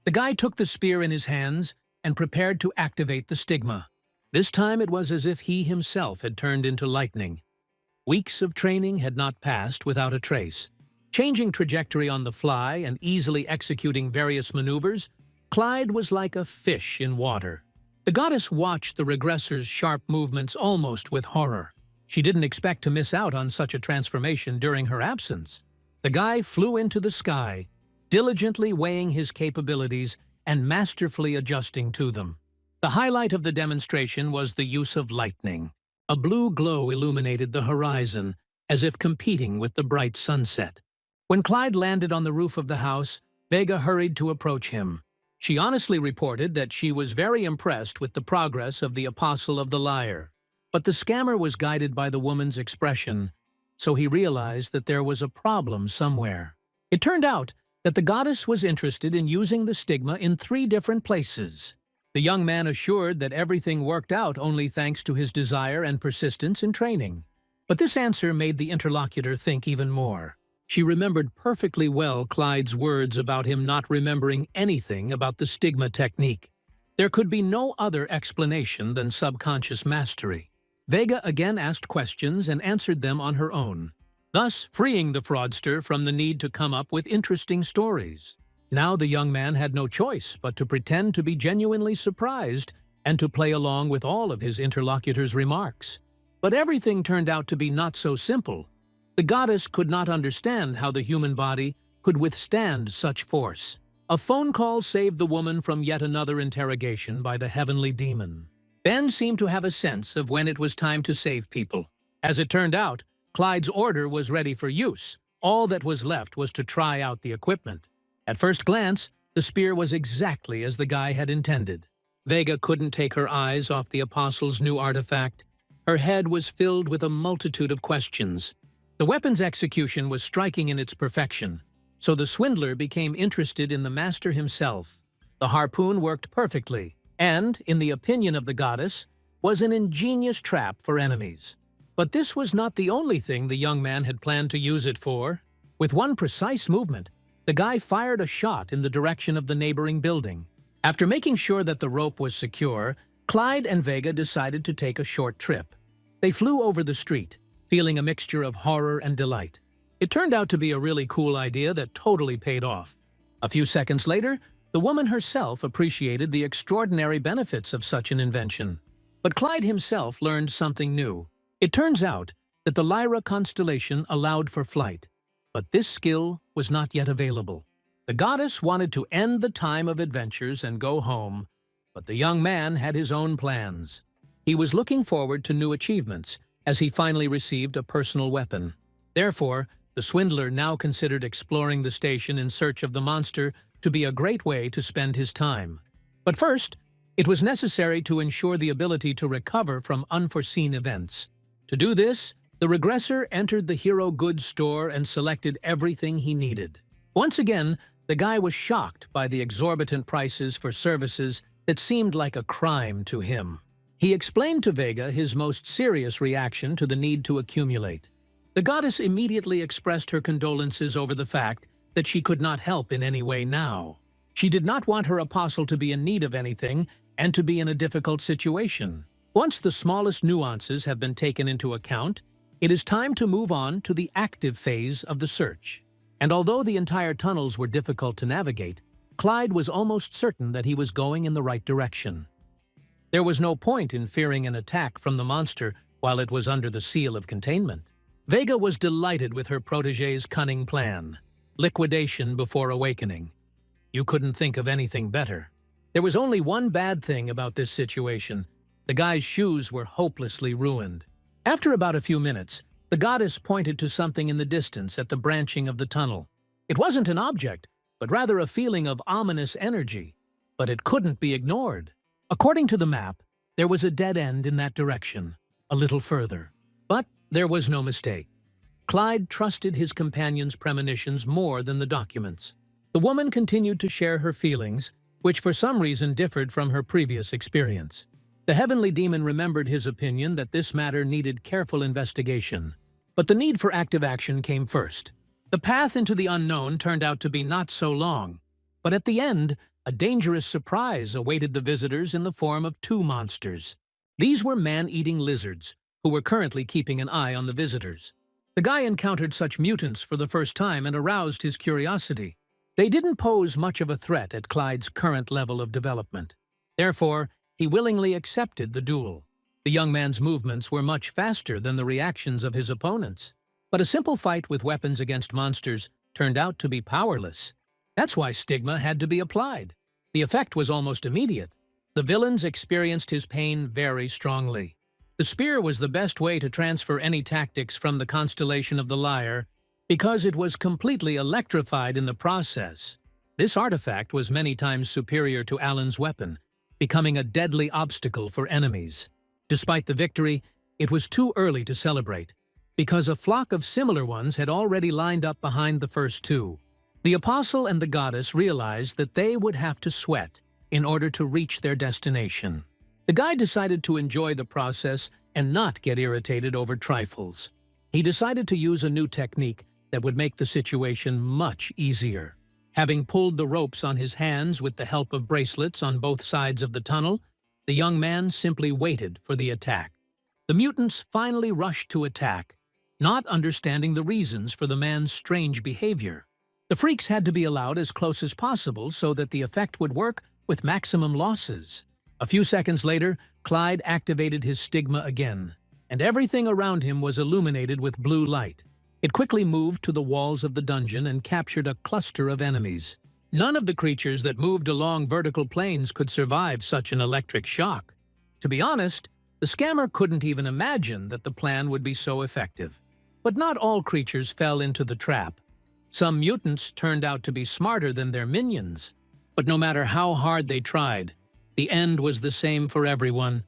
The guy took the spear in his hands and prepared to activate the stigma. This time it was as if he himself had turned into lightning. Weeks of training had not passed without a trace. Changing trajectory on the fly and easily executing various maneuvers, Clyde was like a fish in water. The goddess watched the regressor's sharp movements almost with horror. She didn't expect to miss out on such a transformation during her absence. The guy flew into the sky, diligently weighing his capabilities and masterfully adjusting to them. The highlight of the demonstration was the use of lightning. A blue glow illuminated the horizon, as if competing with the bright sunset. When Clyde landed on the roof of the house, Vega hurried to approach him. She honestly reported that she was very impressed with the progress of the Apostle of the Lyre. But the scammer was guided by the woman's expression, so he realized that there was a problem somewhere. It turned out that the goddess was interested in using the stigma in 3 different places. The young man assured that everything worked out only thanks to his desire and persistence in training. But this answer made the interlocutor think even more. She remembered perfectly well Clyde's words about him not remembering anything about the stigma technique. There could be no other explanation than subconscious mastery. Vega again asked questions and answered them on her own, thus freeing the fraudster from the need to come up with interesting stories. Now the young man had no choice but to pretend to be genuinely surprised and to play along with all of his interlocutor's remarks. But everything turned out to be not so simple. The goddess could not understand how the human body could withstand such force. A phone call saved the woman from yet another interrogation by the heavenly demon. Ben seemed to have a sense of when it was time to save people. As it turned out, Clyde's order was ready for use. All that was left was to try out the equipment. At first glance, the spear was exactly as the guy had intended. Vega couldn't take her eyes off the Apostle's new artifact. Her head was filled with a multitude of questions. The weapon's execution was striking in its perfection, so the swindler became interested in the master himself. The harpoon worked perfectly, and, in the opinion of the goddess, was an ingenious trap for enemies. But this was not the only thing the young man had planned to use it for. With one precise movement, the guy fired a shot in the direction of the neighboring building. After making sure that the rope was secure, Clyde and Vega decided to take a short trip. They flew over the street, feeling a mixture of horror and delight. It turned out to be a really cool idea that totally paid off. A few seconds later, the woman herself appreciated the extraordinary benefits of such an invention. But Clyde himself learned something new. It turns out that the Lyra constellation allowed for flight, but this skill was not yet available. The goddess wanted to end the time of adventures and go home, but the young man had his own plans. He was looking forward to new achievements, as he finally received a personal weapon. Therefore, the swindler now considered exploring the station in search of the monster to be a great way to spend his time. But first, it was necessary to ensure the ability to recover from unforeseen events. To do this, the regressor entered the hero goods store and selected everything he needed. Once again, the guy was shocked by the exorbitant prices for services that seemed like a crime to him. He explained to Vega his most serious reaction to the need to accumulate. The goddess immediately expressed her condolences over the fact that she could not help in any way now. She did not want her apostle to be in need of anything and to be in a difficult situation. Once the smallest nuances have been taken into account, it is time to move on to the active phase of the search. And although the entire tunnels were difficult to navigate, Clyde was almost certain that he was going in the right direction. There was no point in fearing an attack from the monster while it was under the seal of containment. Vega was delighted with her protégé's cunning plan. Liquidation before awakening. You couldn't think of anything better. There was only one bad thing about this situation. The guy's shoes were hopelessly ruined. After about a few minutes, the goddess pointed to something in the distance at the branching of the tunnel. It wasn't an object, but rather a feeling of ominous energy. But it couldn't be ignored. According to the map, there was a dead end in that direction, a little further. But there was no mistake. Clyde trusted his companion's premonitions more than the documents. The woman continued to share her feelings, which for some reason differed from her previous experience. The heavenly demon remembered his opinion that this matter needed careful investigation. But the need for active action came first. The path into the unknown turned out to be not so long, but at the end, a dangerous surprise awaited the visitors in the form of 2 monsters. These were man-eating lizards, who were currently keeping an eye on the visitors. The guy encountered such mutants for the first time and aroused his curiosity. They didn't pose much of a threat at Clyde's current level of development. Therefore, he willingly accepted the duel. The young man's movements were much faster than the reactions of his opponents. But a simple fight with weapons against monsters turned out to be powerless. That's why stigma had to be applied. The effect was almost immediate. The villains experienced his pain very strongly. The spear was the best way to transfer any tactics from the constellation of the Lyre because it was completely electrified in the process. This artifact was many times superior to Alan's weapon, becoming a deadly obstacle for enemies. Despite the victory, it was too early to celebrate, because a flock of similar ones had already lined up behind the first two. The apostle and the goddess realized that they would have to sweat in order to reach their destination. The guy decided to enjoy the process and not get irritated over trifles. He decided to use a new technique that would make the situation much easier. Having pulled the ropes on his hands with the help of bracelets on both sides of the tunnel, the young man simply waited for the attack. The mutants finally rushed to attack, not understanding the reasons for the man's strange behavior. The freaks had to be allowed as close as possible so that the effect would work with maximum losses. A few seconds later, Clyde activated his stigma again, and everything around him was illuminated with blue light. It quickly moved to the walls of the dungeon and captured a cluster of enemies. None of the creatures that moved along vertical planes could survive such an electric shock. To be honest, the scammer couldn't even imagine that the plan would be so effective. But not all creatures fell into the trap. Some mutants turned out to be smarter than their minions. But no matter how hard they tried, the end was the same for everyone.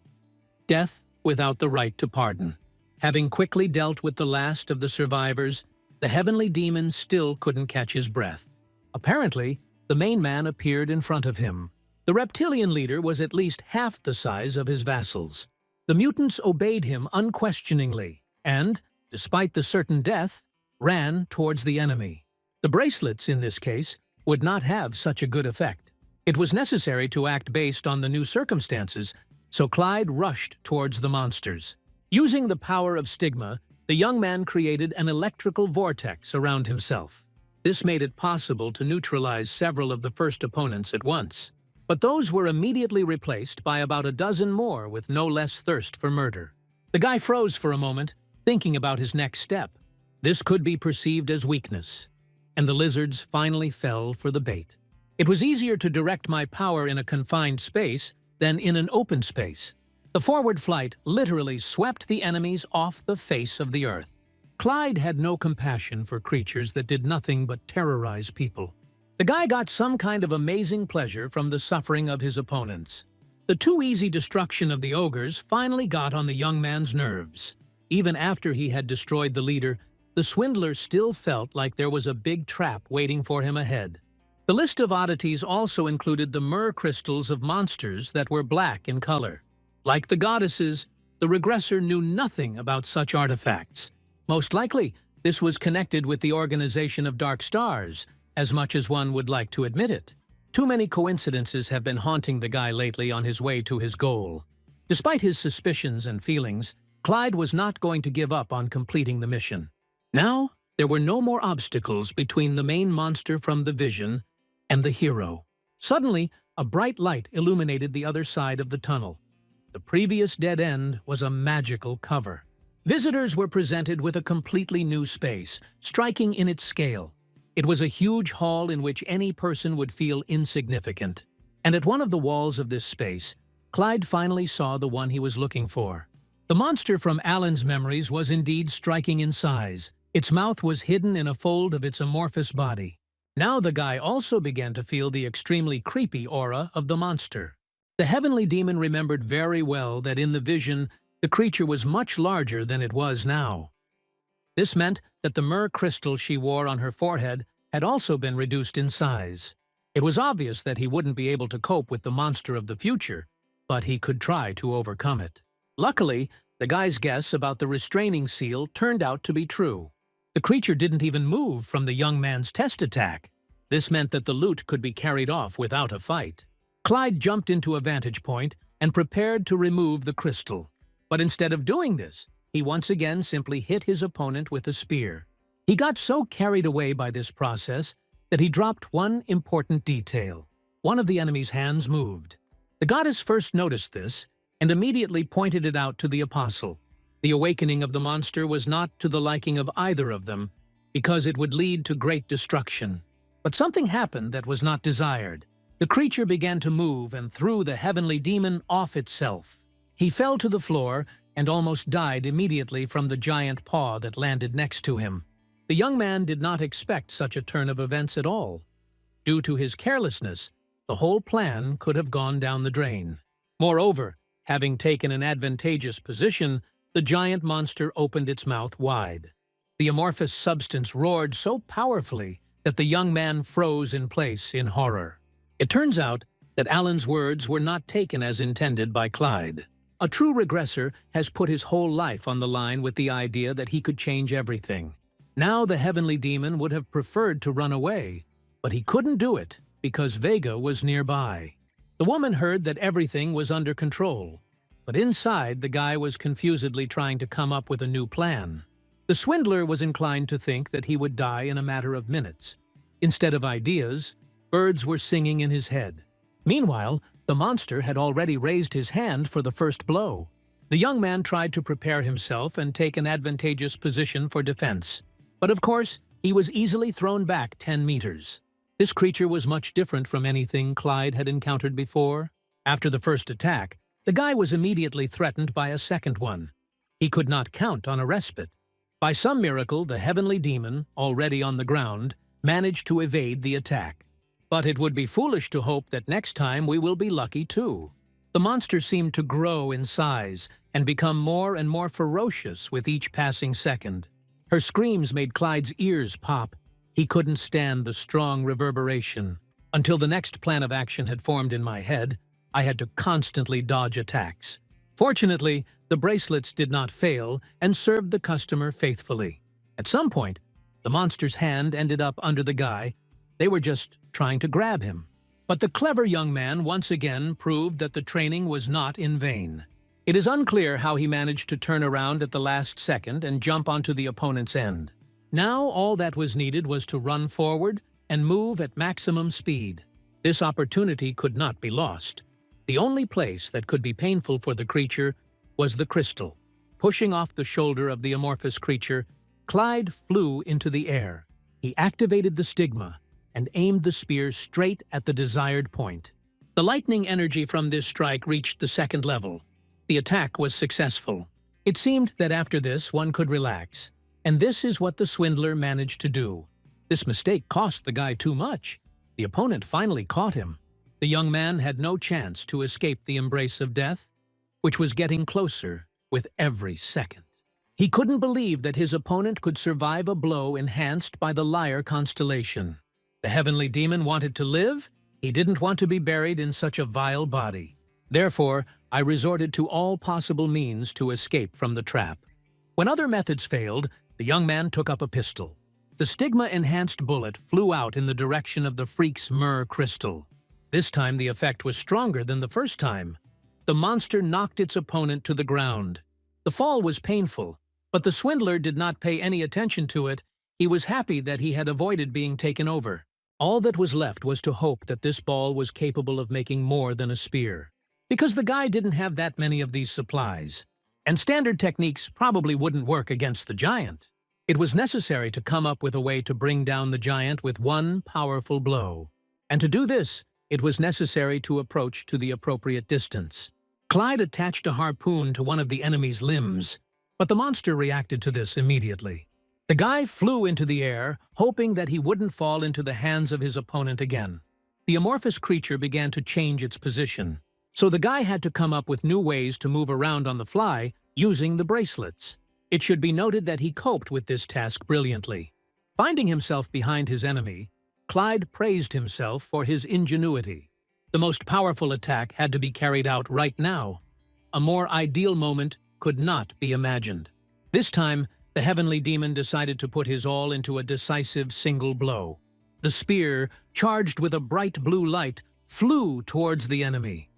Death without the right to pardon. Having quickly dealt with the last of the survivors, the heavenly demon still couldn't catch his breath. Apparently, the main man appeared in front of him. The reptilian leader was at least half the size of his vassals. The mutants obeyed him unquestioningly and, despite the certain death, ran towards the enemy. The bracelets, in this case, would not have such a good effect. It was necessary to act based on the new circumstances, so Clyde rushed towards the monsters. Using the power of stigma, the young man created an electrical vortex around himself. This made it possible to neutralize several of the first opponents at once. But those were immediately replaced by about a dozen more with no less thirst for murder. The guy froze for a moment, thinking about his next step. This could be perceived as weakness, and the lizards finally fell for the bait. It was easier to direct my power in a confined space than in an open space. The forward flight literally swept the enemies off the face of the earth. Clyde had no compassion for creatures that did nothing but terrorize people. The guy got some kind of amazing pleasure from the suffering of his opponents. The too easy destruction of the ogres finally got on the young man's nerves. Even after he had destroyed the leader, the swindler still felt like there was a big trap waiting for him ahead. The list of oddities also included the myrrh crystals of monsters that were black in color. Like the goddesses, the regressor knew nothing about such artifacts. Most likely, this was connected with the organization of dark stars, as much as one would like to admit it. Too many coincidences have been haunting the guy lately on his way to his goal. Despite his suspicions and feelings, Clyde was not going to give up on completing the mission. Now, there were no more obstacles between the main monster from the vision and the hero. Suddenly, a bright light illuminated the other side of the tunnel. The previous dead end was a magical cover. Visitors were presented with a completely new space, striking in its scale. It was a huge hall in which any person would feel insignificant. And at one of the walls of this space, Clyde finally saw the one he was looking for. The monster from Alan's memories was indeed striking in size. Its mouth was hidden in a fold of its amorphous body. Now the guy also began to feel the extremely creepy aura of the monster. The heavenly demon remembered very well that in the vision, the creature was much larger than it was now. This meant that the myrrh crystal she wore on her forehead had also been reduced in size. It was obvious that he wouldn't be able to cope with the monster of the future, but he could try to overcome it. Luckily, the guy's guess about the restraining seal turned out to be true. The creature didn't even move from the young man's test attack. This meant that the loot could be carried off without a fight. Clyde jumped into a vantage point and prepared to remove the crystal. But instead of doing this, he once again simply hit his opponent with a spear. He got so carried away by this process that he dropped one important detail. One of the enemy's hands moved. The goddess first noticed this and immediately pointed it out to the apostle. The awakening of the monster was not to the liking of either of them, because it would lead to great destruction. But something happened that was not desired. The creature began to move and threw the heavenly demon off itself. He fell to the floor and almost died immediately from the giant paw that landed next to him. The young man did not expect such a turn of events at all. Due to his carelessness, the whole plan could have gone down the drain. Moreover, having taken an advantageous position, the giant monster opened its mouth wide. The amorphous substance roared so powerfully that the young man froze in place in horror. It turns out that Alan's words were not taken as intended by Clyde. A true regressor has put his whole life on the line with the idea that he could change everything. Now the heavenly demon would have preferred to run away, but he couldn't do it because Vega was nearby. The woman heard that everything was under control, but inside the guy was confusedly trying to come up with a new plan. The swindler was inclined to think that he would die in a matter of minutes. Instead of ideas, birds were singing in his head. Meanwhile, the monster had already raised his hand for the first blow. The young man tried to prepare himself and take an advantageous position for defense. But of course, he was easily thrown back 10 meters. This creature was much different from anything Clyde had encountered before. After the first attack, the guy was immediately threatened by a second one. He could not count on a respite. By some miracle, the heavenly demon, already on the ground, managed to evade the attack. But it would be foolish to hope that next time we will be lucky too. The monster seemed to grow in size and become more and more ferocious with each passing second. Her screams made Clyde's ears pop. He couldn't stand the strong reverberation. Until the next plan of action had formed in my head, I had to constantly dodge attacks. Fortunately, the bracelets did not fail and served the customer faithfully. At some point, the monster's hand ended up under the guy. They were just trying to grab him. But the clever young man once again proved that the training was not in vain. It is unclear how he managed to turn around at the last second and jump onto the opponent's end. Now all that was needed was to run forward and move at maximum speed. This opportunity could not be lost. The only place that could be painful for the creature was the crystal. Pushing off the shoulder of the amorphous creature, Clyde flew into the air. He activated the stigma and aimed the spear straight at the desired point. The lightning energy from this strike reached the second level. The attack was successful. It seemed that after this one could relax, and this is what the swindler managed to do. This mistake cost the guy too much. The opponent finally caught him. The young man had no chance to escape the embrace of death, which was getting closer with every second. He couldn't believe that his opponent could survive a blow enhanced by the Lyre constellation. The heavenly demon wanted to live. He didn't want to be buried in such a vile body. Therefore, I resorted to all possible means to escape from the trap. When other methods failed, the young man took up a pistol. The stigma-enhanced bullet flew out in the direction of the freak's myrrh crystal. This time the effect was stronger than the first time. The monster knocked its opponent to the ground. The fall was painful, but the swindler did not pay any attention to it. He was happy that he had avoided being taken over. All that was left was to hope that this ball was capable of making more than a spear. Because the guy didn't have that many of these supplies, and standard techniques probably wouldn't work against the giant. It was necessary to come up with a way to bring down the giant with one powerful blow. And to do this, it was necessary to approach to the appropriate distance. Clyde attached a harpoon to one of the enemy's limbs, but the monster reacted to this immediately. The guy flew into the air, hoping that he wouldn't fall into the hands of his opponent again. The amorphous creature began to change its position, so the guy had to come up with new ways to move around on the fly using the bracelets. It should be noted that he coped with this task brilliantly. Finding himself behind his enemy, Clyde praised himself for his ingenuity. The most powerful attack had to be carried out right now. A more ideal moment could not be imagined. This time, the heavenly demon decided to put his all into a decisive single blow. The spear, charged with a bright blue light, flew towards the enemy.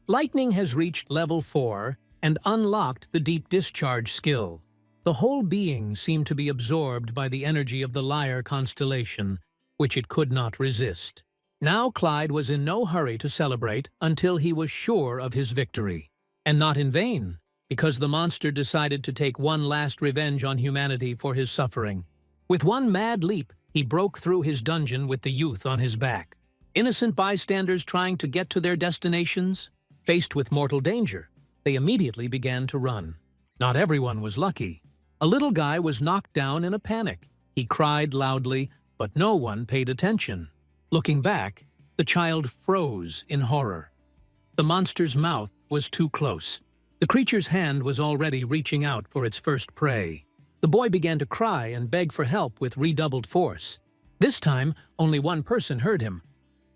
Lightning has reached level 4 and unlocked the deep discharge skill. The whole being seemed to be absorbed by the energy of the Lyre constellation, which it could not resist. Now Clyde was in no hurry to celebrate until he was sure of his victory. And not in vain, because the monster decided to take one last revenge on humanity for his suffering. With one mad leap, he broke through his dungeon with the youth on his back. Innocent bystanders trying to get to their destinations? Faced with mortal danger, they immediately began to run. Not everyone was lucky. A little guy was knocked down in a panic. He cried loudly, but no one paid attention. Looking back, the child froze in horror. The monster's mouth was too close. The creature's hand was already reaching out for its first prey. The boy began to cry and beg for help with redoubled force. This time, only one person heard him.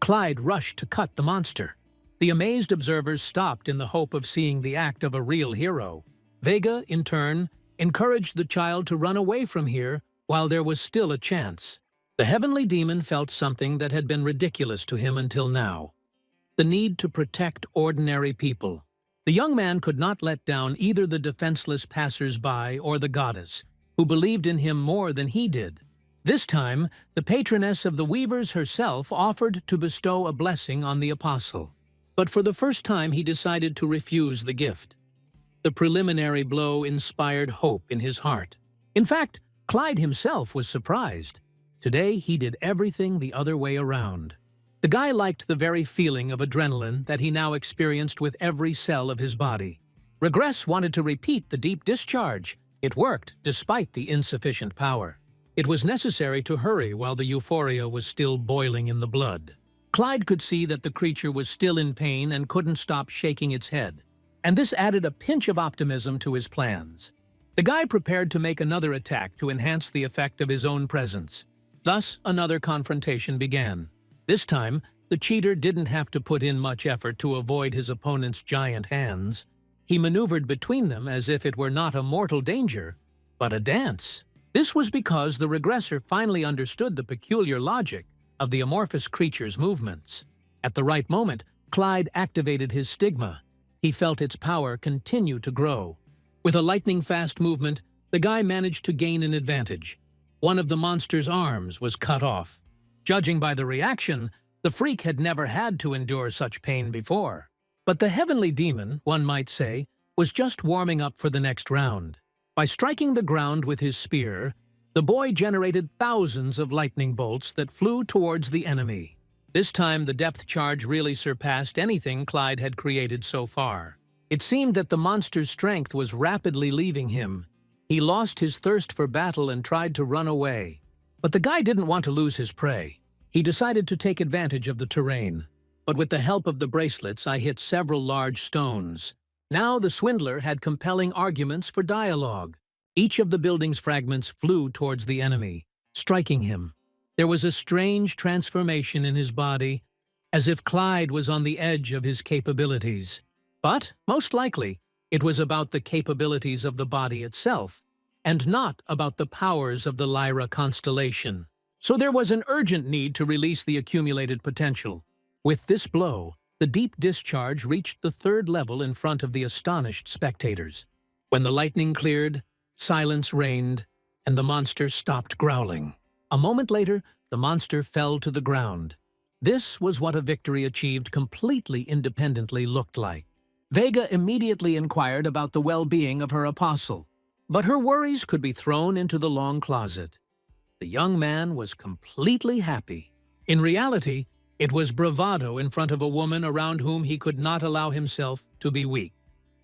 Clyde rushed to cut the monster. The amazed observers stopped in the hope of seeing the act of a real hero. Vega, in turn, encouraged the child to run away from here while there was still a chance. The heavenly demon felt something that had been ridiculous to him until now: the need to protect ordinary people. The young man could not let down either the defenseless passers-by or the goddess, who believed in him more than he did. This time, the patroness of the weavers herself offered to bestow a blessing on the apostle. But for the first time he decided to refuse the gift. The preliminary blow inspired hope in his heart. In fact, Clyde himself was surprised. Today he did everything the other way around. The guy liked the very feeling of adrenaline that he now experienced with every cell of his body. Regress wanted to repeat the deep discharge. It worked despite the insufficient power. It was necessary to hurry while the euphoria was still boiling in the blood. Clyde could see that the creature was still in pain and couldn't stop shaking its head. And this added a pinch of optimism to his plans. The guy prepared to make another attack to enhance the effect of his own presence. Thus, another confrontation began. This time, the cheater didn't have to put in much effort to avoid his opponent's giant hands. He maneuvered between them as if it were not a mortal danger, but a dance. This was because the regressor finally understood the peculiar logic of the amorphous creature's movements. At the right moment, Clyde activated his stigma. He felt its power continue to grow. With a lightning-fast movement, the guy managed to gain an advantage. One of the monster's arms was cut off. Judging by the reaction, the freak had never had to endure such pain before. But the heavenly demon, one might say, was just warming up for the next round. By striking the ground with his spear, the boy generated thousands of lightning bolts that flew towards the enemy. This time, the depth charge really surpassed anything Clyde had created so far. It seemed that the monster's strength was rapidly leaving him. He lost his thirst for battle and tried to run away. But the guy didn't want to lose his prey. He decided to take advantage of the terrain. But with the help of the bracelets, I hit several large stones. Now the swindler had compelling arguments for dialogue. Each of the building's fragments flew towards the enemy, striking him. There was a strange transformation in his body, as if Clyde was on the edge of his capabilities. But, most likely, it was about the capabilities of the body itself, and not about the powers of the Lyra constellation. So there was an urgent need to release the accumulated potential. With this blow, the deep discharge reached the 3rd level in front of the astonished spectators. When the lightning cleared, silence reigned, and the monster stopped growling. A moment later, the monster fell to the ground. This was what a victory achieved completely independently looked like. Vega immediately inquired about the well-being of her apostle, but her worries could be thrown into the long closet. The young man was completely happy. In reality, it was bravado in front of a woman around whom he could not allow himself to be weak.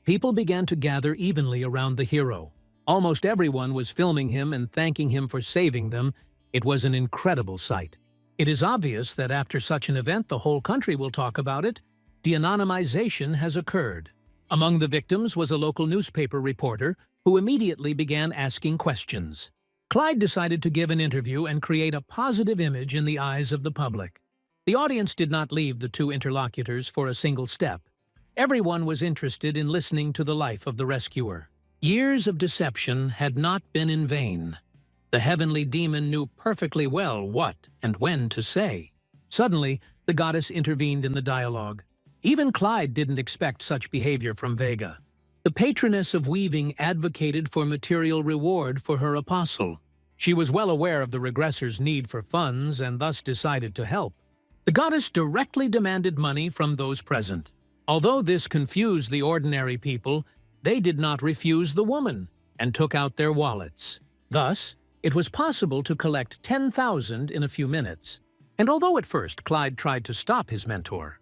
People began to gather evenly around the hero. Almost everyone was filming him and thanking him for saving them. It was an incredible sight. It is obvious that after such an event, the whole country will talk about it. De-anonymization has occurred. Among the victims was a local newspaper reporter who immediately began asking questions. Clyde decided to give an interview and create a positive image in the eyes of the public. The audience did not leave the two interlocutors for a single step. Everyone was interested in listening to the life of the rescuer. Years of deception had not been in vain. The heavenly demon knew perfectly well what and when to say. Suddenly, the goddess intervened in the dialogue. Even Clyde didn't expect such behavior from Vega. The patroness of weaving advocated for material reward for her apostle. She was well aware of the regressor's need for funds and thus decided to help. The goddess directly demanded money from those present. Although this confused the ordinary people, they did not refuse the woman and took out their wallets. Thus, it was possible to collect 10,000 in a few minutes. And although at first Clyde tried to stop his mentor,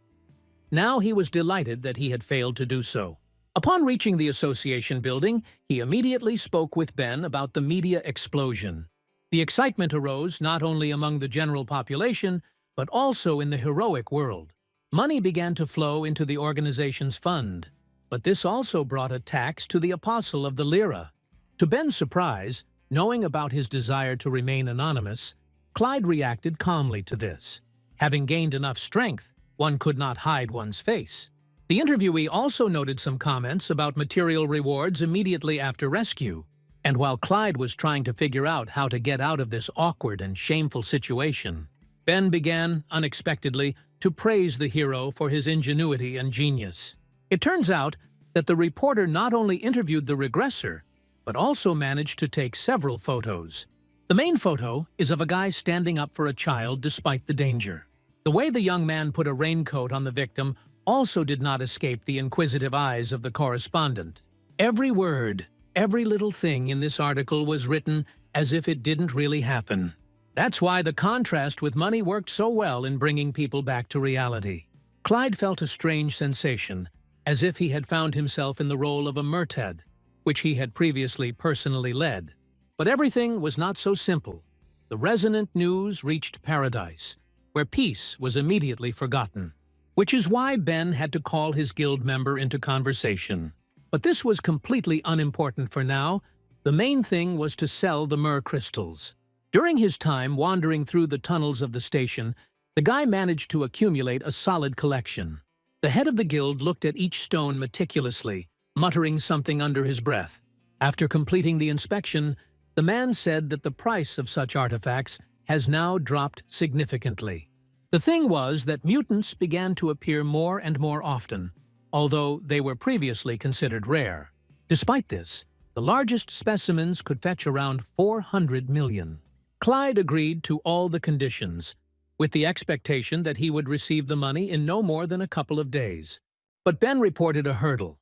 now he was delighted that he had failed to do so. Upon reaching the association building, he immediately spoke with Ben about the media explosion. The excitement arose not only among the general population, but also in the heroic world. Money began to flow into the organization's fund, but this also brought a tax to the apostle of the Lyra. To Ben's surprise, knowing about his desire to remain anonymous, Clyde reacted calmly to this. Having gained enough strength, one could not hide one's face. The interviewee also noted some comments about material rewards immediately after rescue, and while Clyde was trying to figure out how to get out of this awkward and shameful situation, Ben began, unexpectedly, to praise the hero for his ingenuity and genius. It turns out that the reporter not only interviewed the regressor, but also managed to take several photos. The main photo is of a guy standing up for a child despite the danger. The way the young man put a raincoat on the victim also did not escape the inquisitive eyes of the correspondent. Every word, every little thing in this article was written as if it didn't really happen. That's why the contrast with money worked so well in bringing people back to reality. Clyde felt a strange sensation, as if he had found himself in the role of a mertad, which he had previously personally led. But everything was not so simple. The resonant news reached paradise, where peace was immediately forgotten, which is why Ben had to call his guild member into conversation. But this was completely unimportant for now. The main thing was to sell the myrrh crystals. During his time wandering through the tunnels of the station, the guy managed to accumulate a solid collection. The head of the guild looked at each stone meticulously, muttering something under his breath. After completing the inspection, the man said that the price of such artifacts has now dropped significantly. The thing was that mutants began to appear more and more often, although they were previously considered rare. Despite this, the largest specimens could fetch around 400 million. Clyde agreed to all the conditions, with the expectation that he would receive the money in no more than a couple of days. But Ben reported a hurdle.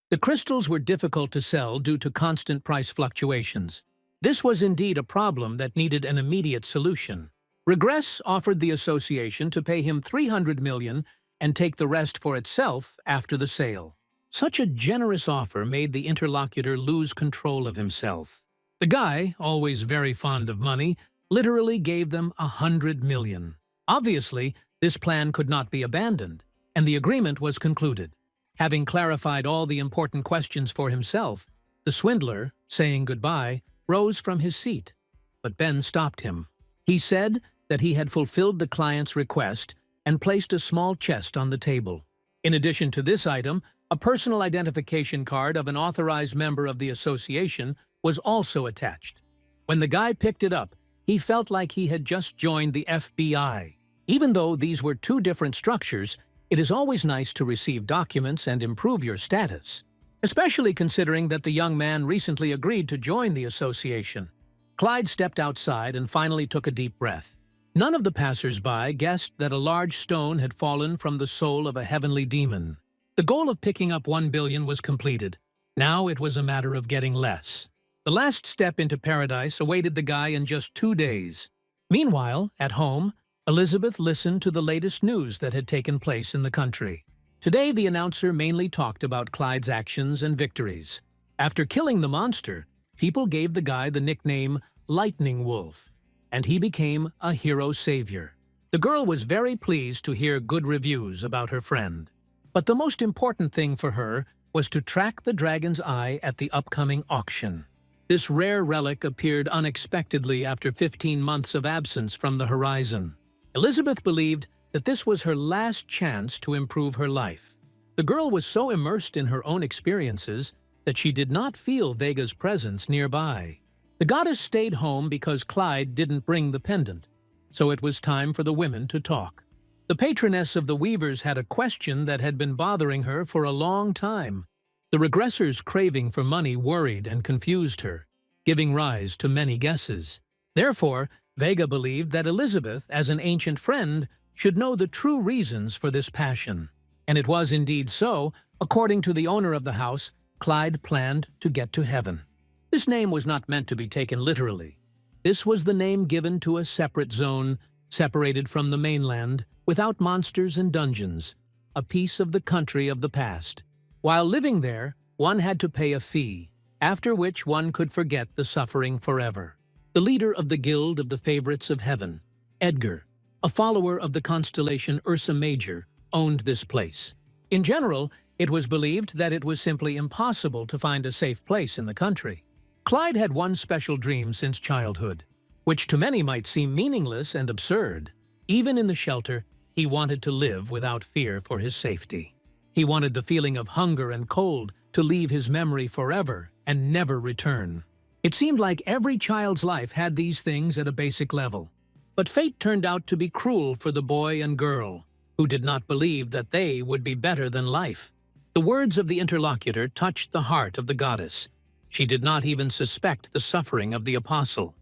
The crystals were difficult to sell due to constant price fluctuations. This was indeed a problem that needed an immediate solution. Regress offered the association to pay him 300 million and take the rest for itself after the sale. Such a generous offer made the interlocutor lose control of himself. The guy, always very fond of money, literally gave them 100 million. Obviously, this plan could not be abandoned, and the agreement was concluded. Having clarified all the important questions for himself, the swindler, saying goodbye, rose from his seat. But Ben stopped him. He said that he had fulfilled the client's request and placed a small chest on the table. In addition to this item, a personal identification card of an authorized member of the association was also attached. When the guy picked it up, he felt like he had just joined the FBI. Even though these were two different structures, it is always nice to receive documents and improve your status, especially considering that the young man recently agreed to join the association. Clyde stepped outside and finally took a deep breath. None of the passers-by guessed that a large stone had fallen from the soul of a heavenly demon. The goal of picking up 1 billion was completed. Now it was a matter of getting less. The last step into paradise awaited the guy in just 2 days. Meanwhile, at home, Elizabeth listened to the latest news that had taken place in the country. Today, the announcer mainly talked about Clyde's actions and victories. After killing the monster, people gave the guy the nickname Lightning Wolf, and he became a hero savior. The girl was very pleased to hear good reviews about her friend. But the most important thing for her was to track the dragon's eye at the upcoming auction. This rare relic appeared unexpectedly after 15 months of absence from the horizon. Elizabeth believed that this was her last chance to improve her life. The girl was so immersed in her own experiences that she did not feel Vega's presence nearby. The goddess stayed home because Clyde didn't bring the pendant, so it was time for the women to talk. The patroness of the weavers had a question that had been bothering her for a long time. The regressors' craving for money worried and confused her, giving rise to many guesses. Therefore, Vega believed that Elizabeth, as an ancient friend, should know the true reasons for this passion. And it was indeed so. According to the owner of the house, Clyde planned to get to heaven. This name was not meant to be taken literally. This was the name given to a separate zone, separated from the mainland, without monsters and dungeons, a piece of the country of the past. While living there, one had to pay a fee, after which one could forget the suffering forever. The leader of the Guild of the Favorites of Heaven, Edgar, a follower of the constellation Ursa Major, owned this place. In general, it was believed that it was simply impossible to find a safe place in the country. Clyde had one special dream since childhood, which to many might seem meaningless and absurd. Even in the shelter, he wanted to live without fear for his safety. He wanted the feeling of hunger and cold to leave his memory forever and never return. It seemed like every child's life had these things at a basic level. But fate turned out to be cruel for the boy and girl, who did not believe that they would be better than life. The words of the interlocutor touched the heart of the goddess. She did not even suspect the suffering of the apostle.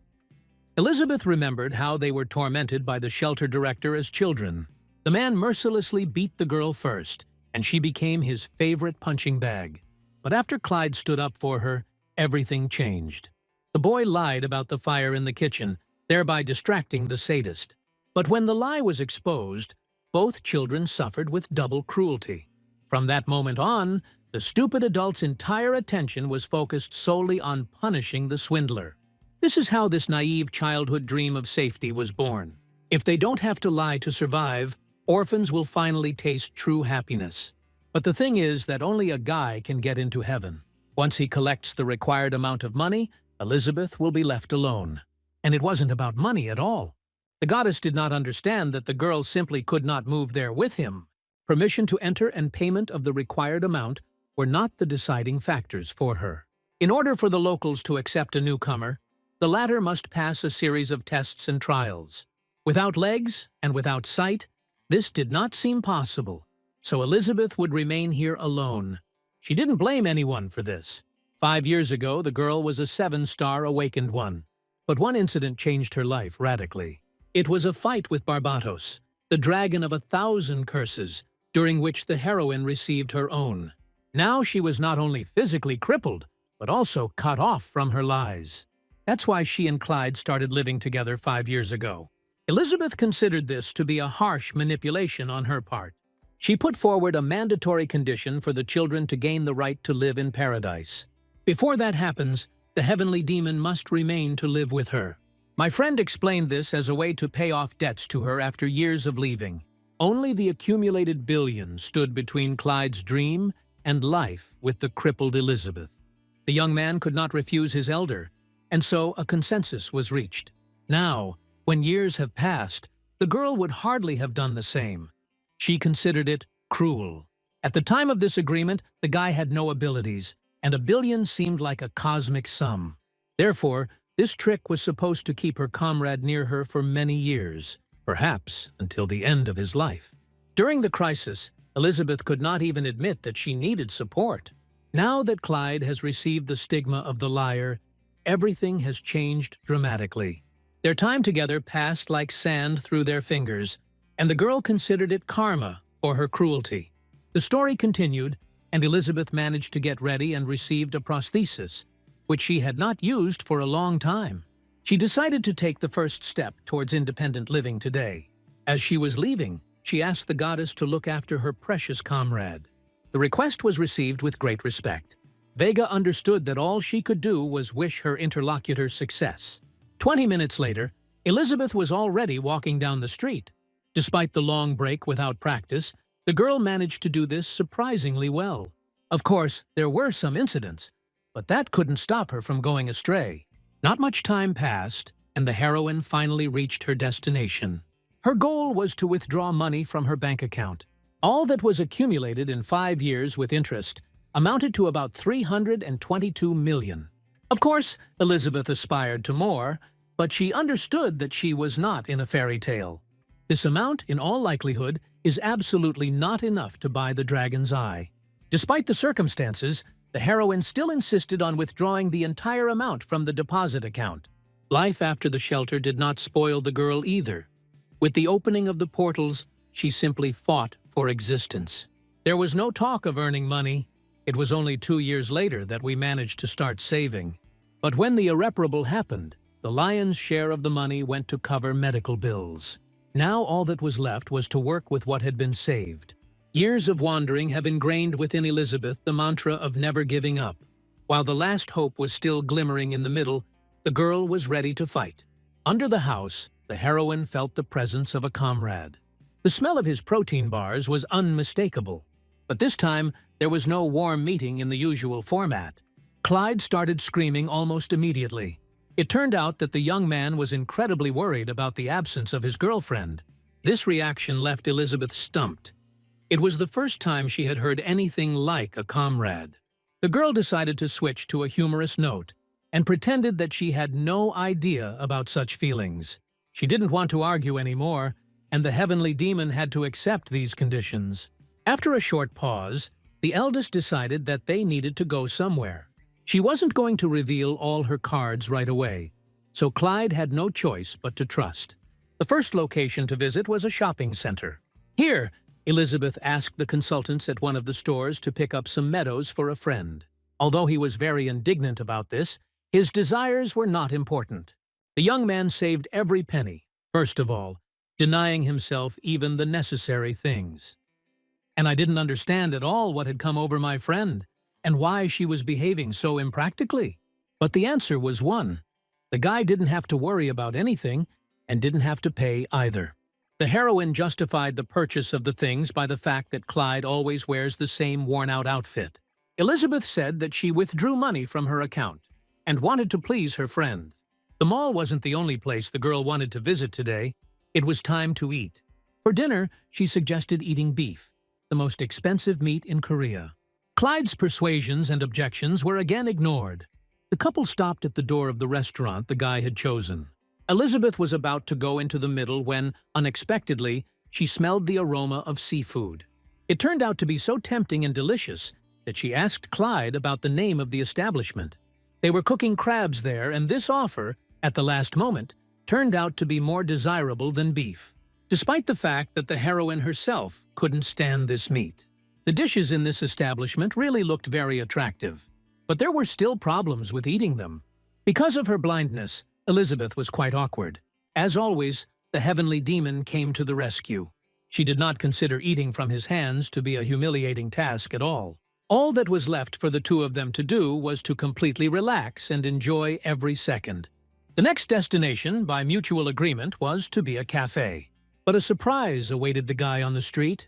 Elizabeth remembered how they were tormented by the shelter director as children. The man mercilessly beat the girl first, and she became his favorite punching bag. But after Clyde stood up for her, everything changed. The boy lied about the fire in the kitchen, thereby distracting the sadist. But when the lie was exposed, both children suffered with double cruelty. From that moment on, the stupid adult's entire attention was focused solely on punishing the swindler. This is how this naive childhood dream of safety was born. If they don't have to lie to survive, orphans will finally taste true happiness. But the thing is that only a guy can get into heaven. Once he collects the required amount of money, Elizabeth will be left alone. And it wasn't about money at all. The goddess did not understand that the girl simply could not move there with him. Permission to enter and payment of the required amount were not the deciding factors for her. In order for the locals to accept a newcomer, the latter must pass a series of tests and trials. Without legs and without sight, this did not seem possible, so Elizabeth would remain here alone. She didn't blame anyone for this. 5 years ago, the girl was a 7-star awakened one. But one incident changed her life radically. It was a fight with Barbatos, the dragon of 1,000 curses, during which the heroine received her own. Now she was not only physically crippled, but also cut off from her lies. That's why she and Clyde started living together 5 years ago. Elizabeth considered this to be a harsh manipulation on her part. She put forward a mandatory condition for the children to gain the right to live in paradise. Before that happens, the heavenly demon must remain to live with her. My friend explained this as a way to pay off debts to her after years of leaving. Only the accumulated billions stood between Clyde's dream and life with the crippled Elizabeth. The young man could not refuse his elder, and so a consensus was reached. Now, when years have passed, the girl would hardly have done the same. She considered it cruel. At the time of this agreement, the guy had no abilities, and 1 billion seemed like a cosmic sum. Therefore, this trick was supposed to keep her comrade near her for many years, perhaps until the end of his life. During the crisis, Elizabeth could not even admit that she needed support. Now that Clyde has received the stigma of the liar, everything has changed dramatically. Their time together passed like sand through their fingers, and the girl considered it karma for her cruelty. The story continued, and Elizabeth managed to get ready and received a prosthesis, which she had not used for a long time. She decided to take the first step towards independent living today. As she was leaving, she asked the goddess to look after her precious comrade. The request was received with great respect. Vega understood that all she could do was wish her interlocutor success. 20 minutes later, Elizabeth was already walking down the street. Despite the long break without practice, the girl managed to do this surprisingly well. Of course, there were some incidents, but that couldn't stop her from going astray. Not much time passed, and the heroine finally reached her destination. Her goal was to withdraw money from her bank account. All that was accumulated in 5 years with interest amounted to about 322 million. Of course, Elizabeth aspired to more, but she understood that she was not in a fairy tale. This amount, in all likelihood, is absolutely not enough to buy the dragon's eye. Despite the circumstances, the heroine still insisted on withdrawing the entire amount from the deposit account. Life after the shelter did not spoil the girl either. With the opening of the portals, she simply fought for existence. There was no talk of earning money. It was only 2 years later that we managed to start saving. But when the irreparable happened, the lion's share of the money went to cover medical bills. Now all that was left was to work with what had been saved. Years of wandering have ingrained within Elizabeth the mantra of never giving up. While the last hope was still glimmering in the middle, the girl was ready to fight. Under the house, the heroine felt the presence of a comrade. The smell of his protein bars was unmistakable. But this time, there was no warm meeting in the usual format. Clyde started screaming almost immediately. It turned out that the young man was incredibly worried about the absence of his girlfriend. This reaction left Elizabeth stumped. It was the first time she had heard anything like a comrade. The girl decided to switch to a humorous note and pretended that she had no idea about such feelings. She didn't want to argue anymore, and the heavenly demon had to accept these conditions. After a short pause, the eldest decided that they needed to go somewhere. She wasn't going to reveal all her cards right away, so Clyde had no choice but to trust. The first location to visit was a shopping center. Here, Elizabeth asked the consultants at one of the stores to pick up some meadows for a friend. Although he was very indignant about this, his desires were not important. The young man saved every penny, first of all, denying himself even the necessary things. And I didn't understand at all what had come over my friend, and why she was behaving so impractically. But the answer was one. The guy didn't have to worry about anything, and didn't have to pay either. The heroine justified the purchase of the things by the fact that Clyde always wears the same worn-out outfit. Elizabeth said that she withdrew money from her account, and wanted to please her friend. The mall wasn't the only place the girl wanted to visit today. It was time to eat. For dinner, she suggested eating beef, the most expensive meat in Korea. Clyde's persuasions and objections were again ignored. The couple stopped at the door of the restaurant the guy had chosen. Elizabeth was about to go into the middle when, unexpectedly, she smelled the aroma of seafood. It turned out to be so tempting and delicious that she asked Clyde about the name of the establishment. They were cooking crabs there, and this offer, at the last moment, turned out to be more desirable than beef, despite the fact that the heroine herself couldn't stand this meat. The dishes in this establishment really looked very attractive, but there were still problems with eating them. Because of her blindness, Elizabeth was quite awkward. As always, the heavenly demon came to the rescue. She did not consider eating from his hands to be a humiliating task at all. All that was left for the two of them to do was to completely relax and enjoy every second. The next destination, by mutual agreement, was to be a cafe. But a surprise awaited the guy on the street.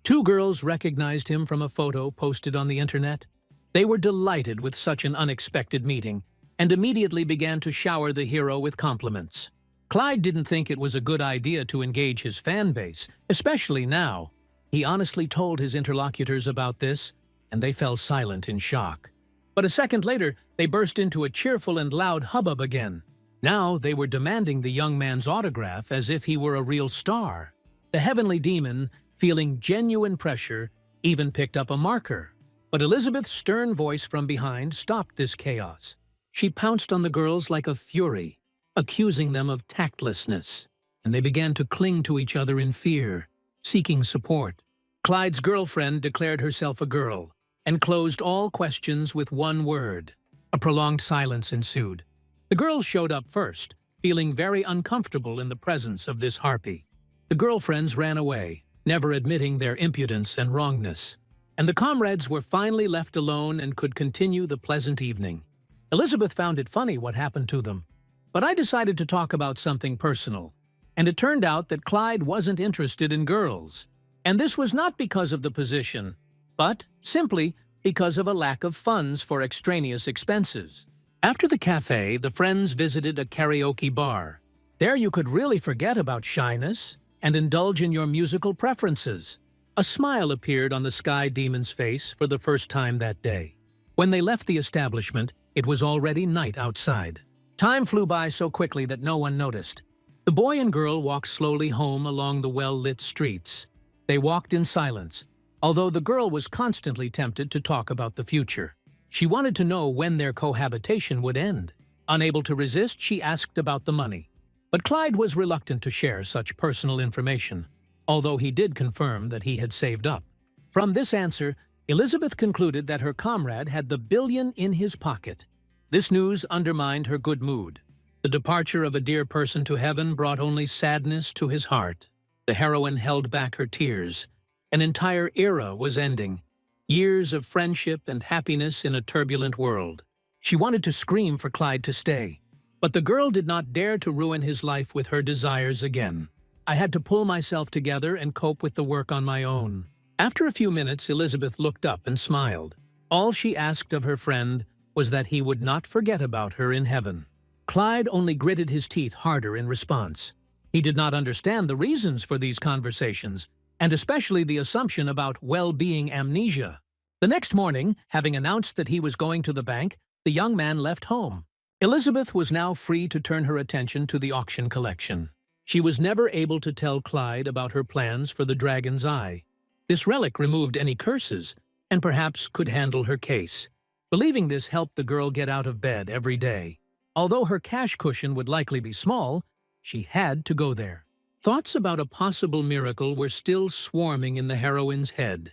Two girls recognized him from a photo posted on the internet. They were delighted with such an unexpected meeting, and immediately began to shower the hero with compliments. Clyde didn't think it was a good idea to engage his fan base, especially now. He honestly told his interlocutors about this, and they fell silent in shock. But a second later, they burst into a cheerful and loud hubbub again. Now they were demanding the young man's autograph as if he were a real star. The heavenly demon, feeling genuine pressure, even picked up a marker. But Elizabeth's stern voice from behind stopped this chaos. She pounced on the girls like a fury, accusing them of tactlessness, and they began to cling to each other in fear, seeking support. Clyde's girlfriend declared herself a girl and closed all questions with one word. A prolonged silence ensued. The girls showed up first, feeling very uncomfortable in the presence of this harpy. The girlfriends ran away, never admitting their impudence and wrongness. And the comrades were finally left alone and could continue the pleasant evening. Elizabeth found it funny what happened to them. But I decided to talk about something personal. And it turned out that Clyde wasn't interested in girls. And this was not because of the position, but simply because of a lack of funds for extraneous expenses. After the cafe, the friends visited a karaoke bar. There you could really forget about shyness and indulge in your musical preferences. A smile appeared on the sky demon's face for the first time that day. When they left the establishment, it was already night outside. Time flew by so quickly that no one noticed. The The boy and girl walked slowly home along the well-lit streets. They walked in silence, although the girl was constantly tempted to talk about the future. She wanted to know when their cohabitation would end. Unable to resist, she asked about the money. But Clyde was reluctant to share such personal information, although he did confirm that he had saved up. From this answer, Elizabeth concluded that her comrade had the billion in his pocket. This news undermined her good mood. The departure of a dear person to heaven brought only sadness to his heart. The heroine held back her tears. An entire era was ending. Years of friendship and happiness in a turbulent world. She wanted to scream for Clyde to stay, but the girl did not dare to ruin his life with her desires again. I had to pull myself together and cope with the work on my own. After a few minutes, Elizabeth looked up and smiled. All she asked of her friend was that he would not forget about her in heaven. Clyde only gritted his teeth harder in response. He did not understand the reasons for these conversations, and especially the assumption about well-being amnesia. The next morning, having announced that he was going to the bank, the young man left home. Elizabeth was now free to turn her attention to the auction collection. She was never able to tell Clyde about her plans for the Dragon's Eye. This relic removed any curses, and perhaps could handle her case. Believing this helped the girl get out of bed every day. Although her cash cushion would likely be small, she had to go there. Thoughts about a possible miracle were still swarming in the heroine's head.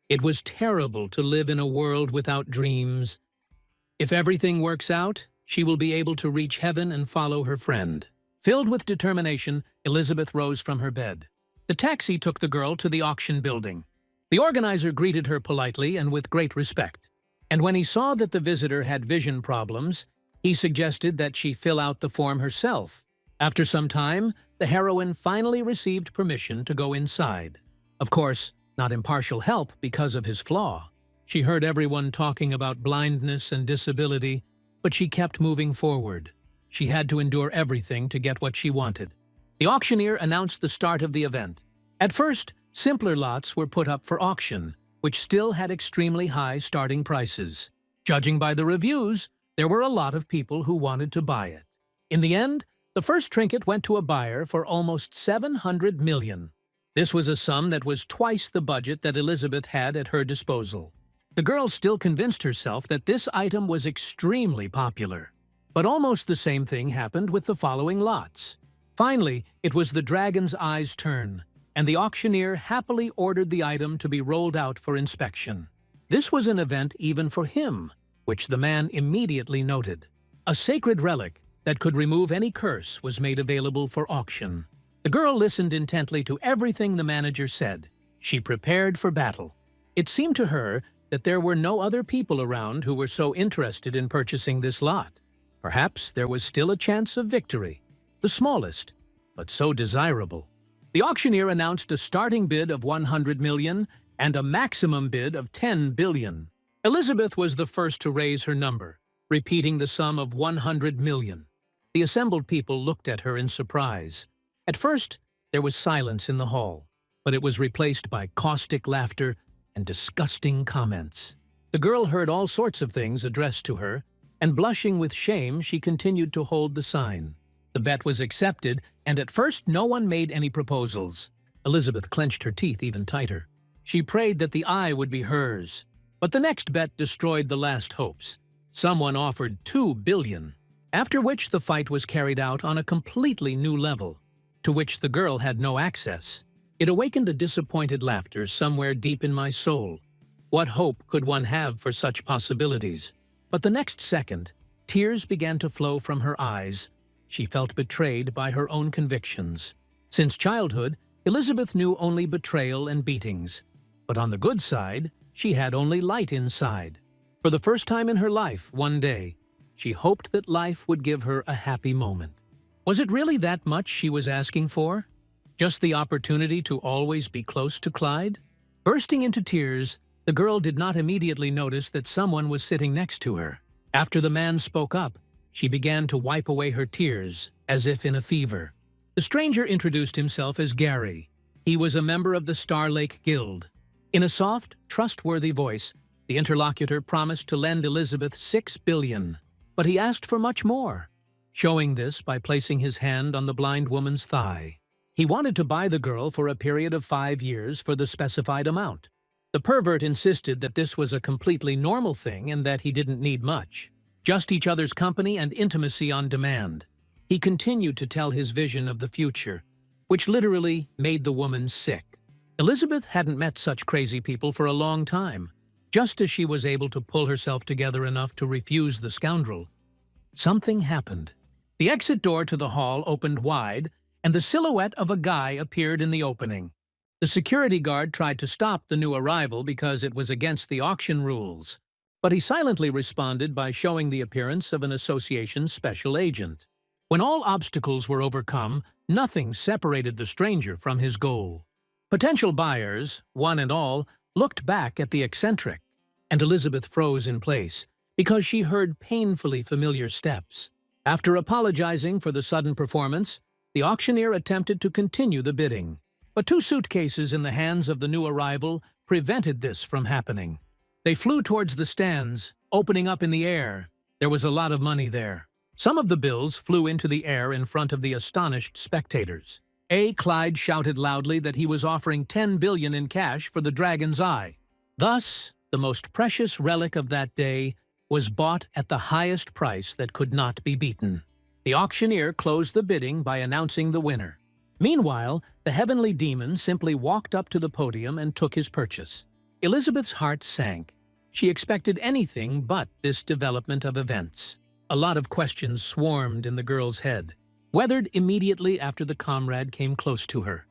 It was terrible to live in a world without dreams. If everything works out, she will be able to reach heaven and follow her friend. Filled with determination, Elizabeth rose from her bed. The taxi took the girl to the auction building. The organizer greeted her politely and with great respect. And when he saw that the visitor had vision problems, he suggested that she fill out the form herself. After some time, the heroine finally received permission to go inside. Of course, not impartial help because of his flaw. She heard everyone talking about blindness and disability, but she kept moving forward. She had to endure everything to get what she wanted. The auctioneer announced the start of the event. At first, simpler lots were put up for auction, which still had extremely high starting prices. Judging by the reviews, there were a lot of people who wanted to buy it. In the end, the first trinket went to a buyer for almost 700 million. This was a sum that was twice the budget that Elizabeth had at her disposal. The girl still convinced herself that this item was extremely popular. But almost the same thing happened with the following lots. Finally, it was the Dragon's Eye's turn, and the auctioneer happily ordered the item to be rolled out for inspection. This was an event even for him, which the man immediately noted. A sacred relic that could remove any curse was made available for auction. The girl listened intently to everything the manager said. She prepared for battle. It seemed to her that there were no other people around who were so interested in purchasing this lot. Perhaps there was still a chance of victory. The smallest, but so desirable. The auctioneer announced a starting bid of 100 million and a maximum bid of 10 billion. Elizabeth was the first to raise her number, repeating the sum of 100 million. The assembled people looked at her in surprise. At first, there was silence in the hall, but it was replaced by caustic laughter and disgusting comments. The girl heard all sorts of things addressed to her, and blushing with shame, she continued to hold the sign. The bet was accepted, and at first no one made any proposals. Elizabeth clenched her teeth even tighter. She prayed that the eye would be hers. But the next bet destroyed the last hopes. Someone offered 2 billion, after which the fight was carried out on a completely new level, to which the girl had no access. It awakened a disappointed laughter somewhere deep in my soul. What hope could one have for such possibilities? But the next second, tears began to flow from her eyes. She felt betrayed by her own convictions. Since childhood, Elizabeth knew only betrayal and beatings. But on the good side, she had only light inside. For the first time in her life, one day, she hoped that life would give her a happy moment. Was it really that much she was asking for? Just the opportunity to always be close to Clyde? Bursting into tears, the girl did not immediately notice that someone was sitting next to her. After the man spoke up, she began to wipe away her tears, as if in a fever. The stranger introduced himself as Gary. He was a member of the Star Lake Guild. In a soft, trustworthy voice, the interlocutor promised to lend Elizabeth 6 billion, but he asked for much more. showing this by placing his hand on the blind woman's thigh. He wanted to buy the girl for a period of 5 years for the specified amount. The pervert insisted that this was a completely normal thing and that he didn't need much. Just each other's company and intimacy on demand. He continued to tell his vision of the future, which literally made the woman sick. Elizabeth hadn't met such crazy people for a long time. Just as she was able to pull herself together enough to refuse the scoundrel, something happened. The exit door to the hall opened wide, and the silhouette of a guy appeared in the opening. The security guard tried to stop the new arrival because it was against the auction rules, but he silently responded by showing the appearance of an association special agent. When all obstacles were overcome, nothing separated the stranger from his goal. Potential buyers, one and all, looked back at the eccentric, and Elizabeth froze in place because she heard painfully familiar steps. After apologizing for the sudden performance, the auctioneer attempted to continue the bidding. But 2 suitcases in the hands of the new arrival prevented this from happening. They flew towards the stands, opening up in the air. There was a lot of money there. Some of the bills flew into the air in front of the astonished spectators. Clyde shouted loudly that he was offering $10 billion in cash for the dragon's eye. Thus, the most precious relic of that day was bought at the highest price that could not be beaten. The auctioneer closed the bidding by announcing the winner. Meanwhile, the heavenly demon simply walked up to the podium and took his purchase. Elizabeth's heart sank. She expected anything but this development of events. A lot of questions swarmed in the girl's head, weathered immediately after the comrade came close to her.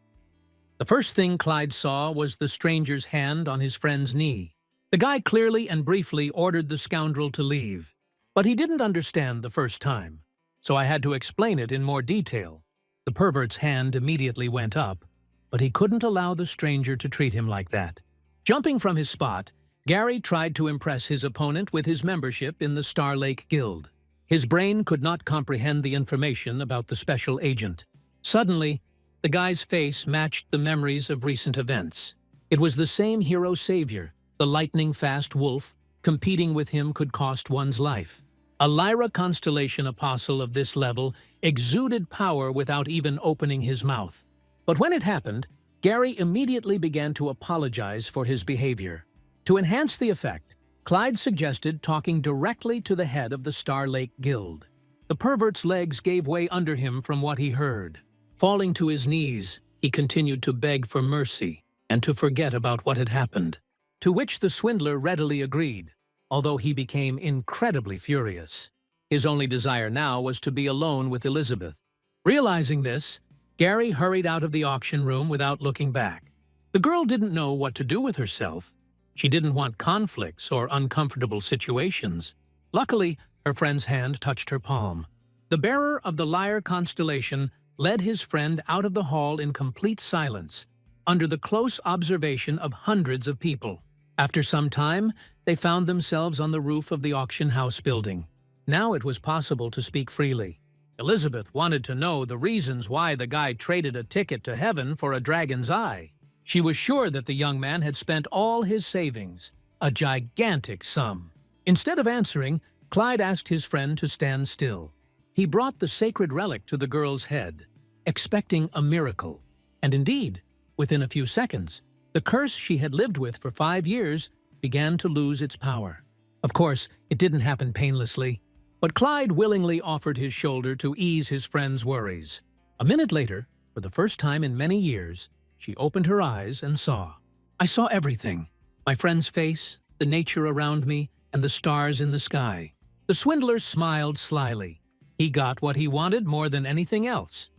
The first thing Clyde saw was the stranger's hand on his friend's knee. The guy clearly and briefly ordered the scoundrel to leave, but he didn't understand the first time, so I had to explain it in more detail. The pervert's hand immediately went up, but he couldn't allow the stranger to treat him like that. Jumping from his spot, Gary tried to impress his opponent with his membership in the Star Lake Guild. His brain could not comprehend the information about the special agent. Suddenly, the guy's face matched the memories of recent events. It was the same hero-savior, the lightning-fast wolf. Competing with him could cost one's life. A Lyra constellation apostle of this level exuded power without even opening his mouth. But when it happened, Gary immediately began to apologize for his behavior. To enhance the effect, Clyde suggested talking directly to the head of the Star Lake Guild. The pervert's legs gave way under him from what he heard. Falling to his knees, he continued to beg for mercy and to forget about what had happened, to which the swindler readily agreed, although he became incredibly furious. His only desire now was to be alone with Elizabeth. Realizing this, Gary hurried out of the auction room without looking back. The girl didn't know what to do with herself. She didn't want conflicts or uncomfortable situations. Luckily, her friend's hand touched her palm. The bearer of the Lyre constellation led his friend out of the hall in complete silence, under the close observation of hundreds of people. After some time, they found themselves on the roof of the auction house building. Now it was possible to speak freely. Elizabeth wanted to know the reasons why the guy traded a ticket to heaven for a dragon's eye. She was sure that the young man had spent all his savings, a gigantic sum. Instead of answering, Clyde asked his friend to stand still. He brought the sacred relic to the girl's head, expecting a miracle. And indeed, within a few seconds, the curse she had lived with for 5 years began to lose its power. Of course, it didn't happen painlessly, but Clyde willingly offered his shoulder to ease his friend's worries. A minute later, for the first time in many years, she opened her eyes and saw. I saw everything. My friend's face, the nature around me, and the stars in the sky. The swindler smiled slyly. He got what he wanted more than anything else: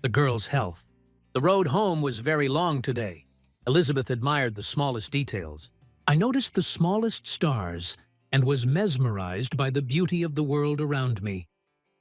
the girl's health. The road home was very long today. Elizabeth admired the smallest details. I noticed the smallest stars and was mesmerized by the beauty of the world around me,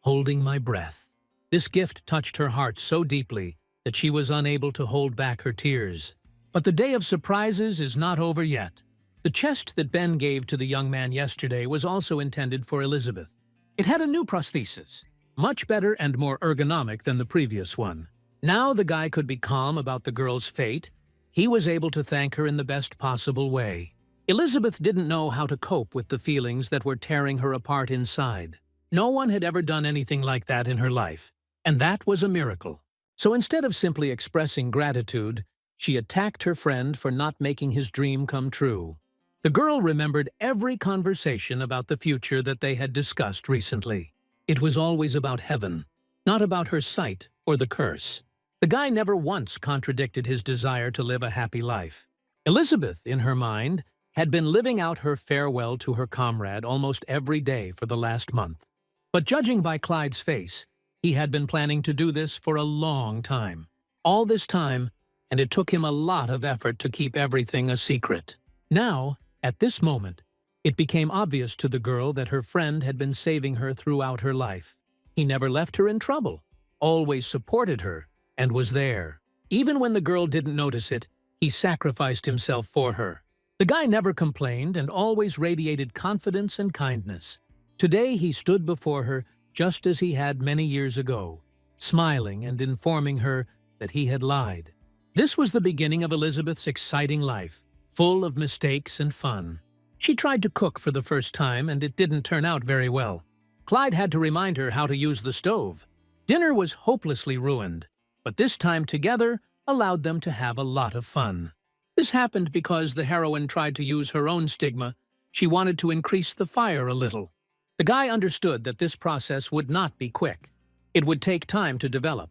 holding my breath. This gift touched her heart so deeply that she was unable to hold back her tears. But the day of surprises is not over yet. The chest that Ben gave to the young man yesterday was also intended for Elizabeth. It had a new prosthesis, much better and more ergonomic than the previous one. Now the guy could be calm about the girl's fate. He was able to thank her in the best possible way. Elizabeth didn't know how to cope with the feelings that were tearing her apart inside. No one had ever done anything like that in her life, and that was a miracle. So instead of simply expressing gratitude, she attacked her friend for not making his dream come true. The girl remembered every conversation about the future that they had discussed recently. It was always about heaven, not about her sight or the curse. The guy never once contradicted his desire to live a happy life. Elizabeth, in her mind, had been living out her farewell to her comrade almost every day for the last month. But judging by Clyde's face, he had been planning to do this for a long time. All this time, and it took him a lot of effort to keep everything a secret. Now, at this moment, it became obvious to the girl that her friend had been saving her throughout her life. He never left her in trouble, always supported her, and was there. Even when the girl didn't notice it, he sacrificed himself for her. The guy never complained and always radiated confidence and kindness. Today he stood before her just as he had many years ago, smiling and informing her that he had lied. This was the beginning of Elizabeth's exciting life, full of mistakes and fun. She tried to cook for the first time and it didn't turn out very well. Clyde had to remind her how to use the stove. Dinner was hopelessly ruined, but this time together allowed them to have a lot of fun. This happened because the heroine tried to use her own stigma. She wanted to increase the fire a little. The guy understood that this process would not be quick. It would take time to develop.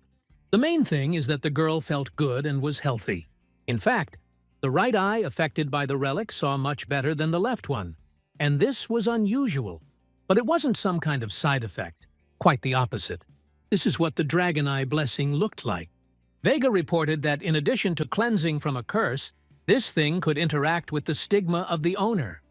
The main thing is that the girl felt good and was healthy. In fact, the right eye affected by the relic saw much better than the left one, and this was unusual. But it wasn't some kind of side effect, quite the opposite. This is what the dragon eye blessing looked like. Vega reported that in addition to cleansing from a curse, this thing could interact with the stigma of the owner.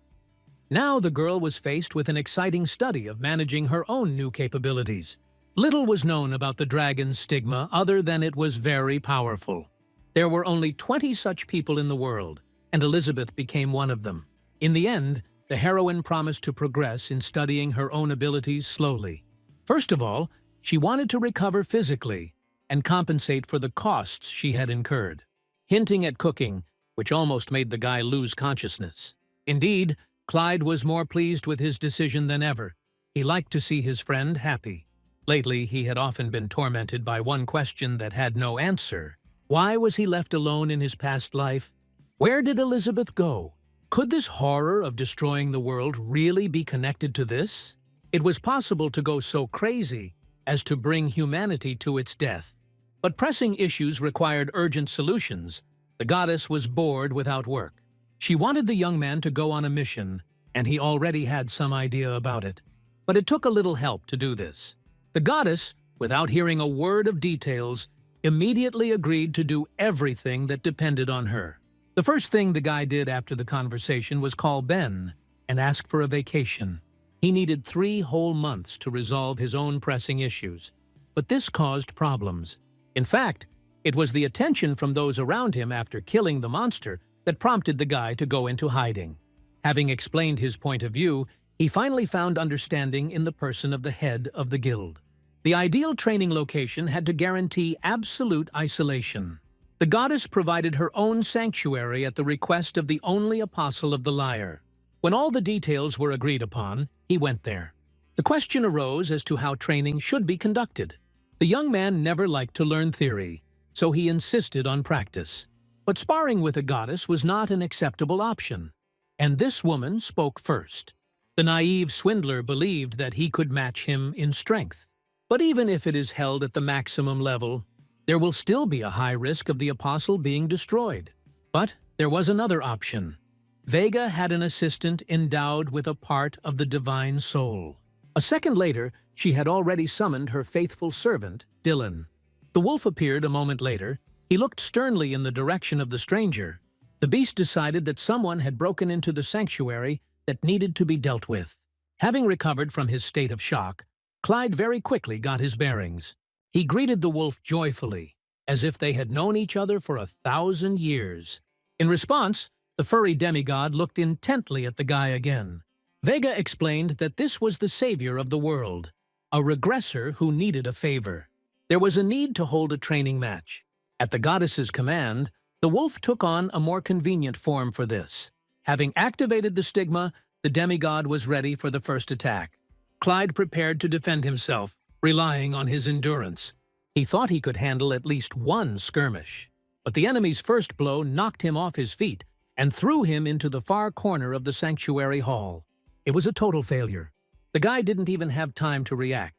Now the girl was faced with an exciting study of managing her own new capabilities. Little was known about the dragon's stigma other than it was very powerful. There were only 20 such people in the world, and Elizabeth became one of them. In the end, the heroine promised to progress in studying her own abilities slowly. First of all, she wanted to recover physically and compensate for the costs she had incurred, hinting at cooking, which almost made the guy lose consciousness. Indeed, Clyde was more pleased with his decision than ever. He liked to see his friend happy. Lately, he had often been tormented by one question that had no answer. Why was he left alone in his past life? Where did Elizabeth go? Could this horror of destroying the world really be connected to this? It was possible to go so crazy as to bring humanity to its death. But pressing issues required urgent solutions. The goddess was bored without work. She wanted the young man to go on a mission, and he already had some idea about it. But it took a little help to do this. The goddess, without hearing a word of details, immediately agreed to do everything that depended on her. The first thing the guy did after the conversation was call Ben and ask for a vacation. He needed 3 whole months to resolve his own pressing issues. But this caused problems. In fact, it was the attention from those around him after killing the monster that prompted the guy to go into hiding. Having explained his point of view, he finally found understanding in the person of the head of the guild. The ideal training location had to guarantee absolute isolation. The goddess provided her own sanctuary at the request of the only apostle of the lyre. When all the details were agreed upon, he went there. The question arose as to how training should be conducted. The young man never liked to learn theory, so he insisted on practice. But sparring with a goddess was not an acceptable option, and this woman spoke first. The naive swindler believed that he could match him in strength. But even if it is held at the maximum level, there will still be a high risk of the apostle being destroyed. But there was another option. Vega had an assistant endowed with a part of the divine soul. A second later, she had already summoned her faithful servant, Dylan. The wolf appeared a moment later. He looked sternly in the direction of the stranger. The beast decided that someone had broken into the sanctuary that needed to be dealt with. Having recovered from his state of shock, Clyde very quickly got his bearings. He greeted the wolf joyfully, as if they had known each other for 1,000 years. In response, the furry demigod looked intently at the guy again. Vega explained that this was the savior of the world, a regressor who needed a favor. There was a need to hold a training match. At the goddess's command, the wolf took on a more convenient form for this. Having activated the stigma, the demigod was ready for the first attack. Clyde prepared to defend himself, relying on his endurance. He thought he could handle at least one skirmish, but the enemy's first blow knocked him off his feet and threw him into the far corner of the sanctuary hall. It was a total failure. The guy didn't even have time to react.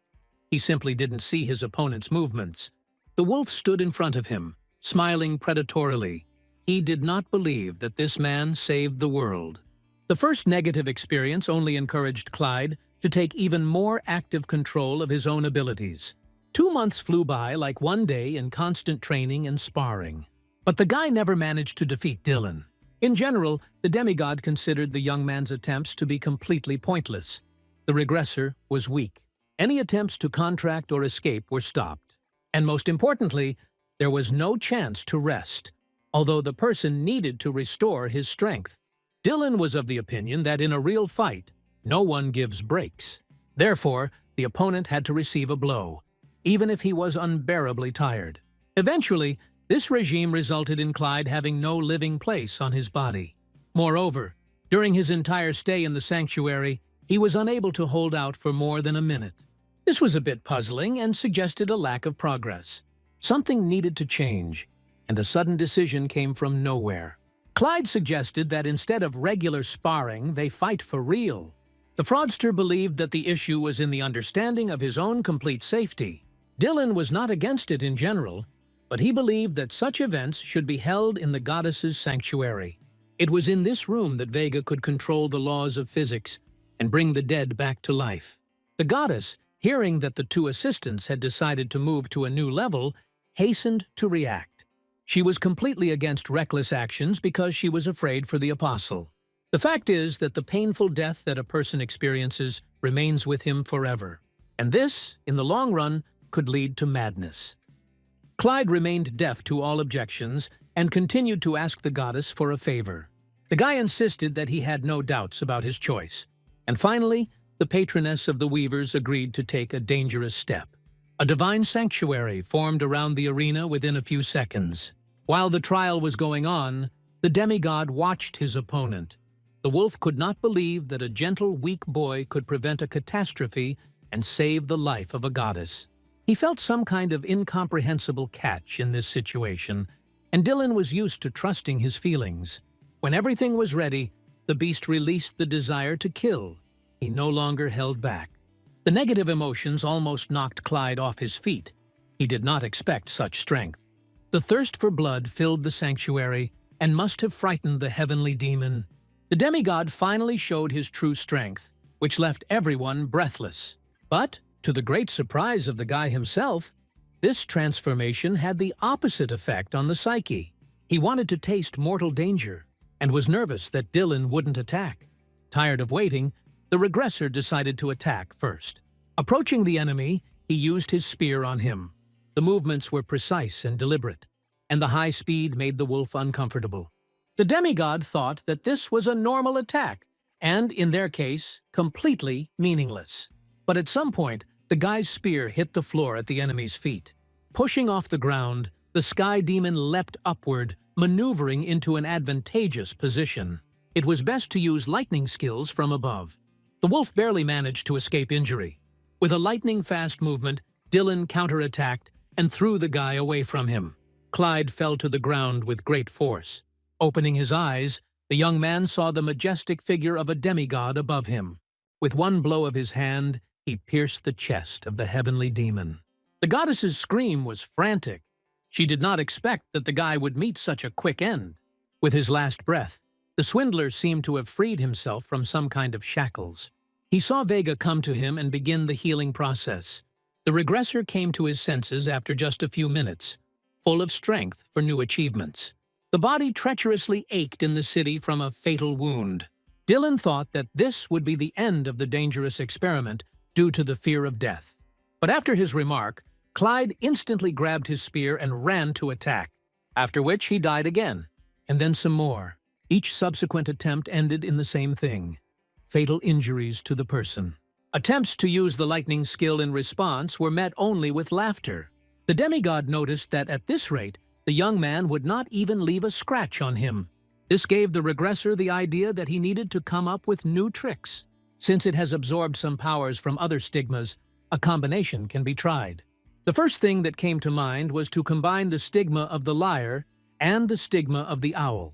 He simply didn't see his opponent's movements. The wolf stood in front of him, smiling predatorily. He did not believe that this man saved the world. The first negative experience only encouraged Clyde to take even more active control of his own abilities. 2 months flew by like one day in constant training and sparring. But the guy never managed to defeat Dylan. In general, the demigod considered the young man's attempts to be completely pointless. The regressor was weak. Any attempts to contract or escape were stopped. And most importantly, there was no chance to rest, although the person needed to restore his strength. Dylan was of the opinion that in a real fight, no one gives breaks. Therefore, the opponent had to receive a blow, even if he was unbearably tired. Eventually, this regime resulted in Clyde having no living place on his body. Moreover, during his entire stay in the sanctuary, he was unable to hold out for more than a minute. This was a bit puzzling and suggested a lack of progress. Something needed to change, and a sudden decision came from nowhere. Clyde suggested that instead of regular sparring, they fight for real. The fraudster believed that the issue was in the understanding of his own complete safety. Dylan was not against it in general, but he believed that such events should be held in the goddess's sanctuary. It was in this room that Vega could control the laws of physics and bring the dead back to life. The goddess, hearing that the two assistants had decided to move to a new level, hastened to react. She was completely against reckless actions because she was afraid for the apostle. The fact is that the painful death that a person experiences remains with him forever, and this, in the long run, could lead to madness. Clyde remained deaf to all objections and continued to ask the goddess for a favor. The guy insisted that he had no doubts about his choice, and finally, the patroness of the weavers agreed to take a dangerous step. A divine sanctuary formed around the arena within a few seconds. While the trial was going on, the demigod watched his opponent. The wolf could not believe that a gentle, weak boy could prevent a catastrophe and save the life of a goddess. He felt some kind of incomprehensible catch in this situation, and Dylan was used to trusting his feelings. When everything was ready, the beast released the desire to kill. He no longer held back. The negative emotions almost knocked Clyde off his feet. He did not expect such strength. The thirst for blood filled the sanctuary and must have frightened the heavenly demon. The demigod finally showed his true strength, which left everyone breathless. But, to the great surprise of the guy himself, this transformation had the opposite effect on the psyche. He wanted to taste mortal danger and was nervous that Dylan wouldn't attack. Tired of waiting, the regressor decided to attack first. Approaching the enemy, he used his spear on him. The movements were precise and deliberate, and the high speed made the wolf uncomfortable. The demigod thought that this was a normal attack, and, in their case, completely meaningless. But at some point, the guy's spear hit the floor at the enemy's feet. Pushing off the ground, the sky demon leapt upward, maneuvering into an advantageous position. It was best to use lightning skills from above. The wolf barely managed to escape injury. With a lightning-fast movement, Dylan counterattacked and threw the guy away from him. Clyde fell to the ground with great force. Opening his eyes, the young man saw the majestic figure of a demigod above him. With one blow of his hand, he pierced the chest of the heavenly demon. The goddess's scream was frantic. She did not expect that the guy would meet such a quick end. With his last breath, the swindler seemed to have freed himself from some kind of shackles. He saw Vega come to him and begin the healing process. The regressor came to his senses after just a few minutes, full of strength for new achievements. The body treacherously ached in the city from a fatal wound. Dylan thought that this would be the end of the dangerous experiment due to the fear of death. But after his remark, Clyde instantly grabbed his spear and ran to attack, after which he died again, and then some more. Each subsequent attempt ended in the same thing: fatal injuries to the person. Attempts to use the lightning skill in response were met only with laughter. The demigod noticed that at this rate, the young man would not even leave a scratch on him. This gave the regressor the idea that he needed to come up with new tricks. Since it has absorbed some powers from other stigmas, a combination can be tried. The first thing that came to mind was to combine the stigma of the lyre and the stigma of the owl.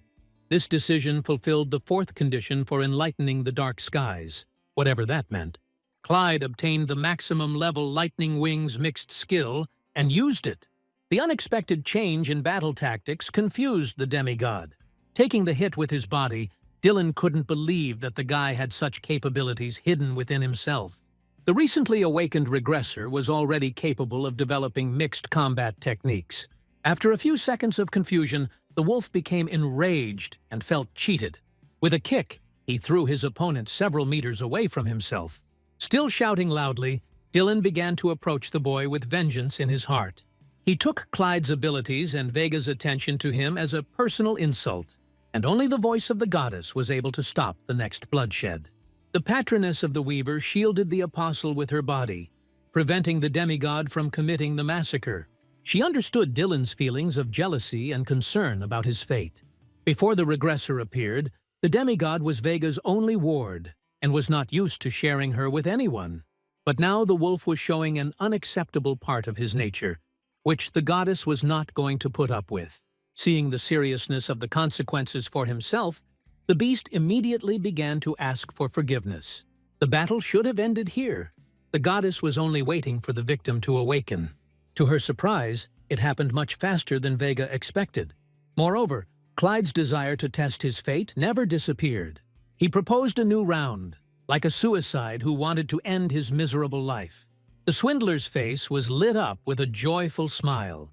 This decision fulfilled the fourth condition for enlightening the dark skies, whatever that meant. Clyde obtained the maximum level lightning wings mixed skill and used it. The unexpected change in battle tactics confused the demigod. Taking the hit with his body, Dylan couldn't believe that the guy had such capabilities hidden within himself. The recently awakened regressor was already capable of developing mixed combat techniques. After a few seconds of confusion, the wolf became enraged and felt cheated. With a kick, he threw his opponent several meters away from himself. Still shouting loudly, Dylan began to approach the boy with vengeance in his heart. He took Clyde's abilities and Vega's attention to him as a personal insult, and only the voice of the goddess was able to stop the next bloodshed. The patroness of the Weaver shielded the apostle with her body, preventing the demigod from committing the massacre. She understood Dylan's feelings of jealousy and concern about his fate. Before the regressor appeared, the demigod was Vega's only ward and was not used to sharing her with anyone. But now the wolf was showing an unacceptable part of his nature, which the goddess was not going to put up with. Seeing the seriousness of the consequences for himself, the beast immediately began to ask for forgiveness. The battle should have ended here. The goddess was only waiting for the victim to awaken. To her surprise, it happened much faster than Vega expected. Moreover, Clyde's desire to test his fate never disappeared. He proposed a new round, like a suicide who wanted to end his miserable life. The swindler's face was lit up with a joyful smile.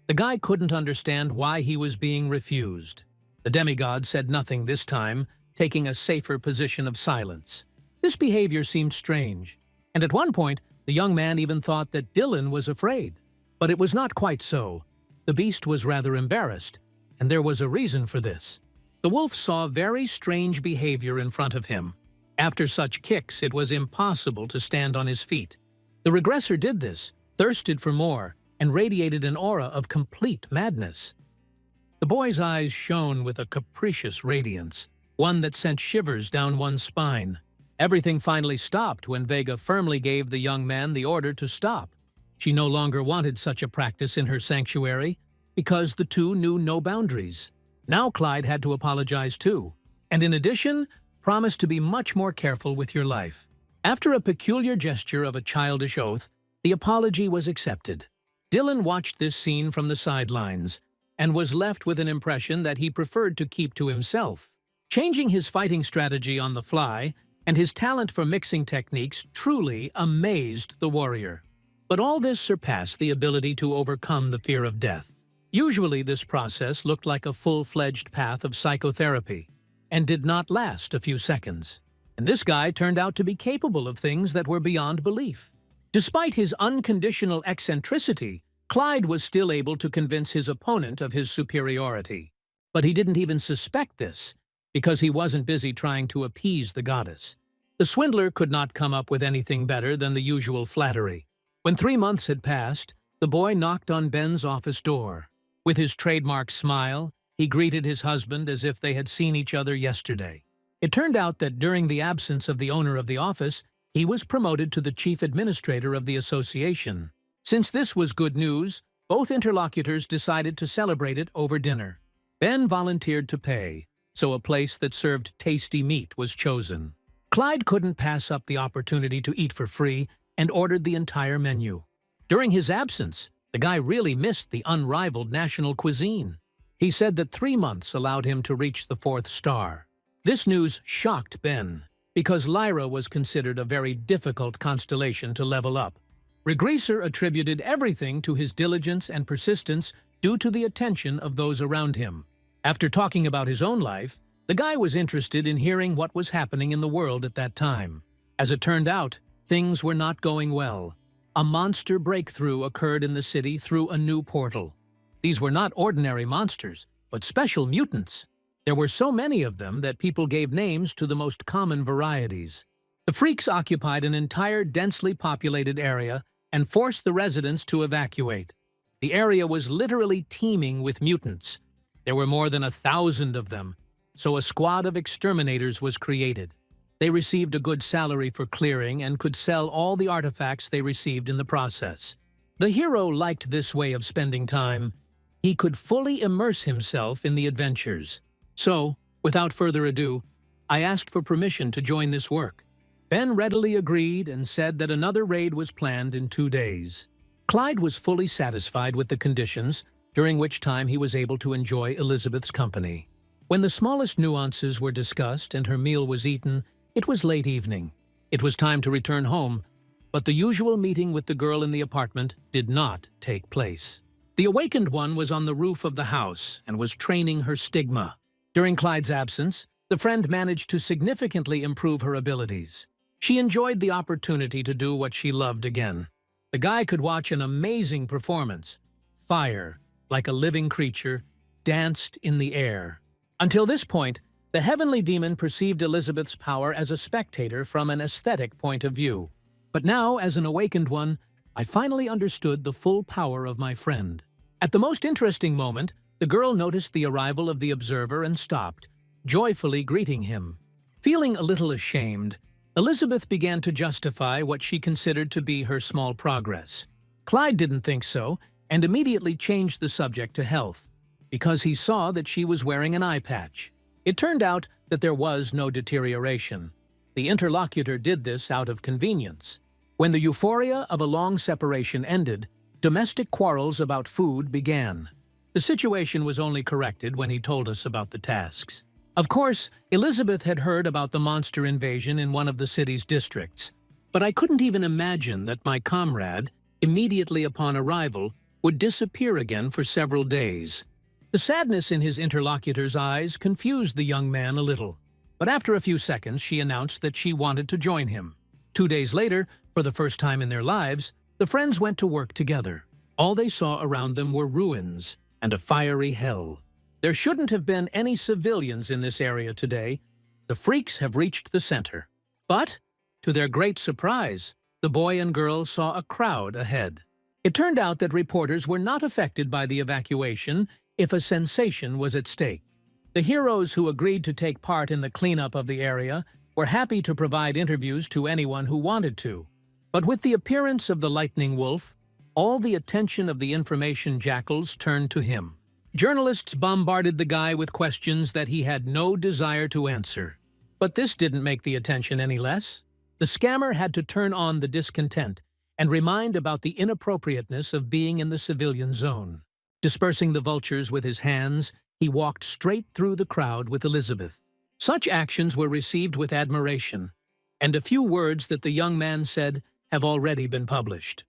The guy couldn't understand why he was being refused. The demigod said nothing this time, taking a safer position of silence. This behavior seemed strange, and at one point, the young man even thought that Dylan was afraid. But it was not quite so. The beast was rather embarrassed, and there was a reason for this. The wolf saw very strange behavior in front of him. After such kicks, it was impossible to stand on his feet. The regressor did this, thirsted for more, and radiated an aura of complete madness. The boy's eyes shone with a capricious radiance, one that sent shivers down one's spine. Everything finally stopped when Vega firmly gave the young man the order to stop. She no longer wanted such a practice in her sanctuary, because the two knew no boundaries. Now Clyde had to apologize too, and in addition, promised to be much more careful with your life. After a peculiar gesture of a childish oath, the apology was accepted. Dylan watched this scene from the sidelines, and was left with an impression that he preferred to keep to himself. Changing his fighting strategy on the fly, and his talent for mixing techniques truly amazed the warrior. But all this surpassed the ability to overcome the fear of death. Usually this process looked like a full-fledged path of psychotherapy, and did not last a few seconds. And this guy turned out to be capable of things that were beyond belief. Despite his unconditional eccentricity, Clyde was still able to convince his opponent of his superiority. But he didn't even suspect this, because he wasn't busy trying to appease the goddess. The swindler could not come up with anything better than the usual flattery. When 3 months had passed, the boy knocked on Ben's office door. With his trademark smile, he greeted his husband as if they had seen each other yesterday. It turned out that during the absence of the owner of the office, he was promoted to the chief administrator of the association. Since this was good news, both interlocutors decided to celebrate it over dinner. Ben volunteered to pay, so a place that served tasty meat was chosen. Clyde couldn't pass up the opportunity to eat for free and ordered the entire menu. During his absence, the guy really missed the unrivaled national cuisine. He said that 3 months allowed him to reach the 4th star. This news shocked Ben, because Lyra was considered a very difficult constellation to level up. Regressor attributed everything to his diligence and persistence due to the attention of those around him. After talking about his own life, the guy was interested in hearing what was happening in the world at that time. As it turned out, things were not going well. A monster breakthrough occurred in the city through a new portal. These were not ordinary monsters, but special mutants. There were so many of them that people gave names to the most common varieties. The freaks occupied an entire densely populated area and forced the residents to evacuate. The area was literally teeming with mutants. There were more than 1,000 of them, so a squad of exterminators was created. They received a good salary for clearing and could sell all the artifacts they received in the process. The hero liked this way of spending time. He could fully immerse himself in the adventures. So, without further ado, I asked for permission to join this work. Ben readily agreed and said that another raid was planned in 2 days. Clyde was fully satisfied with the conditions, during which time he was able to enjoy Elizabeth's company. When the smallest nuances were discussed and her meal was eaten, it was late evening. It was time to return home, but the usual meeting with the girl in the apartment did not take place. The awakened one was on the roof of the house and was training her stigma. During Clyde's absence, the friend managed to significantly improve her abilities. She enjoyed the opportunity to do what she loved again. The guy could watch an amazing performance. Fire, like a living creature, danced in the air. Until this point, the heavenly demon perceived Elizabeth's power as a spectator from an aesthetic point of view. But now, as an awakened one, I finally understood the full power of my friend. At the most interesting moment, the girl noticed the arrival of the observer and stopped, joyfully greeting him. Feeling a little ashamed, Elizabeth began to justify what she considered to be her small progress. Clyde didn't think so, and immediately changed the subject to health, because he saw that she was wearing an eye patch. It turned out that there was no deterioration. The interlocutor did this out of convenience. When the euphoria of a long separation ended, domestic quarrels about food began. The situation was only corrected when he told us about the tasks. Of course, Elizabeth had heard about the monster invasion in one of the city's districts, but I couldn't even imagine that my comrade, immediately upon arrival, would disappear again for several days. The sadness in his interlocutor's eyes confused the young man a little, but after a few seconds she announced that she wanted to join him. 2 days later, for the first time in their lives, the friends went to work together. All they saw around them were ruins and a fiery hell. There shouldn't have been any civilians in this area today. The freaks have reached the center. But, to their great surprise, the boy and girl saw a crowd ahead. It turned out that reporters were not affected by the evacuation if a sensation was at stake. The heroes who agreed to take part in the cleanup of the area were happy to provide interviews to anyone who wanted to. But with the appearance of the lightning wolf, all the attention of the information jackals turned to him. Journalists bombarded the guy with questions that he had no desire to answer. But this didn't make the attention any less. The scammer had to turn on the discontent and remind about the inappropriateness of being in the civilian zone. Dispersing the vultures with his hands, he walked straight through the crowd with Elizabeth. Such actions were received with admiration, and a few words that the young man said have already been published.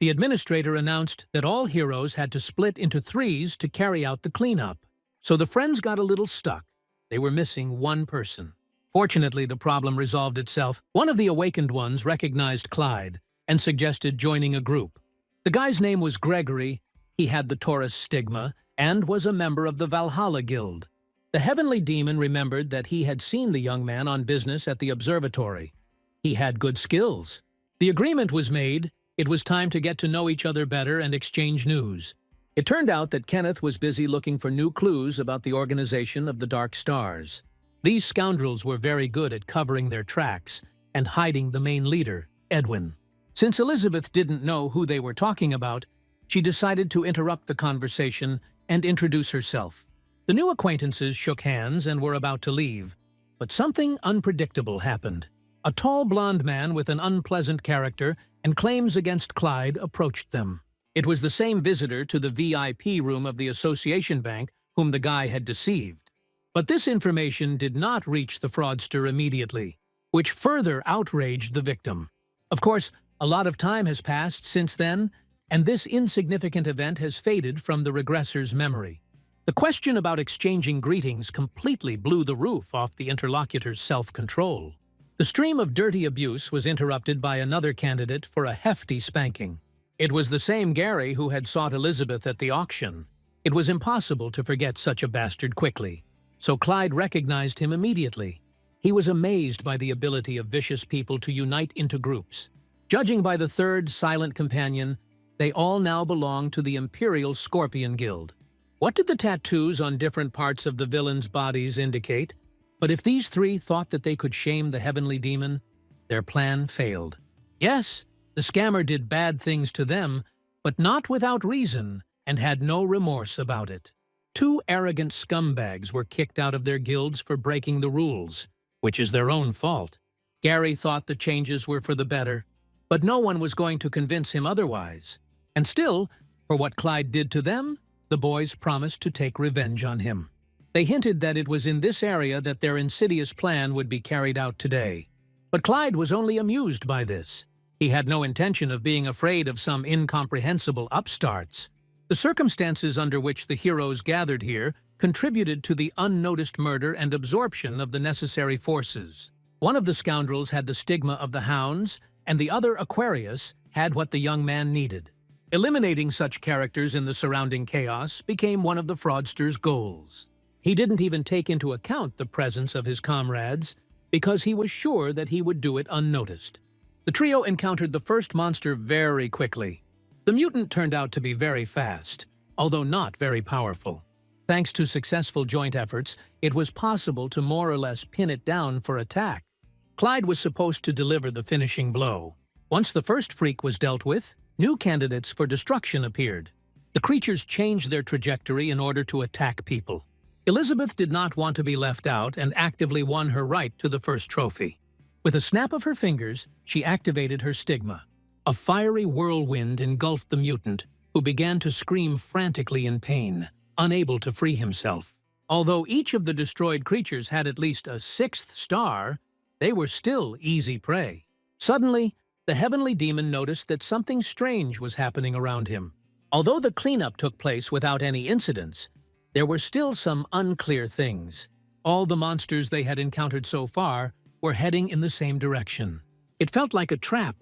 The administrator announced that all heroes had to split into 3s to carry out the cleanup. So the friends got a little stuck. They were missing one person. Fortunately, the problem resolved itself. One of the awakened ones recognized Clyde and suggested joining a group. The guy's name was Gregory. He had the Taurus stigma and was a member of the Valhalla Guild. The heavenly demon remembered that he had seen the young man on business at the observatory. He had good skills. The agreement was made. It was time to get to know each other better and exchange news. It turned out that Kenneth was busy looking for new clues about the organization of the Dark Stars. These scoundrels were very good at covering their tracks and hiding the main leader, Edwin. Since Elizabeth didn't know who they were talking about, she decided to interrupt the conversation and introduce herself. The new acquaintances shook hands and were about to leave, but something unpredictable happened. A tall blonde man with an unpleasant character and claims against Clyde approached them. It was the same visitor to the VIP room of the Association Bank whom the guy had deceived. But this information did not reach the fraudster immediately, which further outraged the victim. Of course, a lot of time has passed since then, and this insignificant event has faded from the regressor's memory. The question about exchanging greetings completely blew the roof off the interlocutor's self-control. The stream of dirty abuse was interrupted by another candidate for a hefty spanking. It was the same Gary who had sought Elizabeth at the auction. It was impossible to forget such a bastard quickly, so Clyde recognized him immediately. He was amazed by the ability of vicious people to unite into groups. Judging by the third silent companion, they all now belonged to the Imperial Scorpion Guild. What did the tattoos on different parts of the villains' bodies indicate? But if these three thought that they could shame the heavenly demon, their plan failed. Yes, the scammer did bad things to them, but not without reason, and had no remorse about it. Two arrogant scumbags were kicked out of their guilds for breaking the rules, which is their own fault. Gary thought the changes were for the better, but no one was going to convince him otherwise. And still, for what Clyde did to them, the boys promised to take revenge on him. They hinted that it was in this area that their insidious plan would be carried out today. But Clyde was only amused by this. He had no intention of being afraid of some incomprehensible upstarts. The circumstances under which the heroes gathered here contributed to the unnoticed murder and absorption of the necessary forces. One of the scoundrels had the stigma of the hounds, and the other, Aquarius, had what the young man needed. Eliminating such characters in the surrounding chaos became one of the fraudster's goals. He didn't even take into account the presence of his comrades, because he was sure that he would do it unnoticed. The trio encountered the first monster very quickly. The mutant turned out to be very fast, although not very powerful. Thanks to successful joint efforts, it was possible to more or less pin it down for attack. Clyde was supposed to deliver the finishing blow. Once the first freak was dealt with, new candidates for destruction appeared. The creatures changed their trajectory in order to attack people. Elizabeth did not want to be left out and actively won her right to the first trophy. With a snap of her fingers, she activated her stigma. A fiery whirlwind engulfed the mutant, who began to scream frantically in pain, unable to free himself. Although each of the destroyed creatures had at least a 6th star, they were still easy prey. Suddenly, the heavenly demon noticed that something strange was happening around him. Although the cleanup took place without any incidents, there were still some unclear things. All the monsters they had encountered so far were heading in the same direction. It felt like a trap,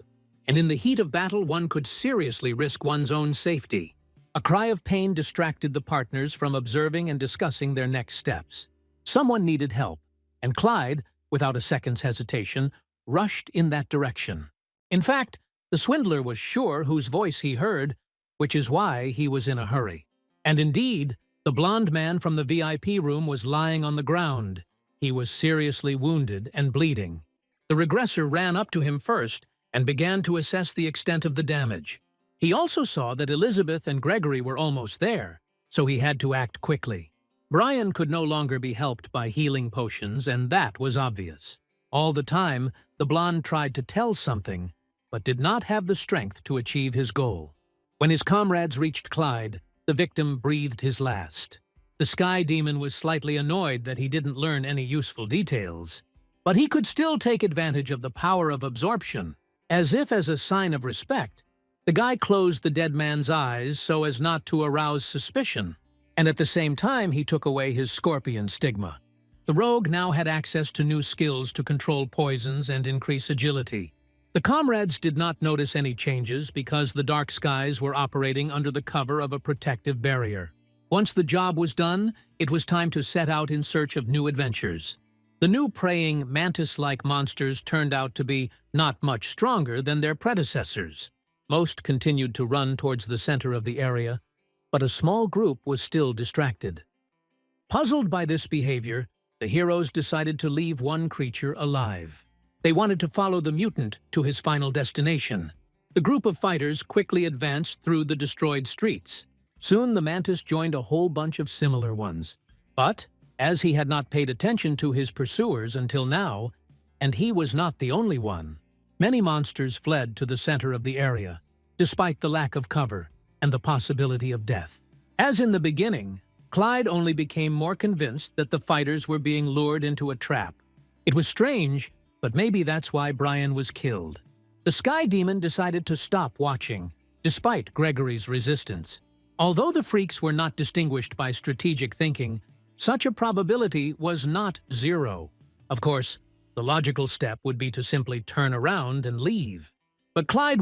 and in the heat of battle one could seriously risk one's own safety. A cry of pain distracted the partners from observing and discussing their next steps. Someone needed help, and Clyde, without a second's hesitation, rushed in that direction. In fact, the swindler was sure whose voice he heard, which is why he was in a hurry. And indeed, the blond man from the VIP room was lying on the ground. He was seriously wounded and bleeding. The regressor ran up to him first and began to assess the extent of the damage. He also saw that Elizabeth and Gregory were almost there, so he had to act quickly. Brian could no longer be helped by healing potions, and that was obvious. All the time, the blonde tried to tell something, but did not have the strength to achieve his goal. When his comrades reached Clyde, the victim breathed his last. The Sky Demon was slightly annoyed that he didn't learn any useful details, but he could still take advantage of the power of absorption. As if as a sign of respect, the guy closed the dead man's eyes so as not to arouse suspicion, and at the same time he took away his scorpion stigma. The rogue now had access to new skills to control poisons and increase agility. The comrades did not notice any changes because the dark skies were operating under the cover of a protective barrier. Once the job was done, it was time to set out in search of new adventures. The new preying, mantis-like monsters turned out to be not much stronger than their predecessors. Most continued to run towards the center of the area, but a small group was still distracted. Puzzled by this behavior, the heroes decided to leave one creature alive. They wanted to follow the mutant to his final destination. The group of fighters quickly advanced through the destroyed streets. Soon the mantis joined a whole bunch of similar ones. But, as he had not paid attention to his pursuers until now, and he was not the only one, many monsters fled to the center of the area, despite the lack of cover and the possibility of death. As in the beginning, Clyde only became more convinced that the fighters were being lured into a trap. It was strange, but maybe that's why Brian was killed. The Sky Demon decided to stop watching, despite Gregory's resistance. Although the freaks were not distinguished by strategic thinking, such a probability was not zero. Of course, the logical step would be to simply turn around and leave. But Clyde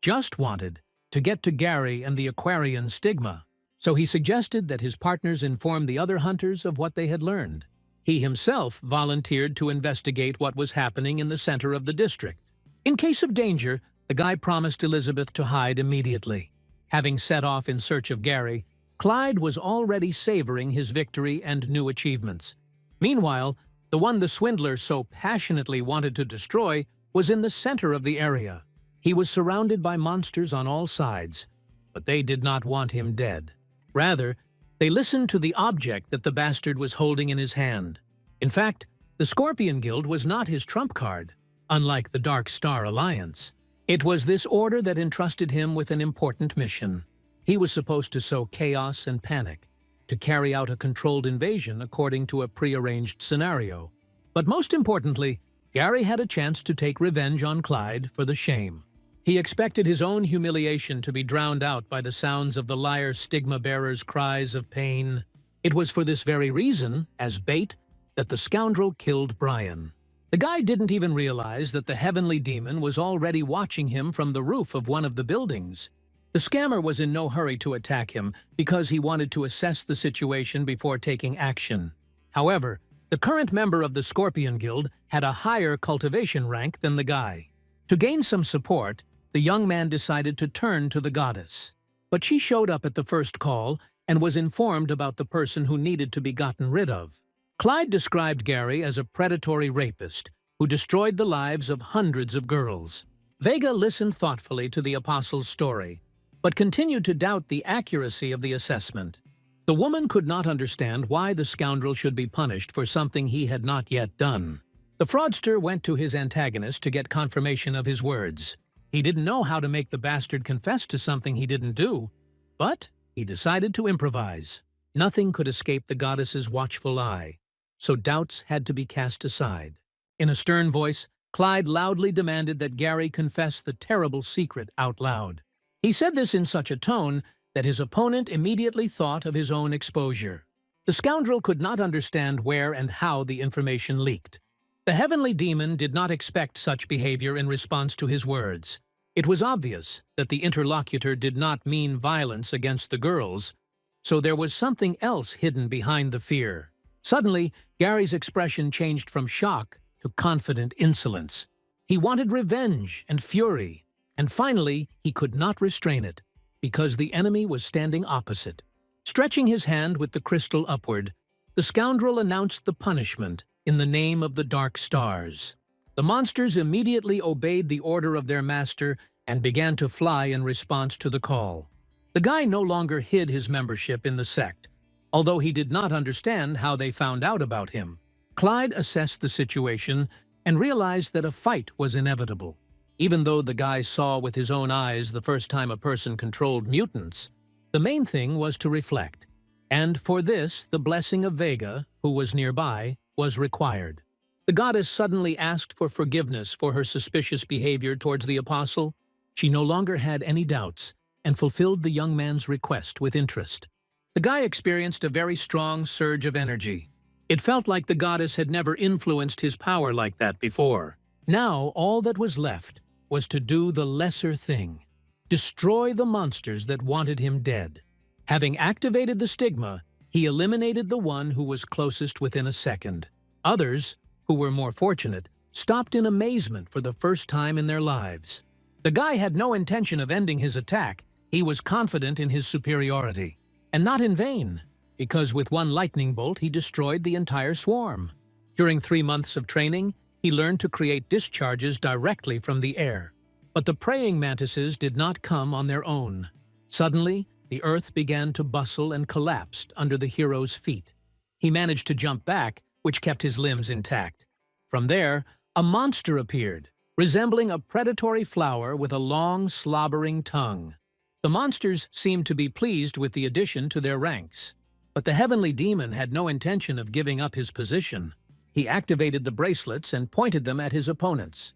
just wanted, to get to Gary and the Aquarian stigma. So he suggested that his partners inform the other hunters of what they had learned. He himself volunteered to investigate what was happening in the center of the district. In case of danger, the guy promised Elizabeth to hide immediately. Having set off in search of Gary, Clyde was already savoring his victory and new achievements. Meanwhile, the one the swindler so passionately wanted to destroy was in the center of the area. He was surrounded by monsters on all sides, but they did not want him dead. Rather, they listened to the object that the bastard was holding in his hand. In fact, the Scorpion Guild was not his trump card, unlike the Dark Star Alliance. It was this order that entrusted him with an important mission. He was supposed to sow chaos and panic, to carry out a controlled invasion according to a prearranged scenario. But most importantly, Gary had a chance to take revenge on Clyde for the shame. He expected his own humiliation to be drowned out by the sounds of the liar stigma-bearer's cries of pain. It was for this very reason, as bait, that the scoundrel killed Brian. The guy didn't even realize that the heavenly demon was already watching him from the roof of one of the buildings. The scammer was in no hurry to attack him because he wanted to assess the situation before taking action. However, the current member of the Scorpion Guild had a higher cultivation rank than the guy. To gain some support, the young man decided to turn to the goddess. But she showed up at the first call and was informed about the person who needed to be gotten rid of. Clyde described Gary as a predatory rapist who destroyed the lives of hundreds of girls. Vega listened thoughtfully to the apostle's story, but continued to doubt the accuracy of the assessment. The woman could not understand why the scoundrel should be punished for something he had not yet done. The fraudster went to his antagonist to get confirmation of his words. He didn't know how to make the bastard confess to something he didn't do, but he decided to improvise. Nothing could escape the goddess's watchful eye, so doubts had to be cast aside. In a stern voice, Clyde loudly demanded that Gary confess the terrible secret out loud. He said this in such a tone that his opponent immediately thought of his own exposure. The scoundrel could not understand where and how the information leaked. The heavenly demon did not expect such behavior in response to his words. It was obvious that the interlocutor did not mean violence against the girls, so there was something else hidden behind the fear. Suddenly, Gary's expression changed from shock to confident insolence. He wanted revenge and fury, and finally he could not restrain it, because the enemy was standing opposite. Stretching his hand with the crystal upward, the scoundrel announced the punishment in the name of the dark stars. The monsters immediately obeyed the order of their master and began to fly in response to the call. The guy no longer hid his membership in the sect, although he did not understand how they found out about him. Clyde assessed the situation and realized that a fight was inevitable. Even though the guy saw with his own eyes the first time a person controlled mutants, the main thing was to reflect. And for this, the blessing of Vega, who was nearby, was required. The goddess suddenly asked for forgiveness for her suspicious behavior towards the apostle. She no longer had any doubts and fulfilled the young man's request with interest. The guy experienced a very strong surge of energy. It felt like the goddess had never influenced his power like that before. Now all that was left was to do the lesser thing, destroy the monsters that wanted him dead. Having activated the stigma, he eliminated the one who was closest within a second. Others, who were more fortunate, stopped in amazement for the first time in their lives. The guy had no intention of ending his attack. He was confident in his superiority. And not in vain, because with one lightning bolt he destroyed the entire swarm. During 3 months of training, he learned to create discharges directly from the air. But the praying mantises did not come on their own. Suddenly, the earth began to bustle and collapsed under the hero's feet. He managed to jump back, which kept his limbs intact. From there, a monster appeared, resembling a predatory flower with a long, slobbering tongue. The monsters seemed to be pleased with the addition to their ranks. But the heavenly demon had no intention of giving up his position. He activated the bracelets and pointed them at his opponents.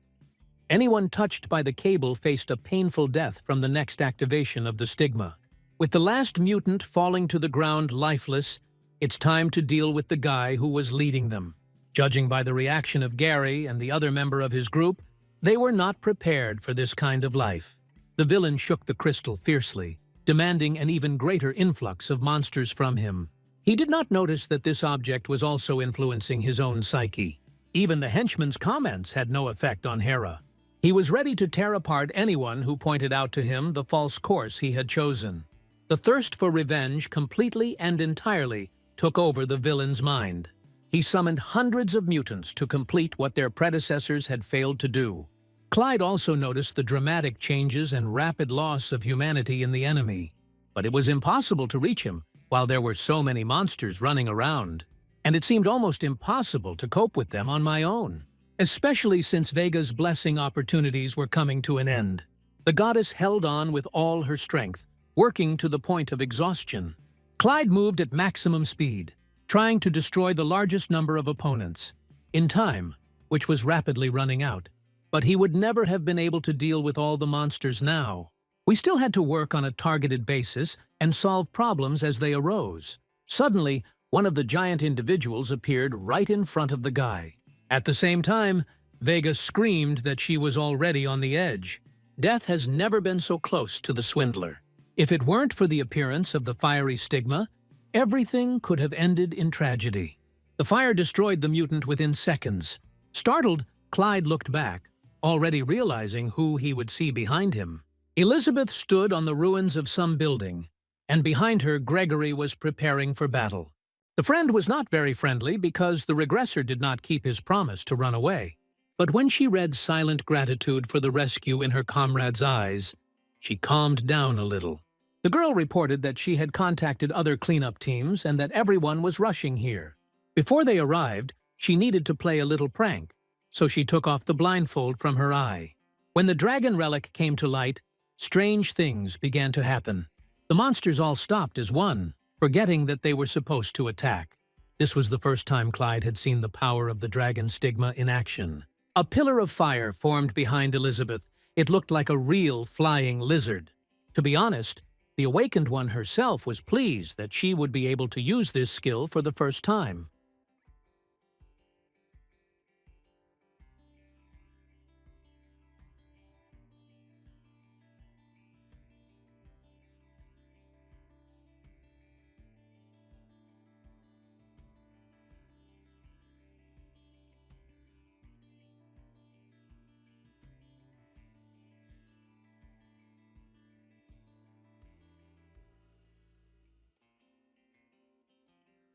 Anyone touched by the cable faced a painful death from the next activation of the stigma. With the last mutant falling to the ground lifeless, it's time to deal with the guy who was leading them. Judging by the reaction of Gary and the other member of his group, they were not prepared for this kind of life. The villain shook the crystal fiercely, demanding an even greater influx of monsters from him. He did not notice that this object was also influencing his own psyche. Even the henchman's comments had no effect on Hera. He was ready to tear apart anyone who pointed out to him the false course he had chosen. The thirst for revenge completely and entirely took over the villain's mind. He summoned hundreds of mutants to complete what their predecessors had failed to do. Clyde also noticed the dramatic changes and rapid loss of humanity in the enemy. But it was impossible to reach him while there were so many monsters running around. And it seemed almost impossible to cope with them on my own, especially since Vega's blessing opportunities were coming to an end. The goddess held on with all her strength, working to the point of exhaustion. Clyde moved at maximum speed, trying to destroy the largest number of opponents, in time, which was rapidly running out. But he would never have been able to deal with all the monsters now. We still had to work on a targeted basis and solve problems as they arose. Suddenly, one of the giant individuals appeared right in front of the guy. At the same time, Vega screamed that she was already on the edge. Death has never been so close to the swindler. If it weren't for the appearance of the fiery stigma, everything could have ended in tragedy. The fire destroyed the mutant within seconds. Startled, Clyde looked back, already realizing who he would see behind him. Elizabeth stood on the ruins of some building, and behind her Gregory was preparing for battle. The friend was not very friendly because the regressor did not keep his promise to run away. But when she read silent gratitude for the rescue in her comrade's eyes, she calmed down a little. The girl reported that she had contacted other cleanup teams and that everyone was rushing here. Before they arrived, she needed to play a little prank, so she took off the blindfold from her eye. When the dragon relic came to light, strange things began to happen. The monsters all stopped as one, forgetting that they were supposed to attack. This was the first time Clyde had seen the power of the dragon stigma in action. A pillar of fire formed behind Elizabeth. It looked like a real flying lizard. To be honest, the Awakened One herself was pleased that she would be able to use this skill for the first time.